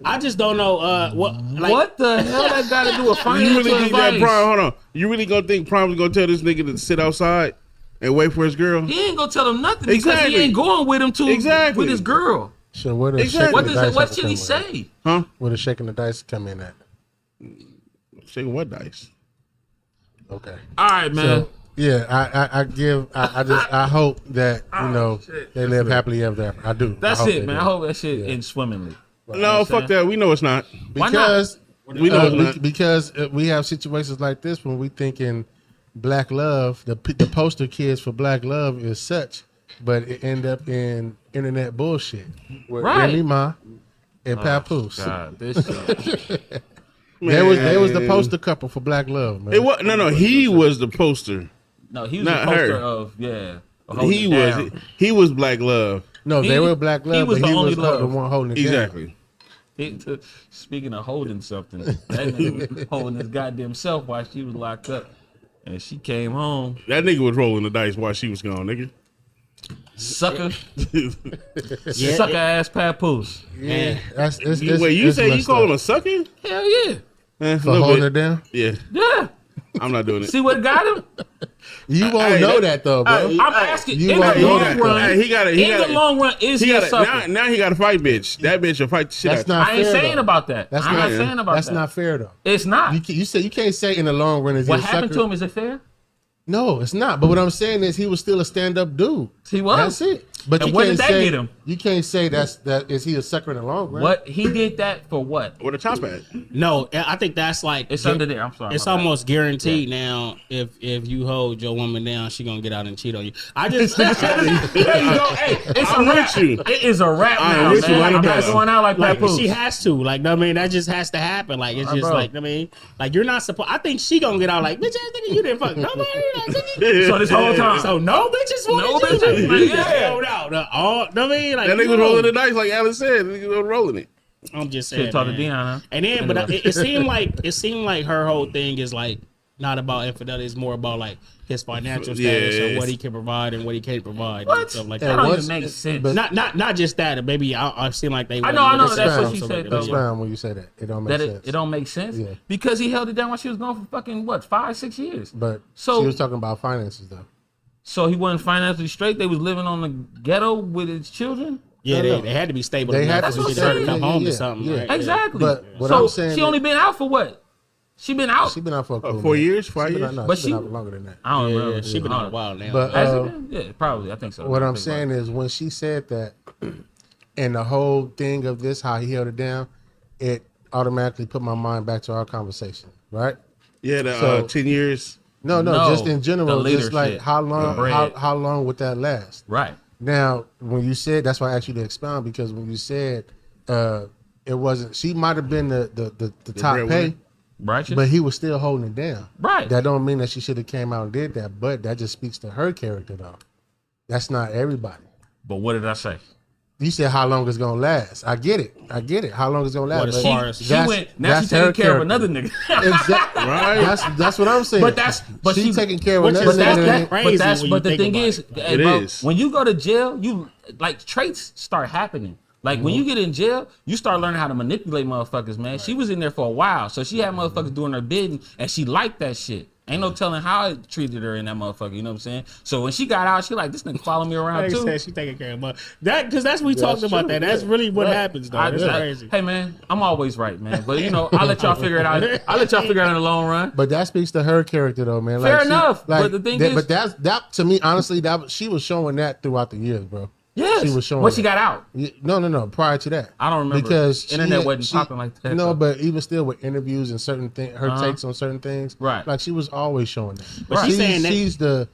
I just don't know what the hell that got to do with financial You really think advice? that Prime? Hold on. You really gonna think Prime's gonna tell this nigga to sit outside and wait for his girl? He ain't gonna tell him nothing because he ain't going with him with his girl. So where does What should he say? Huh? Where does shaking the dice come in at? Shaking what dice? Okay. All right, man. So, yeah, I hope that they live happily ever after. I do. That's it, man. I hope that shit ends swimmingly. No, fuck that. We know it's not. Because we know it's not. Because we have situations like this when we thinking black love, the poster kids for black love is such, but it end up in internet bullshit. With Remy Ma and Papoose. God, this shit. They was the poster couple for black love, man. It was he was the poster. No, he was not the poster her. of He was black love. No, they were black love, but he was the one holding it exactly. down. Speaking of holding something, that nigga was holding his goddamn self while she was locked up, and she came home. That nigga was rolling the dice while she was gone, nigga. Sucker, sucker ass Papoose. Yeah, wait, you say you call him a sucker? Hell yeah. For holding it down? Yeah. Yeah. I'm not doing it. See what got him? You won't know that though, bro. I'm asking. You In won't the know long that, run, the long run, is he a sucker? Now he got to fight, bitch. That bitch will fight the shit That's out not I ain't fair, saying though. about that. That's I'm not not saying about That's that. not fair though. It's not. You can't say in the long run is he What a happened sucker. to him? Is it fair? No, it's not. But what I'm saying is he was still a stand-up dude. He was. That's it. But And you what can't did that say get him? You can't say that is he a sucker in the long run. What he did that for? What? With a top hat. No, I think that's like It's under there. I'm sorry. It's my bad. almost guaranteed now. If you hold your woman down, she gonna get out and cheat on you. I just There you go. Hey, it's I'm a wrap. with you. It is a wrap I'm now, with you. man. I'm I'm not with you. going out like like Papoose. she has to. Like I mean, that just has to happen. Like it's just bro. like I mean, like you're not supposed. I think she gonna get out like bitch ass nigga, you didn't fuck nobody. So this whole time. So no bitches wanted No you. bitches? Like, Yeah. no. All I mean, like That nigga you was know. rolling the dice like Alice said. Nigga was rolling it. I'm just saying. Shit, talk to man. Dion, huh? And then, but it seemed like her whole thing is like not about infidelity. It's more about like his financial status or what he can provide and what he can't provide and stuff like That that. don't even make sense. but- Not just that. Maybe I've seen like they. I know. wasn't- That's what Expound. she said. Expound. Expound when you say that. It don't make That sense. it don't make sense Yeah. because he held it down while she was gone for fucking what 5-6 years. But So- she was talking about finances though. So he wasn't financially straight. They was living on the ghetto with his children. Yeah, No. they had to be stable. They enough had to for be her to stable. come home Yeah, to something. yeah. Right? Exactly. But what so I'm saying she is- only been out for what? She been out. She been out for a cool 4 minute. years, 5 She been years. out- no, But she been she- out longer than that. I don't Yeah, remember. she been out a while now. But Has it been? Yeah, probably. I think so. what I'm saying is when she said that, and the whole thing of this, how he held it down, it automatically put my mind back to our conversation, right? Yeah, the So- 10 years. No, No, just in the general, just like leadership, how the long, bread. how long would that last? Right. Now, when you said, that's why I asked you to expound, because when you said it wasn't, she might have been the top breadwinner. pay, Righteous. but he was still holding it down. Right. That don't mean that she should have came out and did that, but that just speaks to her character, though. That's not everybody. But what did I say? You said how long it's gonna last. I get it. How long it's gonna last. What, as but far as- She that's- went. Now that's she's taking her care of character. another nigga. Exactly. Right. That's what I'm saying. But she's she taking care of which another is- But that's nigga. that. crazy But when the you thing think is, about hey, It bro, is. when you go to jail, you like traits start happening. Like when you get in jail, you start learning how to manipulate motherfuckers, man. She was in there for a while, so she had motherfuckers doing her bidding, and she liked that shit. Ain't no telling how it treated her in that motherfucker. You know what I'm saying? So when she got out, she like, this nigga follow me around Like too. said, she taking care of my that because that's we talked about that. That's really what happens, though. That's crazy. Hey man, I'm always right, man. But you know, I'll let y'all figure it out. I'll let y'all figure it out in the long run. But that speaks to her character, though, man. Fair Like, enough, but the thing is- but that to me, honestly, that she was showing that throughout the years, bro. Yes. She was showing when she that. got out. No. Prior to that, I don't remember. because Internet wasn't popping like that. No, though. but even still with interviews and certain things, her takes on certain things, Right. Like she was always showing that. But she's saying that- she's the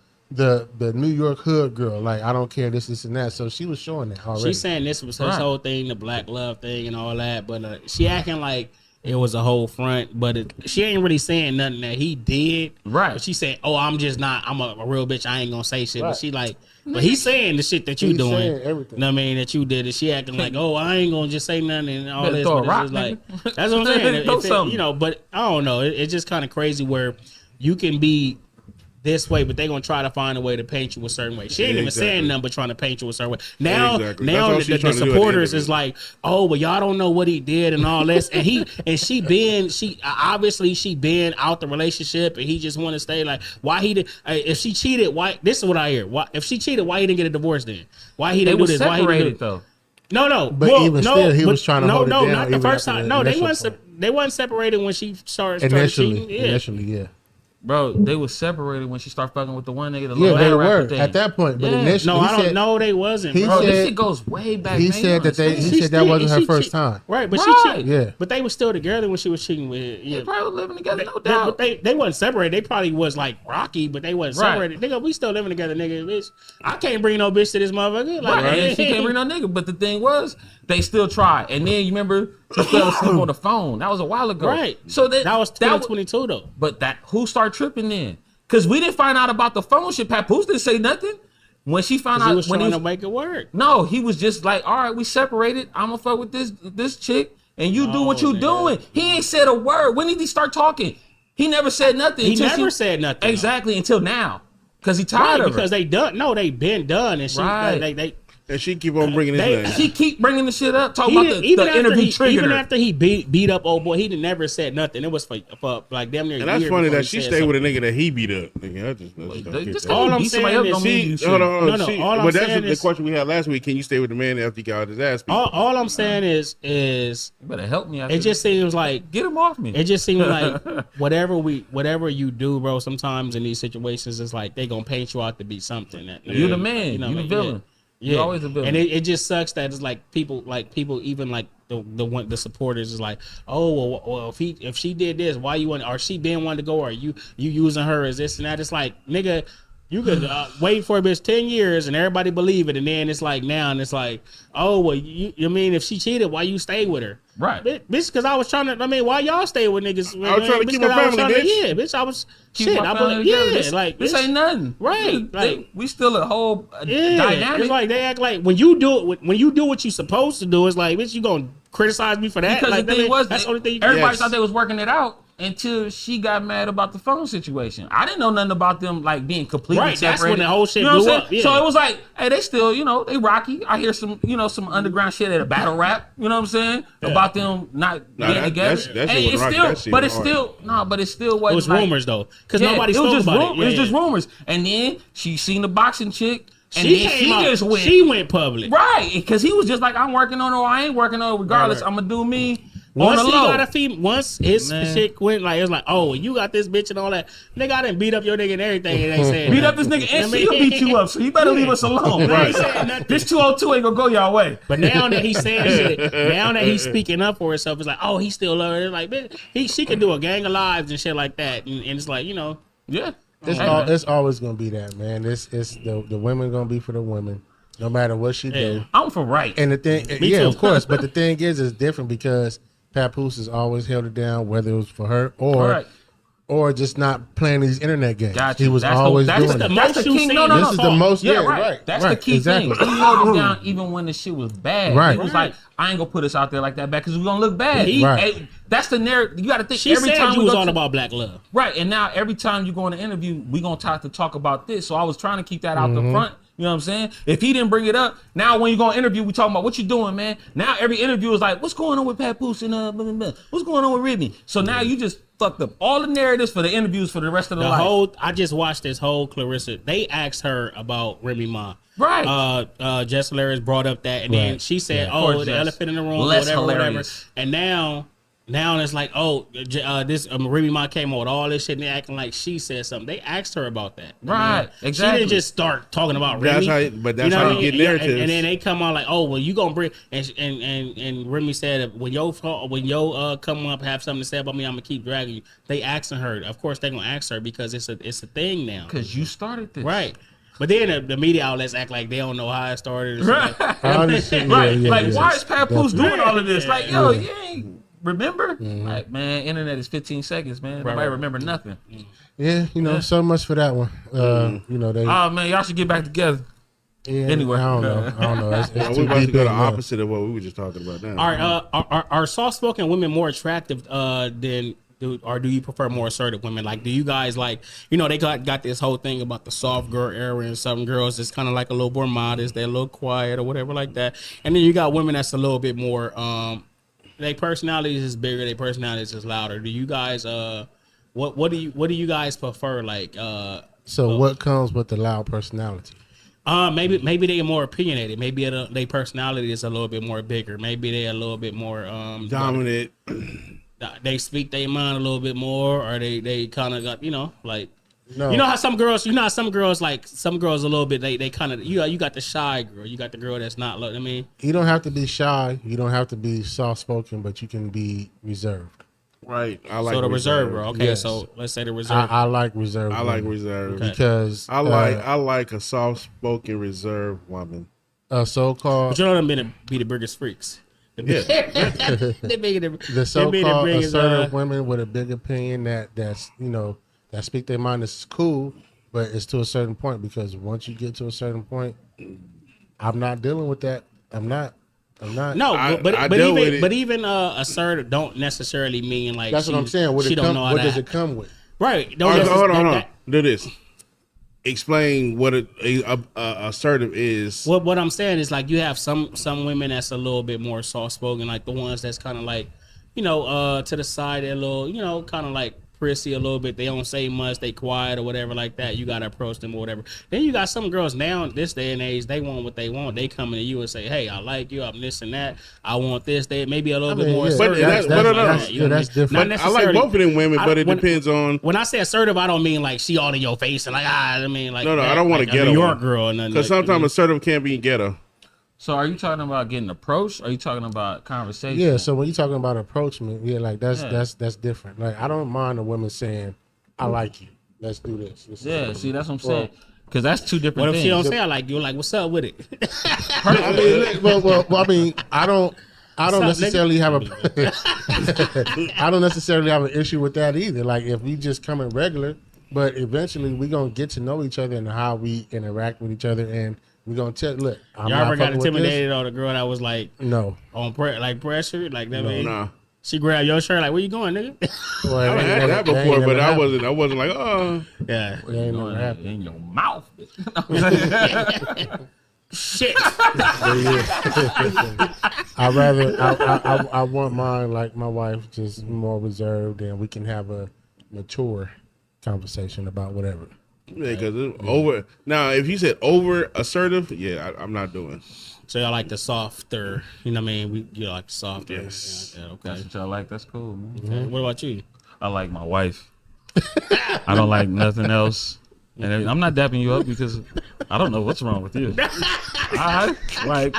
New York hood girl. Like I don't care this and that. So she was showing that already. She's saying this was her whole thing, the black love thing and all that. But she acting like it was a whole front. But she ain't really saying nothing that he did. Right. But she said, "Oh, I'm just not. I'm a real bitch. I ain't gonna say shit." Right. But she like, but he's saying the shit that you He's doing. saying everything. You know what I mean? That you did. And she acting like, "Oh, I ain't gonna just say nothing and all Better this." throw a But rock, it's just like, nigga. that's what I'm saying. Throw If it, something. you know, but I don't know. It's just kind of crazy where you can be this way, but they gonna try to find a way to paint you a certain way. She ain't even saying nothing but trying to paint you a certain way. Now, Exactly. now That's all the she's trying to do at the supporters end of is it. like, oh, well, y'all don't know what he did and all this, and she obviously she been out the relationship, and he just want to stay. Like, why he did? If she cheated, why? This is what I hear. Why if she cheated, why he didn't get a divorce then? Why he They didn't do were this? Why he didn't do separated though. No. But Well, even no, still, he but was trying to hold it no, down not the even first after time. the No, they initial weren't. point. They wasn't separated when she started Initially, cheating. yeah. Bro, they was separated when she started fucking with the one nigga. The Yeah, little they battle rapper were thing. at that point. But Yeah. initially, No, he I don't said, know. They wasn't. he Bro. Bro, said- this shit goes way back. he man. said that they. He She said that cheated, wasn't and her first time. Right, but Right. she cheated. Yeah. But they were still together when she was cheating with. They Yeah. probably living together, no But doubt. they wasn't separated. They probably was like rocky, but they wasn't Right. separated. Nigga, we still living together, nigga. Bitch, I can't bring no bitch to this motherfucker. Like, Right, and she can't bring no nigga. But the thing was, they still tried. And then you remember he fell asleep on the phone. That was a while ago. Right. So that was that 2022 though. But that who started tripping then? Because we didn't find out about the phone shit. Papoose didn't say nothing when she found out. He was when trying to make it work. No, he was just like, all right, we separated. I'm gonna fuck with this chick, and you do what you nigga. doing. He ain't said a word. When did he start talking? He never said nothing. He until never said nothing. Exactly until now, because he tired Right, of because her. they done. No, they been done, and she Right. they And she keep on bringing They- his name. She keep bringing the shit up, talking He about didn't- the even interview triggered even her. after he beat up old boy, he didn't never said nothing. It was for like damn near. And a that's year funny before that he she said stayed with a something. nigga that he beat up. Nigga, I just don't Just get cause that. All you I'm beat somebody saying up is don't mean She, you should. hold on, No, she, all I'm but that's saying the is- question we had last week. Can you stay with the man after he got his ass beat? All I'm saying is You better help me. After it just seems like get him off me. it just seems like whatever you do, bro. Sometimes in these situations, it's like they gonna paint you out to be something. That, You the man. You what I the mean? villain. Yeah. You're always a villain. And it just sucks that it's like people even like the supporters is like, oh well if she did this, why you want, or she been wanting to go, or you using her as this and that. It's like, nigga, you could wait for a bitch 10 years and everybody believe it, and then it's like now and it's like, oh well, you mean if she cheated, why you stay with her? Right. Bitch, because I was trying to. I mean, why y'all stay with niggas? I was trying to keep my family, bitch. Yeah, bitch. I was Keep shit. my I family believe. together. Yeah, This, like this bitch, ain't nothing. right. Like we still a whole yeah, dynamic. it's like they act like when you do what you supposed to do, it's like, bitch, you gonna criticize me for that? Because Like, the thing was, that's the only thing. everybody Yes. thought they was working it out until she got mad about the phone situation. I didn't know nothing about them like being completely Right, that's separated. when the whole shit you know blew what I'm up, saying? yeah. So it was like, hey, they still, they rocky. I hear some, some underground shit at a battle rap. You know what I'm saying? About them not being together. that shit And wasn't it's rocky. still, That shit but was it's hard. still but it still It wasn't. was like, rumors though, because yeah, nobody it was spoke just about it. It was Yeah. just rumors. And then she seen the boxing chick. And She then came out. just went. She went public. Right, because he was just like, I'm working on her, or I ain't working on her. Regardless, Right. I'm gonna do me. Once on he the low. got a female, once his Man. shit went like, it was like, oh, you got this bitch and all that. Nigga, I didn't beat up your nigga and everything. And they said Beat up this nigga and I mean, she'll beat you up, so you better leave us alone. Right. Saying nothing. This 202 ain't gonna go y'all way. But now that he's saying shit, now that he's speaking up for himself, it's like, oh, he still love her. It's like, bitch, she could do a gang of lives and shit like that. And it's like, Yeah. It's always gonna be that, man. It's the women gonna be for the women, no matter what she do. I'm for right. And the thing, Me yeah, too. of course. But the thing is, it's different because Papoose has always held it down, whether it was for her or Right. or just not playing these internet games. Gotcha. He was always that's doing the, it. that's the Most king. you No, seen no, This no. is the most, Yeah, yeah, right. That's right, the key exactly. thing. He held it down even when the shit was bad. Right. He was like, I ain't gonna put us out there like that bad because we're gonna look bad. Right. Hey, that's the narrative. You got to think she every said time you we was go all to- about black love. Right, and now every time you go on an interview, we gonna talk about this. So I was trying to keep that out the front. You know what I'm saying? If he didn't bring it up, now when you go on interview, we talking about what you doing, man. Now every interview is like, what's going on with Papoose and blah, blah, blah. What's going on with Remy? So now you just fucked up all the narratives for the interviews for the rest of the life. I just watched this whole Clarissa. They asked her about Remy Ma. Right. Jess Hilarious brought up that, and then Right. she said, Yeah. "Oh, Poor the Jess. elephant in the room, Less whatever." hilarious. And now now it's like, this Remy Ma came on with all this shit and they acting like she said something. They asked her about that. Right, exactly. She didn't just start talking about That's Remy. that's how you get narratives. And then they come on like, oh, well, you gonna bring and Remy said when yo come up have something to say about me, I'm gonna keep dragging you. They asking her. Of course, they gonna ask her because it's a thing now. Because you started this, right? But then the media outlets act like they don't know how it started. Right. Why is Papoose doing all of this? Like, yo, you ain't remember? Mm-hmm. Like, man, internet is 15 seconds, man. Nobody remember nothing. Yeah, so much for that one. They. Oh man, y'all should get back together. Yeah, anyway, I don't know. It's we're about to go the opposite of what we were just talking about now. All right, are soft-spoken women more attractive than? Do you prefer more assertive women? Like, do you guys like, they got this whole thing about the soft girl era, and some girls is kind of like a little more modest, they're a little quiet or whatever like that, and then you got women that's a little bit more, their personalities is bigger, their personalities is louder. Do you guys, what do you guys prefer? Like, so what comes with the loud personality? Maybe they're more opinionated. Maybe their personality is a little bit more bigger. Maybe they're a little bit more dominant. They speak their mind a little bit more, or they kind of got like no. You know how some girls like some girls a little bit they kind of you got the shy girl, you got the girl that's not. I mean, you don't have to be shy, you don't have to be soft spoken, but you can be reserved. Right, I like the reserve girl. Okay, yes. so let's say the reserve. I like reserve. I like reserve because I like a soft spoken reserved woman. So-called. But you know them be the biggest freaks. Yeah. The so-called assertive women with a big opinion that speak their mind is cool, but it's to a certain point, because once you get to a certain point, I'm not dealing with that. I'm not. No, but even assertive don't necessarily mean like that's what I'm saying. What does it come with? Right. Hold on. Do this. Explain what assertive is. What I'm saying is, like, you have some women that's a little bit more soft spoken, like the ones that's kind of like, to the side, they're a little, kind of like prissy a little bit. They don't say much, they quiet or whatever like that. You gotta approach them or whatever. Then you got some girls now this day and age, they want what they want. They come to you and say, hey, I like you, I'm this and that, I want this. They maybe a little bit more assertive. That's different. I like both of them women, but it depends on. When I say assertive, I don't mean like she all in your face and like I mean like no, I don't want to get a New York girl or nothing. Because sometimes assertive can't be ghetto. So are you talking about getting approached? Or are you talking about conversation? Yeah. So when you're talking about approachment, like that's different. Like, I don't mind a woman saying, "I like you. Let's do this." See, that's what I'm saying. Because that's two different things. What if she don't say I like you? Like, what's up with it? I mean, I don't necessarily have I don't necessarily have an issue with that either. Like, if we just come in regular, but eventually we gonna get to know each other and how we interact with each other, and we're gonna tell. Look, y'all ever got intimidated on a girl that was like on pressure like that? No. She grabbed your shirt like, where you going, nigga? Well, I had that before, but I wasn't like, oh yeah, it ain't never happened in your mouth. Shit. I want mine like my wife, just more reserved, and we can have a mature conversation about whatever. Yeah, because over now, if you said over assertive, I'm not doing. So y'all like the softer, you know what I mean? You like the softer. Yes. Okay. That's what y'all like. That's cool, man. Okay. What about you? I like my wife. I don't like nothing else. And I'm not dapping you up because I don't know what's wrong with you. I like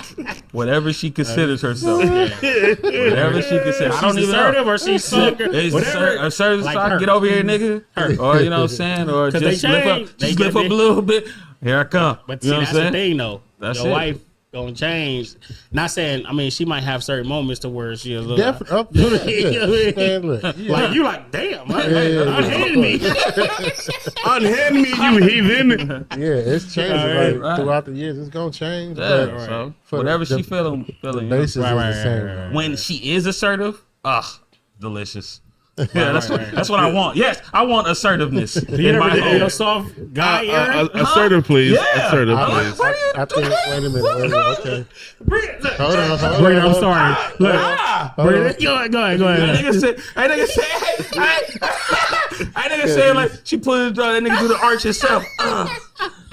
whatever she considers herself. Whatever she considers. I don't even know. Or she's assertive. Like so get over here, nigga. Or you know what I'm saying? Or just lift up a little bit. Here I come. But see, that's the thing, though. That's your wife gonna change. Not saying, I mean, she might have certain moments to where she a little like you like, damn, unhand me. Unhand me, you heathen. Yeah, it's changing throughout the years. It's gonna change. Yeah, so whatever she feeling, the basis is the same. When she is assertive, delicious. Yeah, that's what I want. Yes, I want assertiveness. You ever did a soft guy assertive, please. Yeah. Assertive, please. I think, wait a minute. Okay. Hold on. Brena, I'm sorry. Look, go ahead. That nigga said like she put that nigga do the arch himself.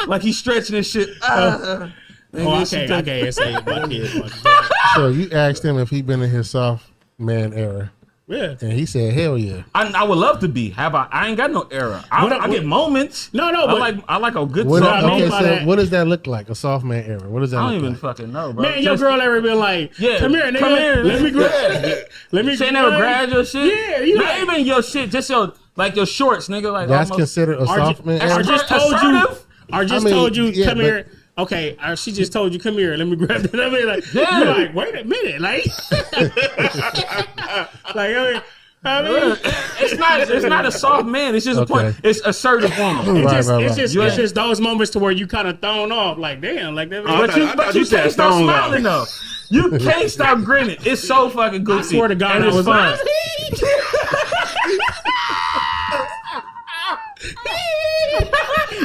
Like he's stretching and shit. I can't say my kid. So you asked him if he been in his soft man era. Yeah. And he said, hell yeah. I would love to be. I ain't got no era. I get moments. No, but I like a good What, soft okay, moment. so what does that look like? A soft man era. What does that I look don't even like? fucking know, bro. Man, your girl ever been like, Yeah, come here, nigga. come here, Let me grab. yeah. Let me. She ain't never grabbed your shit. Yeah, you not like, even your shit, just your shorts, nigga. Like That's almost, considered a soft man era. I just told you. assertive? I just told you, come here. Okay, she just told you, come here. Let me grab that. I mean, like, Yeah. you're like, wait a minute, like, it's not a soft man. It's just a point. It's assertive woman. It's just those moments to where you kind of thrown off, like, damn, like that. But you can't stop smiling though. You can't stop grinning. It's so fucking goofy. I swear to God, and I it's was fun.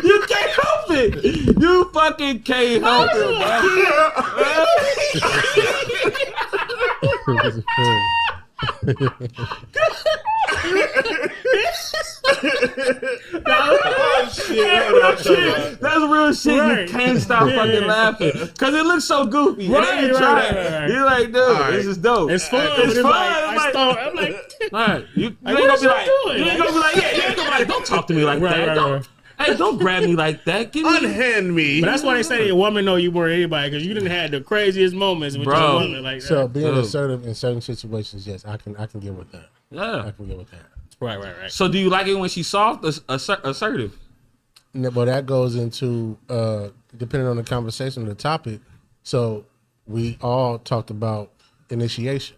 You can't help it. You fucking can't help it. That's real shit. Right. You can't stop fucking laughing because it looks so goofy. And then you try it. You're like, dude, this is dope. It's fun. It's fun. I'm like, all right. You ain't what gonna is be you like, doing? you ain't gonna be like, yeah, you ain't gonna be like, don't talk to me like that. Hey, don't grab me like that. Give me. Unhand me. But that's why they say a woman know you more than anybody, because you didn't have the craziest moments with your woman like that. So being assertive in certain situations, yes, I can get with that. Yeah, I can get with that. Right. So do you like it when she's soft or assertive? Well, that goes into depending on the conversation or the topic. So we all talked about initiation.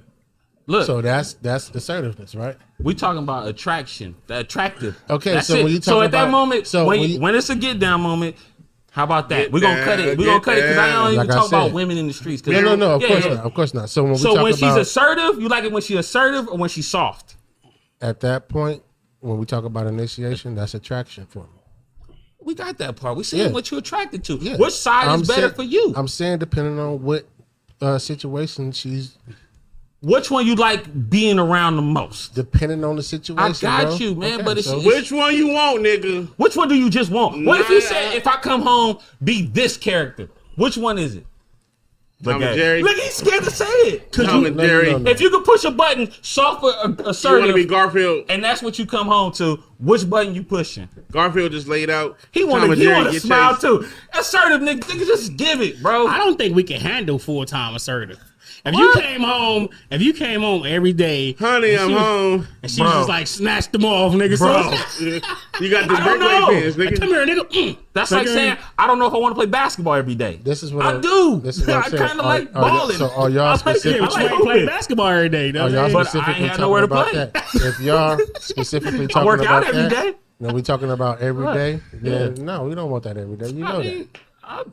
Look, so that's assertiveness, right? We talking about attraction, the attractive. Okay, that's so it. when you talk so at about, that moment, so when it's a get down moment, how about that? We're gonna cut it. We're gonna cut it because I don't even talk about women in the streets. No, of course not. So when she's assertive, you like it when she's assertive or when she's soft? At that point, when we talk about initiation, that's attraction for me. We got that part. We saying what you're attracted to. Yeah. Which side is better for you? I'm saying depending on what situation she's. Which one you like being around the most? Depending on the situation. I got you, man. Okay, but it's which one you want, nigga? Which one do you just want? What if you said, if I come home, be this character? Which one is it? Tom and Jerry. Look, he's scared to say it. Tom and Jerry. If you could push a button, soft or assertive, you want to be Garfield, and that's what you come home to. Which button you pushing? Garfield just laid out. He want to smile too. Assertive, nigga, just give it, bro. I don't think we can handle full-time assertive. If you came home every day, honey, I'm home, and she just like snatched them off, nigga. You got the breakaway pants, nigga. Come here, nigga. That's like saying I don't know if I want to play basketball every day. This is what I do. This is what I'm I saying. kind of like balling. So are y'all specifically play basketball every day? Are y'all specifically talking about that? If y'all specifically talking about every day. No, we talking about every day. Then no, we don't want that every day. You know that.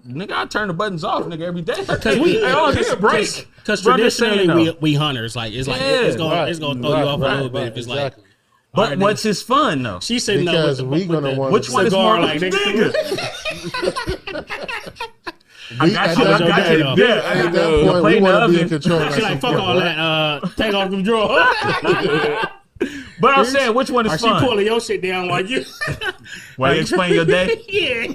Nigga, I turn the buttons off, nigga, every day. Because we take a break. Because traditionally we hunters, like it's gonna throw you off a little bit if it's like. But what's his fun though? She said no. Because we gonna want which one is more like nigga? I got you. Yeah, at that point, we want to be in control. She like, fuck all that. Take off them drawers. But I'm saying, which one is fun? She pulling your shit down while you. While you explain your day? Yeah.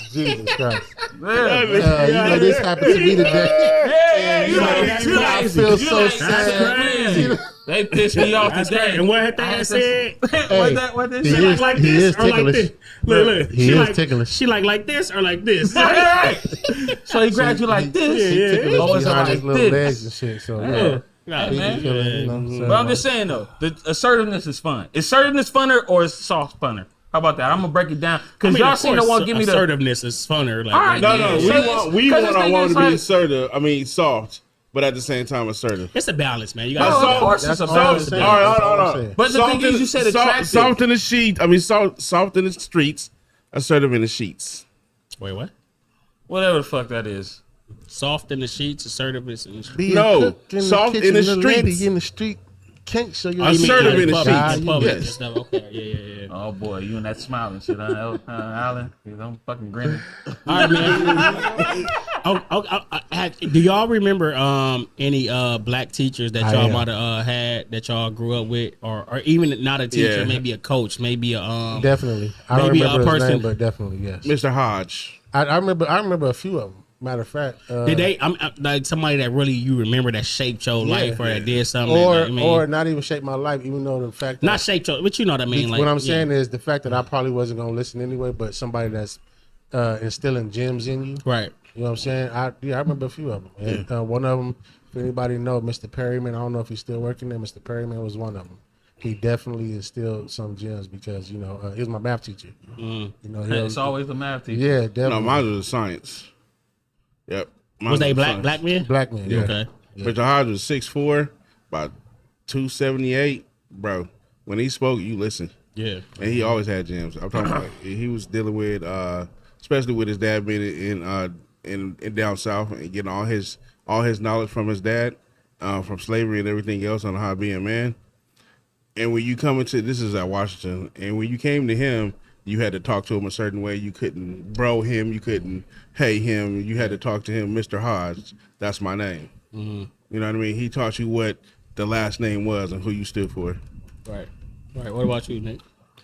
Jesus Christ. You know, this happened to me today. I feel so sad. They pissed me off today. And what that said? What they he said? is, like he this is or like ticklish. this? Look. He is ticklish. She like this or like this? So he grabbed you like this? Ticklish Oh, it's behind like his little legs this? and shit. So yeah. Hey, man. But I'm just saying though, the assertiveness is fun. Is assertiveness funner or is soft funner? How about that? I'm gonna break it down because y'all seem to want to give me the assertiveness is funner. Like, all right, we want our woman to be assertive. I mean, soft, but at the same time assertive. It's a balance, man. You got. Of course, it's a balance. All right, hold on. But the thing is, you said attractive. Soft in the sheet. I mean, soft in the streets, assertive in the sheets. Wait, what? Whatever the fuck that is. Soft in the sheets, assertiveness in the streets. No, soft in the streets. In the street can't show you. Assertive in the sheets. Yes. Okay, yeah. Oh boy, you and that smiling shit, Alan. I'm fucking grinning. All right, man. Do y'all remember any black teachers that y'all might have had that y'all grew up with, or even not a teacher, maybe a coach, maybe definitely. I don't remember his name, but definitely yes. Mr. Hodge. I remember a few of them. Matter of fact, did they? I'm like somebody that really you remember that shaped your life or that did something, or not even shaped my life, even though the fact that not shaped your, but you know what I mean. Like what I'm saying is the fact that I probably wasn't gonna listen anyway, but somebody that's instilling gems in you, right? You know what I'm saying? I remember a few of them. And, one of them, if anybody know, Mr. Perryman, I don't know if he's still working there. Mr. Perryman was one of them. He definitely instilled some gems because he was my math teacher. You know, it's always the math teacher. Yeah, definitely. No, mine was science. Yep. Was they black men? Black men. Yeah. Okay. Mr. Hodge was 6'4", about 278. Bro, when he spoke, you listen. Yeah. And he always had gems. I'm talking about he was dealing with, especially with his dad being in down south and getting all his knowledge from his dad, from slavery and everything else on how to be a man. And when you come into, this is at Washington, and when you came to him, you had to talk to him a certain way. You couldn't bro him. You couldn't hey him. You had to talk to him, Mr. Hodge. That's my name. You know what I mean? He taught you what the last name was and who you stood for. Right. Right. What about you, Nick?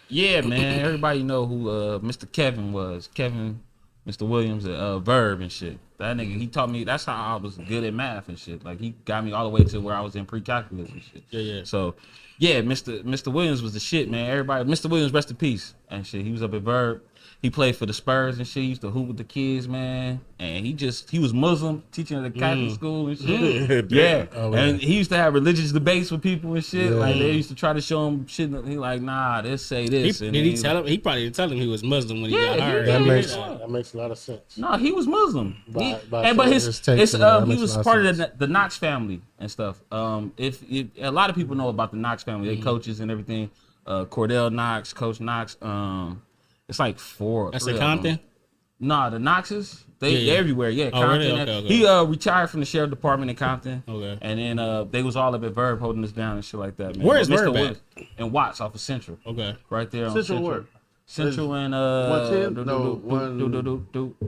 Yeah, man. Everybody know who Mr. Kevin was. Kevin, Mr. Williams, Verb and shit. That nigga, he taught me. That's how I was good at math and shit. Like he got me all the way to where I was in pre-calculus and shit. Yeah. So, yeah, Mr. Williams was the shit, man. Everybody, Mr. Williams, rest in peace and shit. He was up at Verb. He played for the Spurs and shit. He used to hoop with the kids, man. And he was Muslim, teaching at a Catholic school and shit. Yeah. And he used to have religious debates with people and shit. Like they used to try to show him shit. He like, nah, this say this. Did he tell him? He probably didn't tell him he was Muslim when he got hired. That makes a lot of sense. No, he was Muslim. But he was part of the Knox family and stuff. If a lot of people know about the Knox family, they coaches and everything. Cordell Knox, Coach Knox. It's like 4. That's in Compton? Nah, the Knoxes, they're everywhere. Yeah, oh, Compton. Really? Okay. He retired from the sheriff department in Compton. Okay. And then they was all up at Verb holding us down and shit like that, man. Where is Verb at? In Watts off of Central. Okay. Right there on Central where? Central and 110? No,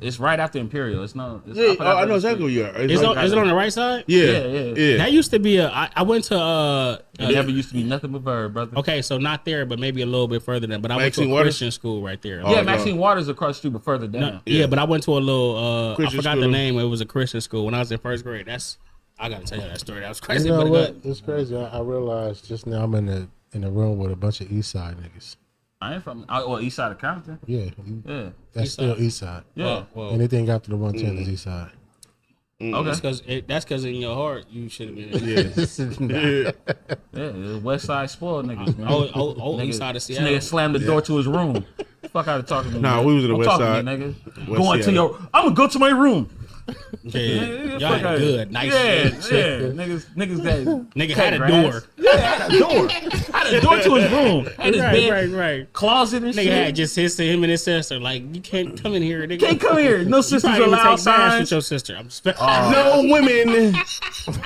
it's right after Imperial. It's no. I know exactly where you are. Is it on the right side? Yeah. That used to be I went to it never used to be nothing but Verb, brother. Okay, so not there, but maybe a little bit further than. But I went to a Christian school right there. Yeah, Maxine Waters across the street, but further down. Yeah, but I went to a little. I forgot school. the name. It was a Christian school when I was in first grade. I gotta tell you that story. That was crazy. You know but what? It's crazy. I realized just now I'm in the room with a bunch of East Side niggas. I ain't from East Side of Compton. Yeah. That's East still Side. East Side. Yeah. Well, Anything after the 110 is East Side. Okay. That's because in your heart you should have been. The West Side spoiled niggas, man. Oh, East Side of This Seattle. nigga slammed the door to his room. Fuck out of talking to me. Nah, man. we was in the Don't West talk to Side. me, nigga. West Going to Seattle. I'm gonna go to my room. Yeah, y'all Fuck had out. good, nice. Yeah, shit. niggas that Nigga had a grass. door. Yeah, had a door. Had a door to his room. Had his bed, Right. closet and Nigga shit. had just him and his sister. Like you can't come in here. Nigga. Can't come here. No You sisters probably even allowed. take baths Signs. with your sister. No women.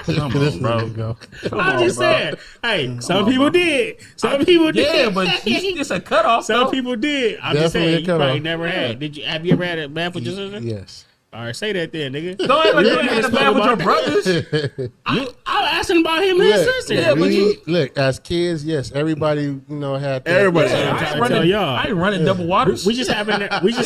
Come on, bro. I'm just saying. Hey, some people did. Some people did. Yeah, but it's a cutoff. Some people did. I'm just Definitely saying. a You probably cutoff. never had. Have you ever had a bath with your sister? Yes. All right, say that then, nigga. Don't act like you ain't had a bad with your brothers. I was asking about him and his sister. Yeah, but Look, as kids, yes, everybody, had that. Everybody. I'm I trying ain't to running, tell y'all. I ain't running double waters. We just haven't.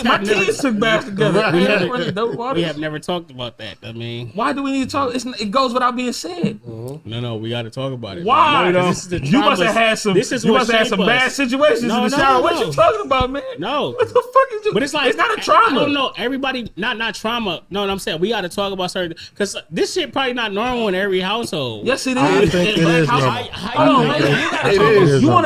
My kids took baths together. I ain't running double waters. We have never talked about that. I mean, Why do we need to talk? It goes without being said. no, we got to talk about it. Why? No, this is the You must have had some. This is you what must have had some shaped bad us. situations No, in the no, shower. no, What no. you talking about, man? No. What the fuck is it? But it's like not a trauma. I don't know. Everybody, not trauma. No, what I'm saying we got to talk about certain because this shit probably not normal in every household. Yes, it is. I think it is normal. Hold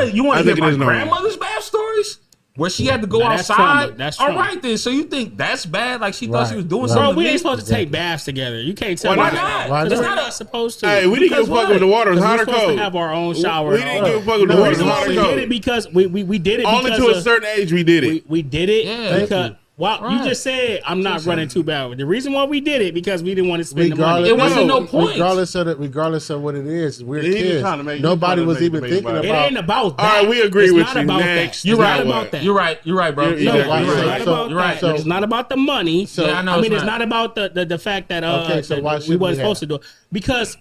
on, It you want to I hear think it my is normal. grandmother's bath stories? Where she had to go Now, that's outside. trauma. That's All trauma. right, then. So you think that's bad? Like she thought she was doing Right. something? Bro, to we me? ain't supposed to take baths together. You can't tell Why me not? that. Why Because not? we're not supposed to. Hey, we didn't give a fuck if the water was hot We're or supposed to cold. have our own shower. We didn't give a fuck if the The water was reason hot why or we did cold. it because we did it Only because to a certain age we did it. we did it Yeah. because you just said I'm not running too bad. The reason why we did it because we didn't want to spend the money. It wasn't no point. Regardless of what it is, we're He was kids. trying to make- Nobody he was was trying to even make thinking debate It about. ain't about that. All right, we agree It's with not you. about Next. that. You're It's right. not about that. You're right, bro. You're No, right. it's You're not right. about You're right. that. It's not about the money. So- Yeah, I know I mean, it's it's not. not about the fact that Okay, so why that should we we wasn't supposed have? to do it because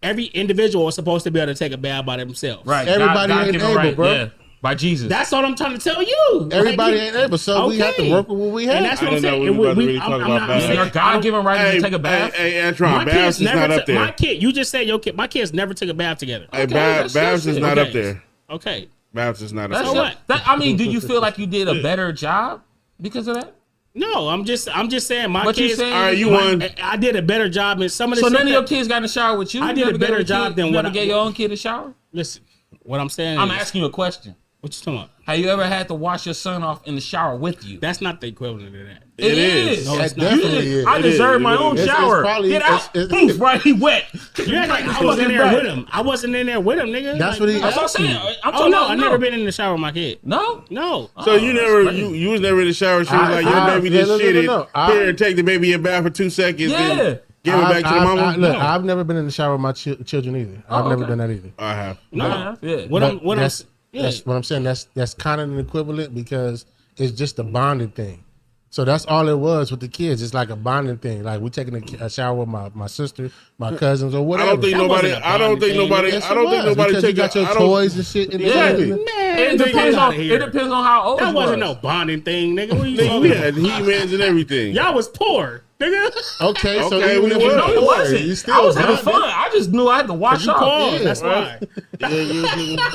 every individual is supposed to be able to take a bath by themselves. Right. Everybody God ain't give 'em able, right. bro. Yeah. by Jesus. That's what I'm trying to tell you. Everybody ain't able, so we have to work with what we have. And that's what I'm saying. We about to really talk about Is baths. there a God-given right to take a bath? Hey, Antron, baths is not up there. My kid, you just said your kid. My kids never took a bath together. Hey, baths is not up there. Okay. Baths is not That's up your, there. I mean, do you feel like you did a better job because of that? No, I'm just saying my But you kids. saying- All right, you won. I did a better job in some of the. So shit none of your that- kids got in the shower with you? I You did a never gave better your job kid- than you what never gave your own kid a shower? Listen, what I'm saying. I'm is, asking you a question. What you talking about? Have you ever had to wash your son off in the shower with you? That's not the equivalent of that. It is. No, it's That not. definitely is. I deserve my It own is. shower. probably- Get out. it's- Poof, right, he wet. You act like I wasn't there with him. I wasn't in there with him, nigga. That's Like, what he That's what I'm asked saying. you. I'm Oh talking no, about I never been in the shower with my kid. No? No. So you never, you was never in the shower. She was like, your baby just shitted. Here, take the baby in bath for 2 seconds. Yeah. Then give it back to the mama. Look, I've never been in the shower with my children either. I've never done that either. I have. No. Yeah. What But I'm that's yeah. what I'm saying. That's kind of an equivalent because it's just a bonding thing. So that's all it was with the kids. It's like a bonding thing. Like we taking a shower with my sister, my cousins, or whatever. I don't think nobody. wasn't a I don't think bonding nobody. thing. I don't think nobody because you take. got your I don't- toys and shit. In Exactly. the Man, It depends out on of here. it depends on how old That you wasn't was. no bonding thing, nigga. What are you Nigga, talking we about? had He-Mans and everything. Y'all was poor, nigga. Okay, so Okay, even we if were. you No, it poor, wasn't. you still I was having bonding. fun. I just knew I had to wash You off. poor. Yeah, That's right. why.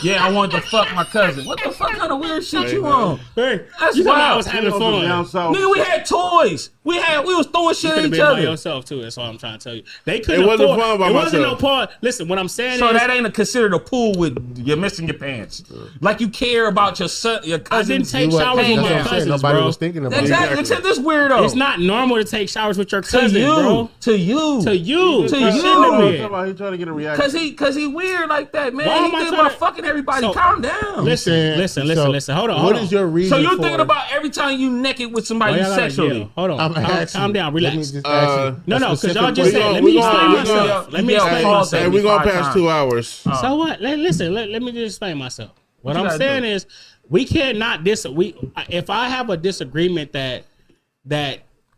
Yeah, I wanted to fuck my cousin. What the fuck kind of weird shit you on? Hey, That's you thought I wild. was having fun. Nigga, we had toys. We was throwing shit You at could have each been by other. yourself too. That's all I'm trying to tell you. They couldn't It wasn't afford. fun by It wasn't no myself. part. Listen, what I'm saying So is, that ain't considered a pool with you're missing your pants. Like you care about your son, your I cousins. didn't take You showers wasn't- with that's my what I'm saying. cousins, Nobody bro. was thinking about it. Exactly. It's this weirdo. It's not normal to take showers with your to cousins, you. bro. To you. To you. To It you. shouldn't have He been. trying to get a reaction. Cause he weird like that, man. Why He am I think trying about to- fucking everybody. So- Calm down. Listen. Hold on. What is your reason? So you're for thinking it? about every time you naked with somebody Why y'all gotta sexually. yell? Hold on. I'm asking. Calm down. Let me Relax. just ask you No, a because specific y'all just question. said, let we me gonna- explain we myself. gonna- Let me yeah, explain pause myself. Hey, we're gonna 75 pass times. 2 hours. So what? Listen, let me just explain myself. What What you I'm gotta saying do? is, we cannot if I have a disagreement that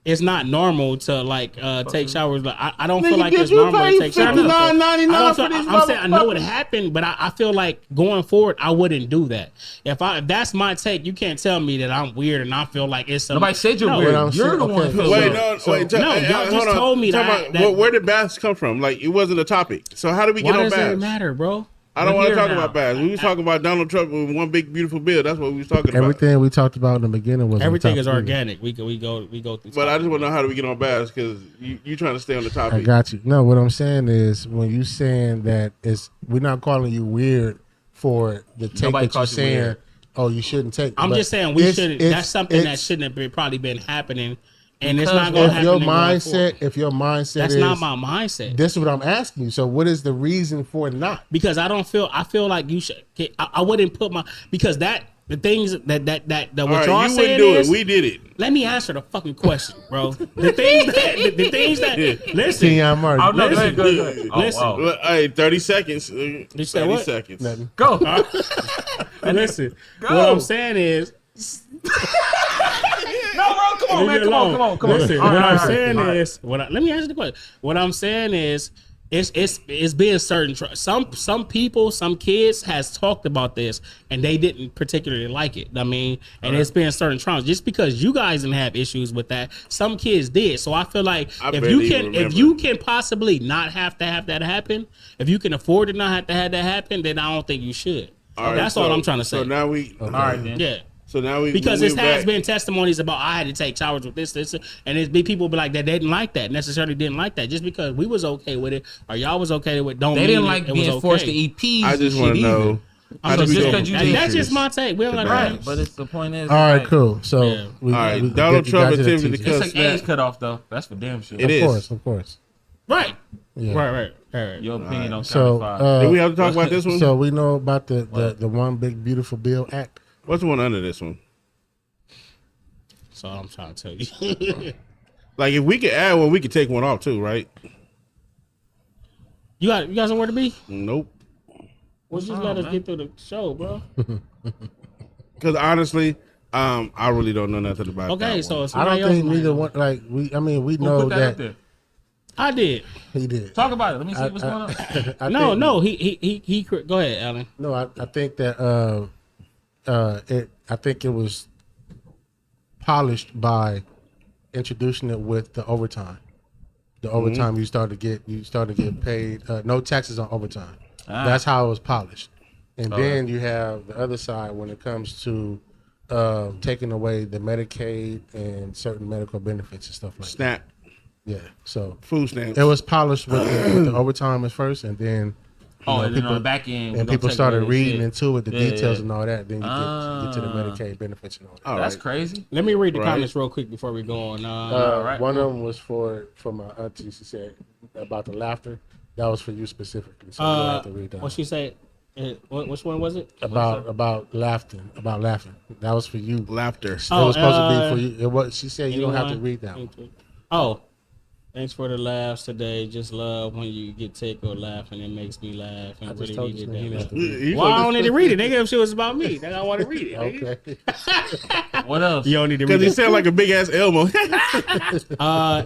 it's not normal to like take showers. Like I don't feel like it's normal to take showers. $59.99 for these I'm saying I know it motherfuckers. happened, but I feel like going forward I wouldn't do that. If that's my take, you can't tell me that I'm weird and I feel like it's some. Nobody said you're No, weird. what I'm You're saying- the one okay, who feels Wait, weird. no, wait. No, y'all hold just on. told me Talk that- about, where did baths come from? Like, it wasn't a topic. So how did we Why get on does it baths? matter, bro? I don't We're want to here talk now. about baths. We was talking about Donald Trump with one big beautiful bill. That's what we was talking about. Everything we talked about in the beginning was Everything on is top of organic. We go through. But I just want to know how do we get on baths because you trying to stay on the I topic. got you. No, what I'm saying is when you saying that we're not calling you weird for the take Nobody that you're called you saying. weird. Oh, you shouldn't take. I'm but just saying we shouldn't. That's something that it's- shouldn't have probably been happening, and it's Because not going to If happen. your going mindset, forward. if your mindset That's is not my mindset. This is what I'm asking you. So, what is the reason for not? Because I don't feel. I feel like you should. I wouldn't put my because that the things that All what right, y'all you saying wouldn't do is. it. We did it. Let me answer the fucking question, bro. The things that listen. Kenyon Martin. Oh, no, Listen. go ahead. Oh, Listen. wow. Well, hey, 30 seconds. You said 30 what? seconds. Nothing. Go. Listen. Go. What I'm saying is. No, bro, come on, man. Leave me Come on. Listen, All what right, I'm all right, saying all right. is, let me answer the question. What I'm saying is, it's being certain. Some people, some kids has talked about this and they didn't particularly like it. I mean, and it's been certain traumas. Just because you guys didn't have issues with that, some kids did. So I feel like I if bet you he can, remember. if you can possibly not have to have that happen, if you can afford to not have to have that happen, then I don't think you should. All right, That's so- all I'm trying to say. So now we. All right, then. Yeah. So now we Because we it has back. been testimonies about I had to take showers with this, and it's be people be like that they didn't like that, necessarily didn't like that. Just because we was okay with it or y'all was okay with it, don't They mean didn't like it was being forced to okay. eat peas. I just want to know. How So did we just go? 'cause you And did- that's just my take. We don't got Right, right. but it's the point is. All right, like, cool. So, Yeah. we, All right, we Donald got Trump to the attempted to teachers. It's like age cutoff though. That's for damn sure. It Of is. course. Right. Yeah. Right. Your opinion on So, count Do we have to talk about this one? so we know about the One Big Beautiful Bill Act. What's the one under this one? That's all I'm trying to tell you. Like, if we could add one, we could take one off too, right? You got somewhere to be? Nope. Well, just let us get through the show, bro. Because honestly, I really don't know nothing about Okay, that so one. it's I don't somebody think else neither might know. one. Like we Who know put that up that there? I did. he did. Talk about it. Let me see what's going on. I No, think- no. He. Go ahead, Alan. No, I think that I think it was polished by introducing it with the overtime. The overtime you start to get paid no taxes on overtime. That's how it was polished. And then you have the other side when it comes to taking away the Medicaid and certain medical benefits and stuff like Snap. that. Yeah, so food stamps. It was polished with the overtime at first, and then and then on the back end, and people started reading into it, the details yeah. and all that. Then you get to the Medicaid benefits and all that. That's crazy. Let me read the comments real quick before we go on. One of them was for my auntie. She said about the laughter. That was for you specifically. So you don't have to read that. What she said? Which one was it? About laughing. That was for you. Laughter. It was supposed to be for you. It was. She said you don't have to read that one. Oh. Thanks for the laughs today. Just love when you get tickled laughing. It makes me laugh. And I really needed that. Well, I don't need to read it, nigga. If shit was about me, then I want to read it. Okay. What else? You don't need to read it. Because he sound like a big ass Elmo.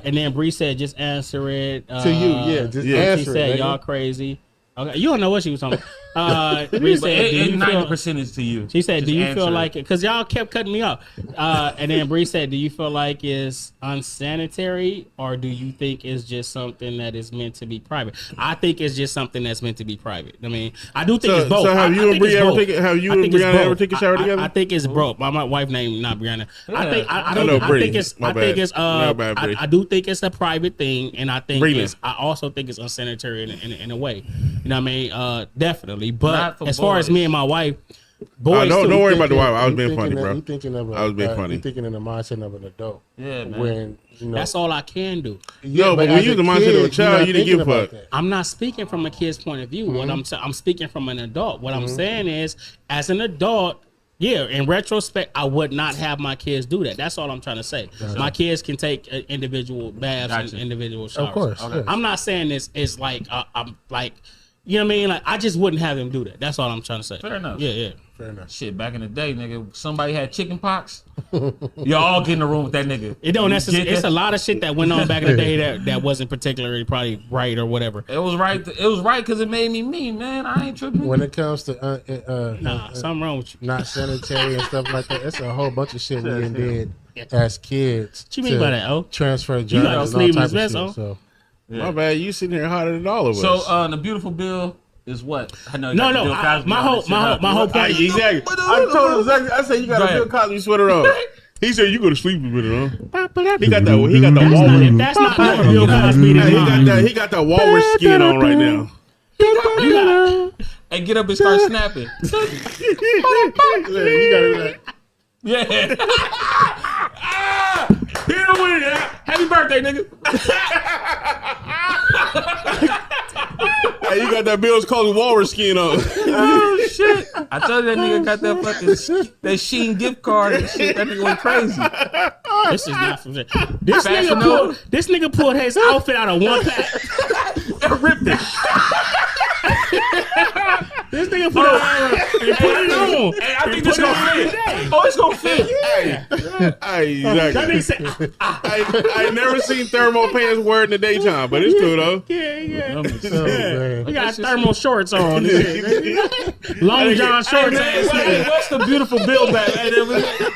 And then Bree said, just answer it. To you, yeah. Just answer She said, it, y'all crazy. Okay, you don't know what she was talking about. Bree said, 90% is to you. She said, Just do you answer feel it. like it? Because y'all kept cutting me off. And then Bree said, do you feel like it's unsanitary or do you think it's just something that is meant to be private? I think it's just something that's meant to be private. I mean, I do think it's both. So have you and Bree ever taken a shower together? I think it's broke. My wife named not Brianna. I do think it's a private thing, and I think I also think it's unsanitary in a way. You know what I mean? Definitely. But as far as me and my wife, boys, don't worry about the wife. I was You being funny, bro. You thinking of I was being funny. You thinking in the mindset of an adult. Yeah, man. When that's all I can do. No, but when you the mindset of a child, you didn't give a fuck. I'm not speaking from a kid's point of view. What I'm speaking from an adult. What I'm saying is, as an adult, yeah, in retrospect, I would not have my kids do that. That's all I'm trying to say. My kids can take individual baths and individual showers. Of course. Okay. I'm not saying this is like I'm like, you know what I mean? Like I just wouldn't have them do that. That's all I'm trying to say. Fair enough. Yeah. Fair enough. Shit, back in the day, nigga, somebody had chicken pox. Y'all all get in the room with that nigga. It don't necessarily. It's a lot of shit that went on back in the day that wasn't particularly probably right or whatever. It was right. It was right because it made me mean, man. I ain't tripping. When it comes to something wrong with you. Not sanitary and stuff like that, it's a whole bunch of shit we did as kids. What you mean by that? Oh, transfer germs you got and all sleeveless types vest of on. shit. So. My bad, you sitting here hotter than all of us. So the beautiful bill is what? I know. No. My whole point. Exactly. I told him exactly. I said you got a Bill Cosby sweater on. He said you go to sleep with it on. He got the walrus. That's not Bill Cosby. He got the walrus skin on right now. And get up and start snapping. Yeah. Happy birthday, nigga. Hey, you got that Bill's Cosby walrus skin on. Oh shit! I told you that nigga got that fucking that Shein gift card and shit. That nigga went crazy. This is not from shit. This nigga pulled his outfit out of one pack and ripped it. This nigga put it on. Hey, I think this gonna fit. Oh, it's gonna fit. Exactly. I ain't never seen thermal pants wear in the daytime, but it's cool though. Yeah. We got thermal shorts on. Long John shorts. What's the beautiful bill back?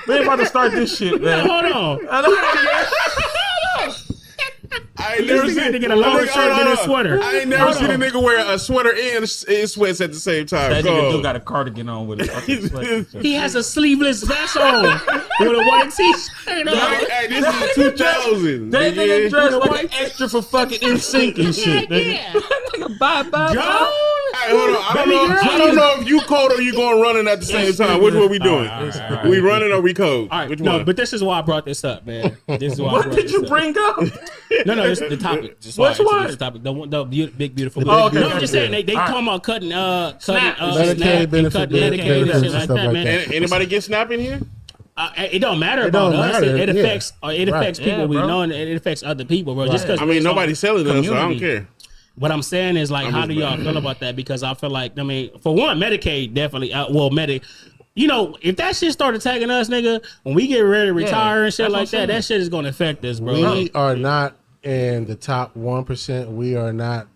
We ain't about to start this shit, man. Hold on. I ain't never seen to get a longer shirt than a sweater. I ain't never seen a nigga wear a sweater and sweats at the same time. That nigga still got a cardigan on with it. He has a sleeveless vest on with a white t-shirt on. Hey, this is 2000. That nigga dressed like an extra for fucking NSYNC and shit. Yeah. Nigga, bye. Hey, hold on. I don't know if you cold or you going running at the same time. Which one we doing? We running or we cold? All right, which no, one? but this is why I brought this up, man. This is why What did you bring up? No, it's the topic. Which one? The topic. The big beautiful. Oh, okay. No, I'm just saying they talking about cutting Medicaid benefits and shit like that, man. Anybody get snap in here? It don't matter about us. It affects people we know, and it affects other people, bro. Just because I mean, nobody's selling us, so I don't care. What I'm saying is, like, how do y'all feel about that? Because I feel like, I mean, for one, Medicaid definitely, you know, if that shit started tagging us, nigga, when we get ready to retire and shit like that, that shit is going to affect us, bro. We are not in the top 1%. We are not,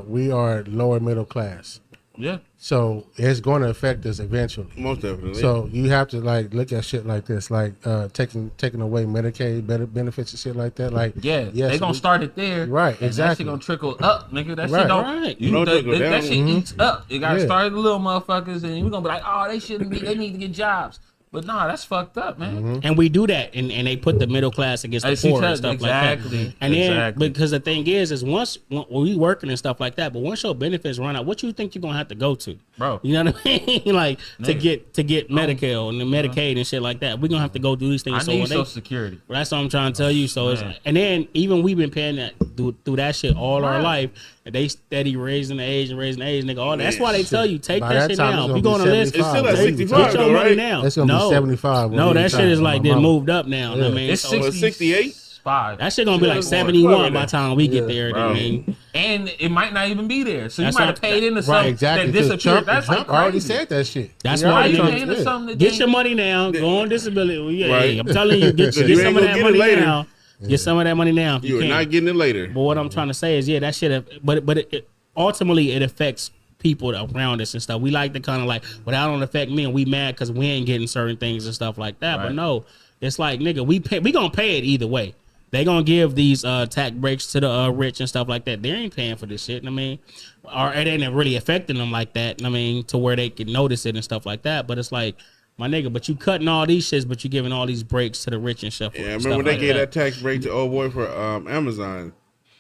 we are lower middle class. Yeah. So it's going to affect us eventually. Most definitely. So you have to like look at shit like this, like taking away Medicaid benefits and shit like that. Like they gonna start it there, right? And Exactly. that shit gonna trickle up, nigga. That Right. shit don't. Right. You, that shit eats up. You gotta Yeah. start at the little motherfuckers, and you're gonna be like, oh, they shouldn't be. They need to get jobs. But nah, that's fucked up, man. And we do that, and they put the middle class against the poor and stuff like that. And then, because the thing is once when we working and stuff like that, but once your benefits run out, what you think you're gonna have to go to, bro? You know what I mean? Like to get Medicaid and the Medicaid and shit like that. We're gonna have to go do these things. I need Social Security. That's what I'm trying to tell you. So it's, and then even we've been paying that through that shit all our life. And they steady raising the age, nigga. All that's why they tell you take that shit down. If you go on a list, it's still at 65, get your though, money right? now. It's gonna be 75. No, that shit is like then moved up now. Yeah. I mean, It's so 68. That shit gonna be like 71 by the time we get there. I mean, and it might not even be there. So you That's might what- have paid into something that disappeared. That's like I already crazy. said that shit. that's Why why you niggas- paying into something that get they- your money now. Go on disability. Well, yeah, Right. I'm telling you, get You some ain't of gonna that get it money later. now. Get some of that money now. if You are can. not getting it later. But what I'm trying to say is, that shit. But it ultimately it affects people around us and stuff. We like to kind of like, well, that don't affect me, and we mad because we ain't getting certain things and stuff like that. Right. But no, it's like, nigga, we gonna pay it either way. They gonna give these tax breaks to the rich and stuff like that. They ain't paying for this shit. I mean, or it ain't really affecting them like that. I mean, to where they can notice it and stuff like that. But it's like, my nigga, but you cutting all these shits, but you giving all these breaks to the rich and stuff. Yeah, I remember when they gave that tax break to old boy for Amazon,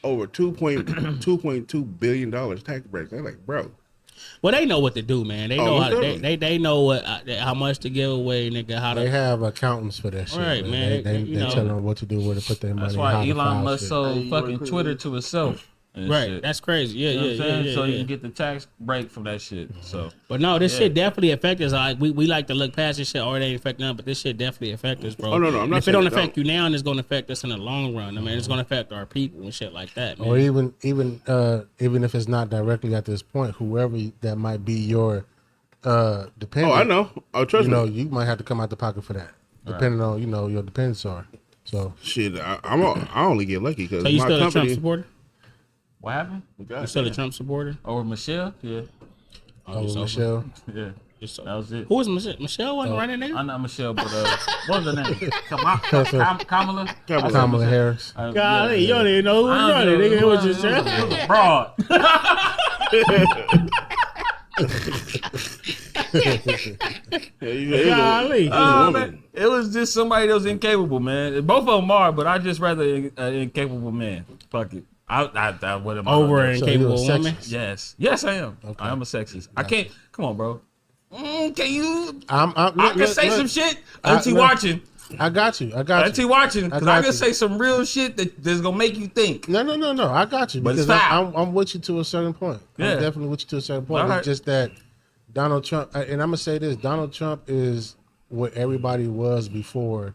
over $2.2 billion tax breaks. They're like, bro. Well, they know what to do, man. They know how they know what how much to give away, nigga. How They to have accountants for that shit. Right, man. They You know. tell them what to do, where to put their money. That's why how to Elon file Musk shit. sold fucking Twitter to himself. and right. shit. That's crazy. Yeah, You know what I'm saying? yeah. So you can get the tax break from that shit. So, But no, this shit definitely affects us. Like we like to look past this shit, or it ain't affect nothing, but this shit definitely affect us, bro. Oh, no, I'm not If it saying don't it affect don't. you now, and it's gonna affect us in the long run. I mean, it's gonna affect our people and shit like that, man. Or even if it's not directly at this point, whoever that might be your dependent. Oh, I know. Oh, trust you know, me. you might have to come out the pocket for that, depending on your dependents are. So Shit, I only get lucky because So you my still a company. Trump supporter? what happened? You still a Trump supporter? Over Michelle? Yeah. Michelle. Yeah. That was it. Who was Michelle? Michelle wasn't running there. I'm not Michelle, but what was her name? Kamala? Kamala Harris. Golly, you don't even know who was running. Nigga, it was just It was a broad. golly. Man, it was just somebody that was incapable, man. Both of them are, but I just rather an incapable man. Fuck it. I what am I Over gonna an do? incapable So you're a woman. sexist? Yes, I am. I am a sexist. I can't. Come on, bro. Can you? I can look, say look. some shit. Auntie look. watching. I got you. Auntie watching. Because I got can you. say some real shit that's gonna make you think. No. I got you But it's because foul. I'm with you to a certain point. Yeah. I'm definitely with you to a certain point. All right. It's just that Donald Trump, and I'm gonna say this: Donald Trump is what everybody was before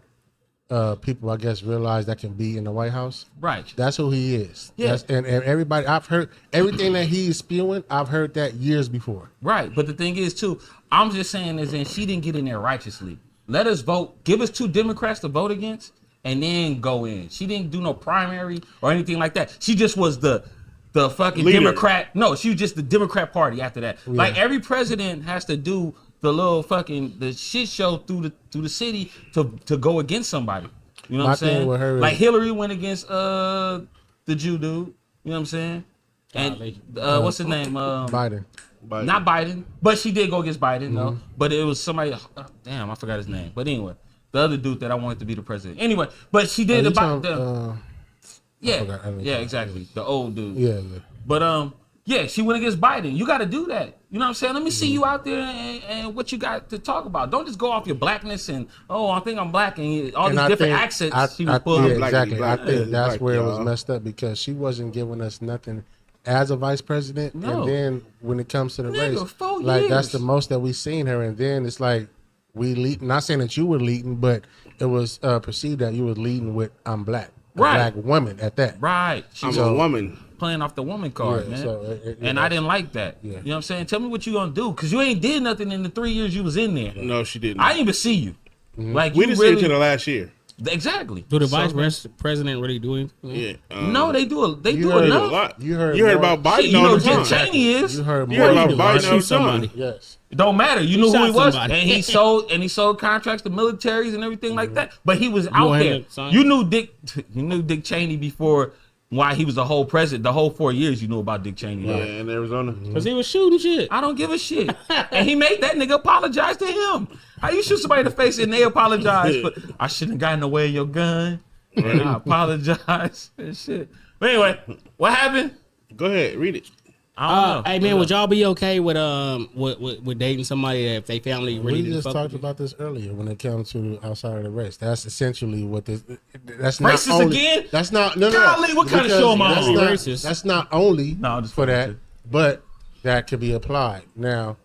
people, I guess, realized that can be in the White House. Right. That's who he is. Yeah. And everybody, I've heard everything that he's spewing. I've heard that years before. Right. But the thing is, too, I'm just saying is, and she didn't get in there righteously. Let us vote. Give us 2 Democrats to vote against, and then go in. She didn't do no primary or anything like that. She just was the fucking Leader. Democrat. No, she was just the Democrat Party after that. Yeah. Like every president has to do the little fucking the shit show through the city to go against somebody. You know My what I'm thing saying? with her is- Like Hillary went against the Jew dude. You know what I'm saying? And what's his name? Biden. Not Biden, but she did go against Biden, though. But it was somebody. Damn, I forgot his name. But anyway, the other dude that I wanted to be the president. Anyway, but she did about the. Yeah, exactly. The old dude. Yeah. But yeah, she went against Biden. You got to do that. You know what I'm saying? Let me see you out there and what you got to talk about. Don't just go off your blackness and I think I'm black and all these different accents. She was pulling. Yeah, exactly. Black, I think that's black, where it was y'all. messed up because she wasn't giving us nothing as a vice president. No. And then when it comes to the Nigga, race, 4 like that's years. the most that we seen her. And then it's like we lead. Not saying that you were leading, but it was perceived that you were leading with I'm black, a Right. black woman at that. Right. She I'm was a woman. playing off the woman card, Yeah, man. so and I didn't like that. Yeah. You know what I'm saying? Tell me what you gonna do, because you ain't did nothing in the 3 years you was in there. No, she didn't. I didn't even see you. Like we you didn't really, see it until the last year. Exactly. Do the vice president really do anything? Yeah. No, they do. They do a enough. lot. You heard about Biden Shit, you all know the time. Dick Cheney is. You heard You heard about more. Biden all the somebody. time. Yes. It don't matter. You knew who shot he was, somebody. and he sold contracts to militaries and everything like that. But he was out want him there. to sign? You knew Dick Cheney before. Why he was the whole president, the whole 4 years you knew about Dick Cheney. Yeah, Right? in Arizona. Because he was shooting shit. I don't give a shit. And he made that nigga apologize to him. How you shoot somebody in the face and they apologize? But I shouldn't have gotten in the way of your gun. And I apologize and shit. But anyway, what happened? Go ahead, read it. I don't know. Hey man, would y'all be okay with dating somebody that if they family really We didn't just fuck talked with you? about this earlier when it comes to outside of the race. That's essentially what this. That's Racist not only, again? That's not no. Golly, what kind of because show am I that's on? not- Racist. That's not only No, I'm just for fucking that, with but that could be applied. Now,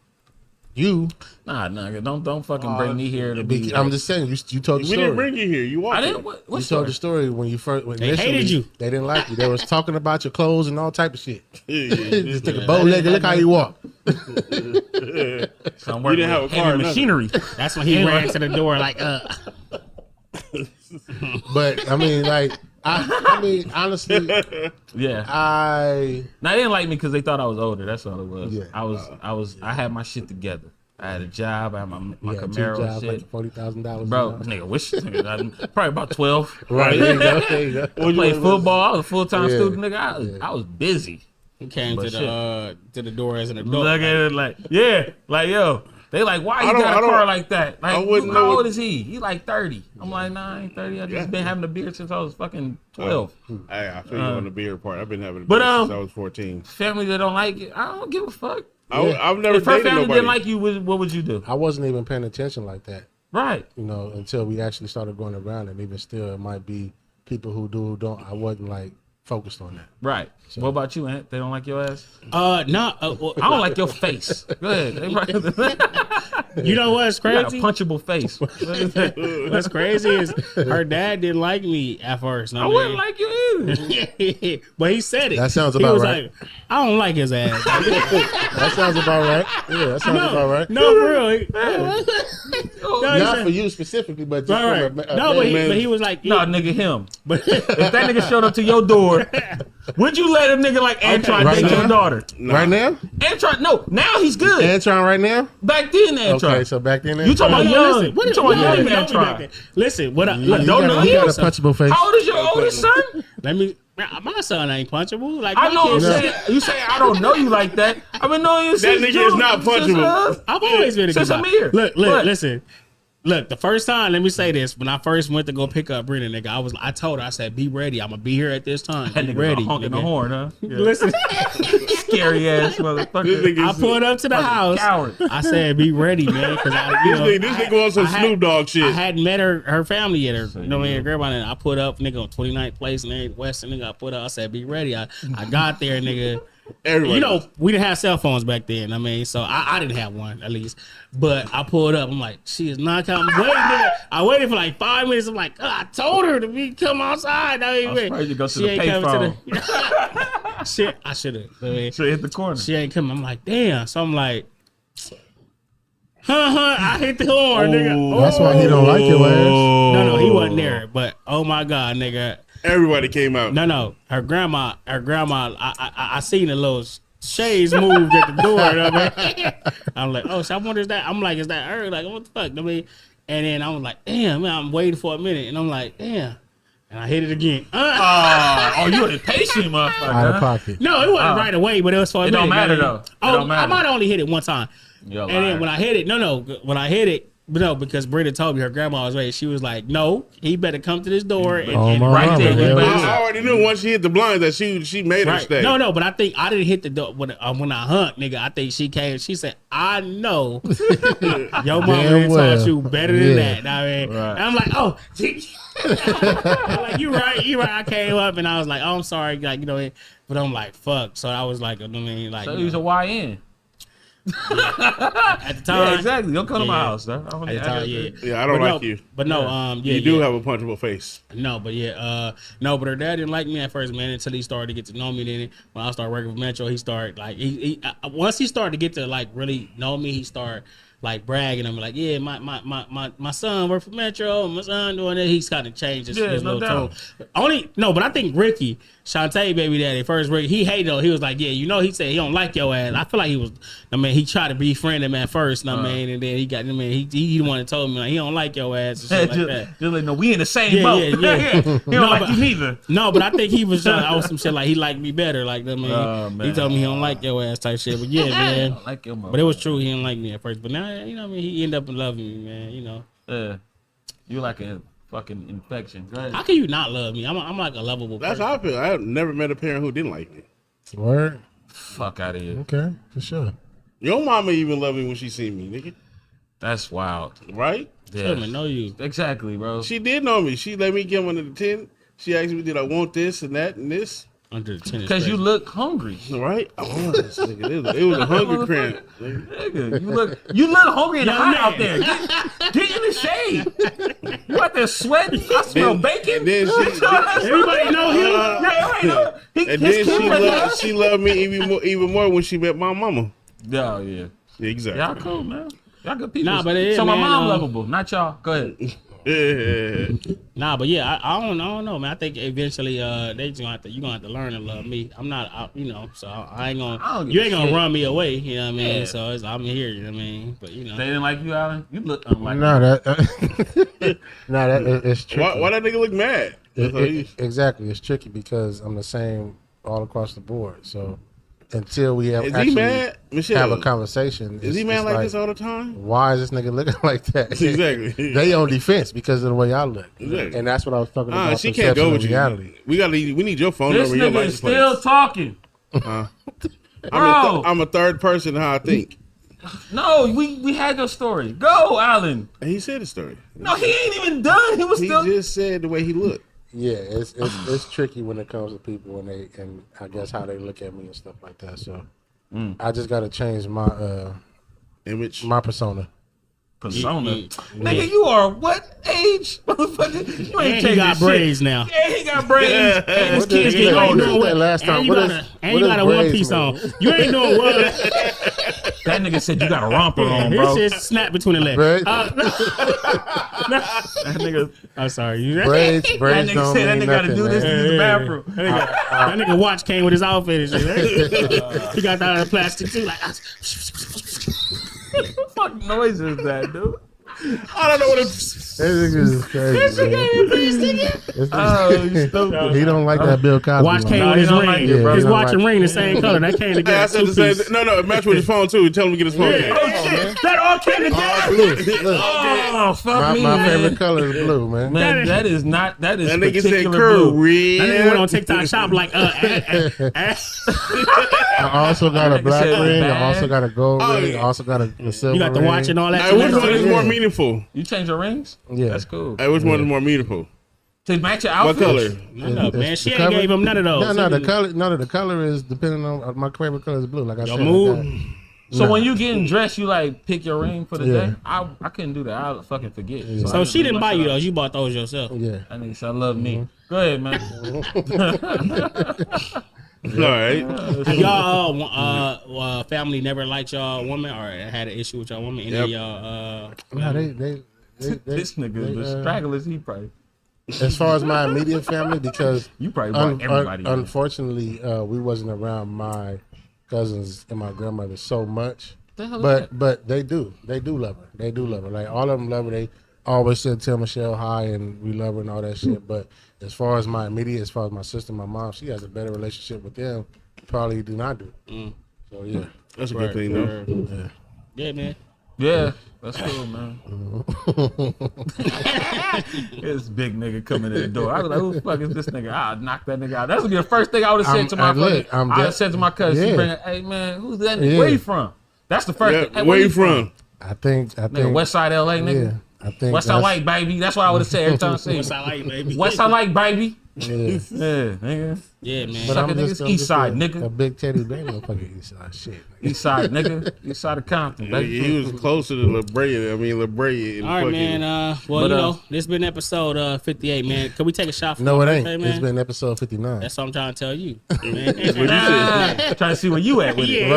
you. Nah, don't fucking bring me here to be. I'm just saying. You told the We story. didn't bring you here. You walked I in. didn't. What You story? told the story when you first. When They initially, hated you. They didn't like you. They was talking about your clothes and all type of shit. Just take a Yeah. bow leg and look how you walk. So I'm working didn't have with a car heavy or nothing. machinery. That's when he ran to the door like, But I mean, like, I mean, honestly, Yeah. Now they didn't like me because they thought I was older. That's all it was. Yeah. I had my shit together. I had a job. I had my you had Camaro two and jobs, shit. like $40,000. Bro, nigga, wish nigga, probably about 12. Right, there you go. There you go. I played football. I was a full-time Yeah. student, nigga. I was busy. he came But to the door as an adult. Look at it like, yeah, like, yo. They like, why you got a car like that? Like, wouldn't how know. old is he? He like 30. I'm like, nah, I ain't 30. I just been having a beer since I was fucking 12. Hey, I feel you on the beer part. I've been having a But, beer since I was 14. Family that don't like it, I don't give a fuck. I've never If her dated family nobody. didn't like you, what would you do? I wasn't even paying attention like that, Right. you know, until we actually started going around. And even still, it might be people who do, who don't. I wasn't like focused on that. Right. What about you, Ant? They don't like your ass? No, I don't like your face. Go ahead. you know what's You got a crazy? punchable face. What's crazy is her dad didn't like me at first. I wouldn't like you either. But he said it. That sounds He about was right. like, I don't like his ass. That sounds about right. Yeah, that sounds about right. No, for real. No, he Not said- for you specifically, but just Right, from right. a No, but man. he was like, No, nigga, him. But If that nigga showed up to your door, would you let a nigga like Antron Right date now? your daughter? Right now? Antron, no. Now he's good. Antron right now? Back then, Antron. Okay, so back then, You talking about No, young? listen, what You is talking about young you know me back Antron? then. Listen, what I you look, don't know got, you got him. a punchable face. How old is your oldest son? let me. My son ain't punchable. Like I my know what I'm kids- saying. You say I don't know you like that. I've been knowing you since nigga is June, not since, punchable. I've always been a Since good I'm guy. here. Look, What? listen. Look, the first time, let me say this. When I first went to go pick up Brena, nigga, I told her, I said, be ready. I'm gonna be here at this time. That Be nigga ready. honking the nigga. horn, huh? Yeah. Listen, Scary ass motherfucker. I pulled up to the house. Coward. I said, be ready, man, because This nigga wants some Snoop Dogg shit. I hadn't met her family yet. You know what I mean? Grandma, and I put up, nigga, on 29th place and Western, nigga. I put up. I said, be ready. I got there, nigga. Everybody. You know, we didn't have cell phones back then. I mean, so I didn't have one at least. But I pulled up. I'm like, she is not coming. Wait, nigga. I waited for like 5 minutes. I'm like, I told her to come outside. I I'm surprised you go to the payphone. Shit, I should have. Should hit the corner. She ain't coming. I'm like, damn. So I'm like, I hit the horn, nigga. That's why he don't like your ass. No, he wasn't there. But oh my god, nigga. Everybody came out. No. Her grandma. I seen the little shades moved at the door. You know what I mean? I'm like, oh, so I wonder is that? I'm like, is that her? Like, what the fuck? I mean, and then I was like, damn, man, I'm waiting for a minute, and I'm like, damn, and I hit it again. Oh, you an impatient motherfucker. Out of pocket. No, it wasn't right away, but it was for a It minute. don't matter, you know though. what It I mean? don't matter. I might have only hit it one time. You're a And then liar. when I hit it, when I hit it, but no, because Brena told me her grandma was ready. She was like, "No, he better come to this door." And, Oh, and my right there, mama, you hell better- yeah. I already knew once she hit the blinds that she made her right. stay. No, but I think I didn't hit the door when I hunt, nigga. I think she came. She said, "I know your mama Damn well. taught you better than Yeah. that." I mean, Right. and I'm like, "Oh, I'm like, you right." I came up and I was like, "Oh, I'm sorry," like but I'm like, "Fuck." So I was like, I mean, like, So you he was know, a YN. at the time, Yeah, exactly. Don't come to my Yeah. house, sir. At the time, yeah. Yeah, I don't But like you. But no, yeah, You do yeah. have a punchable face. No, but yeah, no, but her dad didn't like me at first, man, until he started to get to know me. Then when I started working with Metro, he started like once he started to get to like really know me, he started like bragging. I'm like, yeah, my son worked for Metro. My son doing it. He's kind of changed his little tone. But I think Ricky, Shantae baby daddy, first Ricky, he hated her. He was like, yeah, he said he don't like your ass. I feel like he tried to befriend him at first, and then he got he the one that told me like he don't like your ass and shit like that. Just like, no, we in the same boat. Yeah. He don't like you neither. No, but I think he was on some shit like he liked me better. Like that man. He told me he don't like your ass type shit. But yeah, man. Like your but it was true. He didn't like me at first. But now, he ended up loving me, man. Yeah. You like a fucking infection. How can you not love me? I'm like a lovable person. That's how I feel. I have never met a parent who didn't like me. Word. Fuck out of here. Okay, for sure. Your mama even loved me when she seen me, nigga. That's wild. Right? Yeah. She know you. Exactly, bro. She did know me. She let me get under the tent. She asked me, did I want this and that and this? Under the tent. Because you look hungry. Right? I was, nigga. It was a hungry cramp. Nigga, you look hungry and hot out there. Get in the shade. You out there sweating. I smell bacon. And then everybody know him. And then she loved me even more when she met my mama. Yeah. Exactly. Y'all cool, man. Y'all good people. Nah, but it is, so my man, mom lovable, not y'all. Go ahead. Nah, but yeah, I don't know, man. I think eventually you gonna have to learn to love me. I'm not, so I ain't gonna. You ain't gonna run me away. You know what I mean? Yeah. So I'm here. You know what I mean? But they didn't like you, Alan. You look unlike. It's tricky. Why that nigga look mad? Exactly, it's tricky because I'm the same all across the board. So until we have have a conversation, is he mad like this all the time? Why is this nigga looking like that? Exactly. They on defense because of the way I look. Exactly. And that's what I was talking about. She can't go with reality. We need your phone this number. This nigga is still talking. I'm a third person in how I think. No, we had your story. Go, Alan. He said the story. No, he ain't even done. He just said the way he looked. Yeah, it's tricky when it comes to people and I guess how they look at me and stuff like that. So I just gotta change my image, my persona. Nigga, you are what age? Motherfucker, you ain't he got braids now. Yeah, he got braids. And his kids get older. And you got a one piece on. You ain't doing what? That nigga said you got a romper on, bro. His shit snap between the legs. That nigga. I'm sorry. Braids that nigga said that nigga got to do this to use the bathroom. That nigga watch came with his outfit and shit. He got that out of plastic too. Like, what the fuck noise is that, dude? I don't know what it's. This nigga is crazy. Oh, you stupid. He don't like that Bill Cosby. Watch came with his ring. His watch and ring the same color. That came together. I said the same. No, it matched with his phone too. Tell him to get his phone. Yeah. Oh shit! That all came together. Oh fuck me, my man. favorite color is blue, man. Man, that is nigga said blue. Korean. That nigga went on TikTok shop like I also got a black ring. I also got a gold ring. I also got a silver ring. You got the watch and all that. Which one is more meaningful? You change your rings? Yeah, that's cool. Hey, which one is more meaningful? To match your outfit? What color? No, man, she ain't gave him none of those. No, the color. No, the color is depending on my favorite color is blue. Like I said. Mood. So when you getting dressed, you like pick your ring for the day. I couldn't do that. I fucking forget. Yeah. So she didn't buy you those. You bought those yourself. Yeah. That nigga said, I love me. Go ahead, man. All right. Y'all family never liked y'all woman or had an issue with y'all woman? Any of y'all? No, they this nigga the stragglers. He probably. As far as my immediate family, because you probably brought everybody. Unfortunately, we wasn't around my cousins and my grandmother so much. But they do love her. They do love her. Like all of them love her. They always said tell Michelle hi and we love her and all that shit. But as far as my immediate, as far as my sister, my mom, she has a better relationship with them. Probably do not do. So yeah, that's a good thing though. Yeah, man. Yeah, that's cool, man. This big nigga coming in the door. I was like, who the fuck is this nigga? I'll knock that nigga out. That would be the first thing I would have said to my fucking. I would have said to my cousin, hey man, who's that nigga? Where you from? That's the first thing. Hey, where you from? I think nigga, West Side LA, nigga. Yeah, I think West Side Light, baby. That's what I would have said every time I see you. West Side Light, baby. West Side Light, baby. Yeah. Yeah, nigga. Yeah, man. But Sucker I'm niggas just East Side, a nigga. big Teddy Bear, motherfucker East Side shit. East Side, nigga. East Side of Compton. He was closer to La Brea. I mean, La Brea. All right, man. Well, But, you know, this been episode 58, man. Can we take a shot for No, my it ain't. birthday, man? It's been episode 59. That's what I'm trying to tell you. Trying to see where you at with it.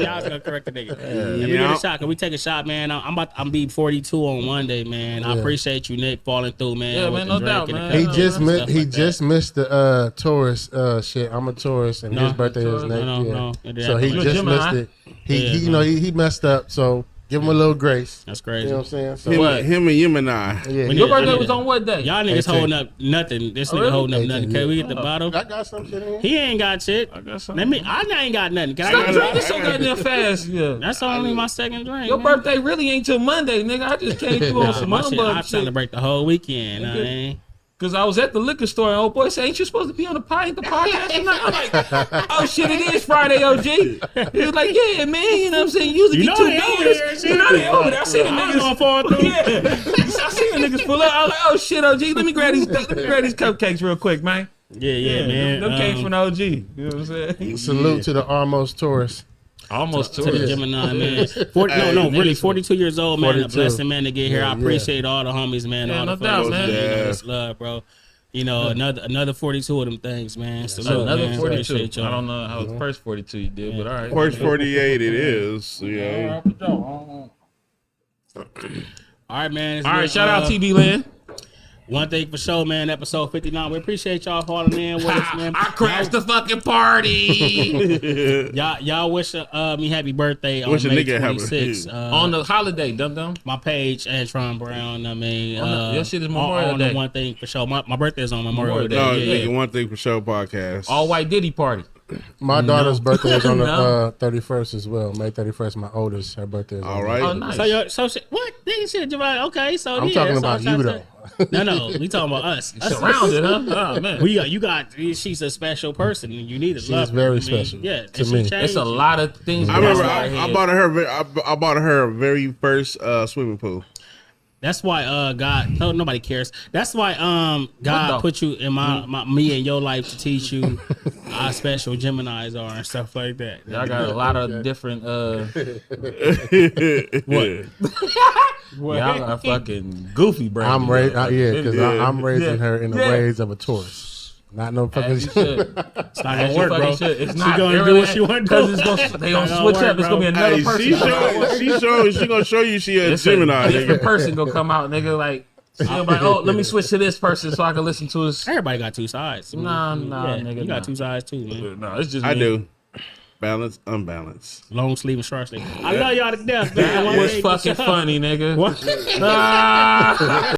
Y'all was gonna correct the nigga. Let me get a shot. Can we take a shot, man? I'm be 42 on Monday, man. I appreciate you, Nick, falling through, man. Yeah, with man, the no doubt, drink and man. the He just stuff missed. He like just missed the Taurus shit. I'm a Taurus, and No, his birthday is no, next no, year. no. It So he happened. just Gemini? missed it. He, Yeah, you know, he messed up. So give him a little grace. That's You crazy. know what I'm saying? So Him and Gemini. yeah, We Your need- birthday was on what day? Y'all niggas 18. holding up nothing. This nigga really? holding up 18, nothing. Can we get the I bottle? got some shit in here. He ain't got shit. I got some. I ain't got nothing. Can I Stop get drinking a so goddamn fast. Yeah. That's only my second drink. Your man. birthday really ain't till Monday, nigga. I just came through on some My shit, I humbug shit. celebrate the whole weekend. I mean. Cause I was at the liquor store and old boy said, "Ain't you supposed to be on the podcast tonight?" I'm like, "Oh shit, it is Friday, OG." He was like, "Yeah, man, you know what I'm saying? You usually get 2 beers. You know they over there. I see the niggas fall through. Yeah, I see the niggas pull up. I was like, "Oh shit, OG, let me grab these cupcakes real quick, man." Yeah, man. Them came from the OG. You know what I'm saying? Salute to the almost Taurus. Almost to the Gemini, man. 42 years old, man. 42. A blessing, man, to get here. I appreciate all the homies, man. Yeah, all no the doubt, folks, man. You know, Yeah. it's love, bro. You know, another 42 of them things, man. Salute, Another man. 42. Appreciate y'all. I don't know how the first 42 you did, but all right. First 48 it is. Yeah. All right, man. All right, shout out TB Land. One thing for sure, man. Episode 59. We appreciate y'all falling in with us, man. I crashed the fucking party Y'all wish me happy birthday on Wish a May nigga happy- 26th. on the holiday, dum. My page, Antron Brown. I mean, your shit is Memorial on Day. The one thing for sure. My birthday is on Memorial Day. No, Yeah. nigga, one thing for show podcast. All white Diddy party. My daughter's birthday is on the No. 31st as well. May 31st. My oldest, her birthday is All on right. Oh, nice. So what? They shit, okay. So I'm yeah, talking that's about what I'm you trying though. to say. No, we talking about us. Surrounded, huh? Oh, man. You got. She's a special person, and you need to She's love her. very I mean, special Yeah, to and she me. changed. It's a lot of things. I remember that's I bought her. I bought her very first swimming pool. That's why God. No, nobody cares. That's why What God the- put you in me and your life to teach you how special Geminis are and stuff like that. Y'all got a lot of different. What? Y'all got fucking goofy brain. I'm because I'm raising Yeah. her in the Yeah. ways of a Taurus. Not no As you fucking. should. It's not As gonna you work, fucking bro. should. It's She not gonna do what she want to do. because they gonna Not switch gonna up. It's work, gonna be bro. another Hey, person. she gonna show you she a It's Gemini. a different Nigga. person gonna come out, nigga. Like, she'll be like, oh, let me switch to this person so I can listen to his. Everybody got two sides. Nah, Yeah, nigga. you got two sides too, man. No, it's just I me. do. Balance, unbalanced. Long sleeve and short sleeve. I love y'all to death, man. That was fucking funny, nigga. What? Ah.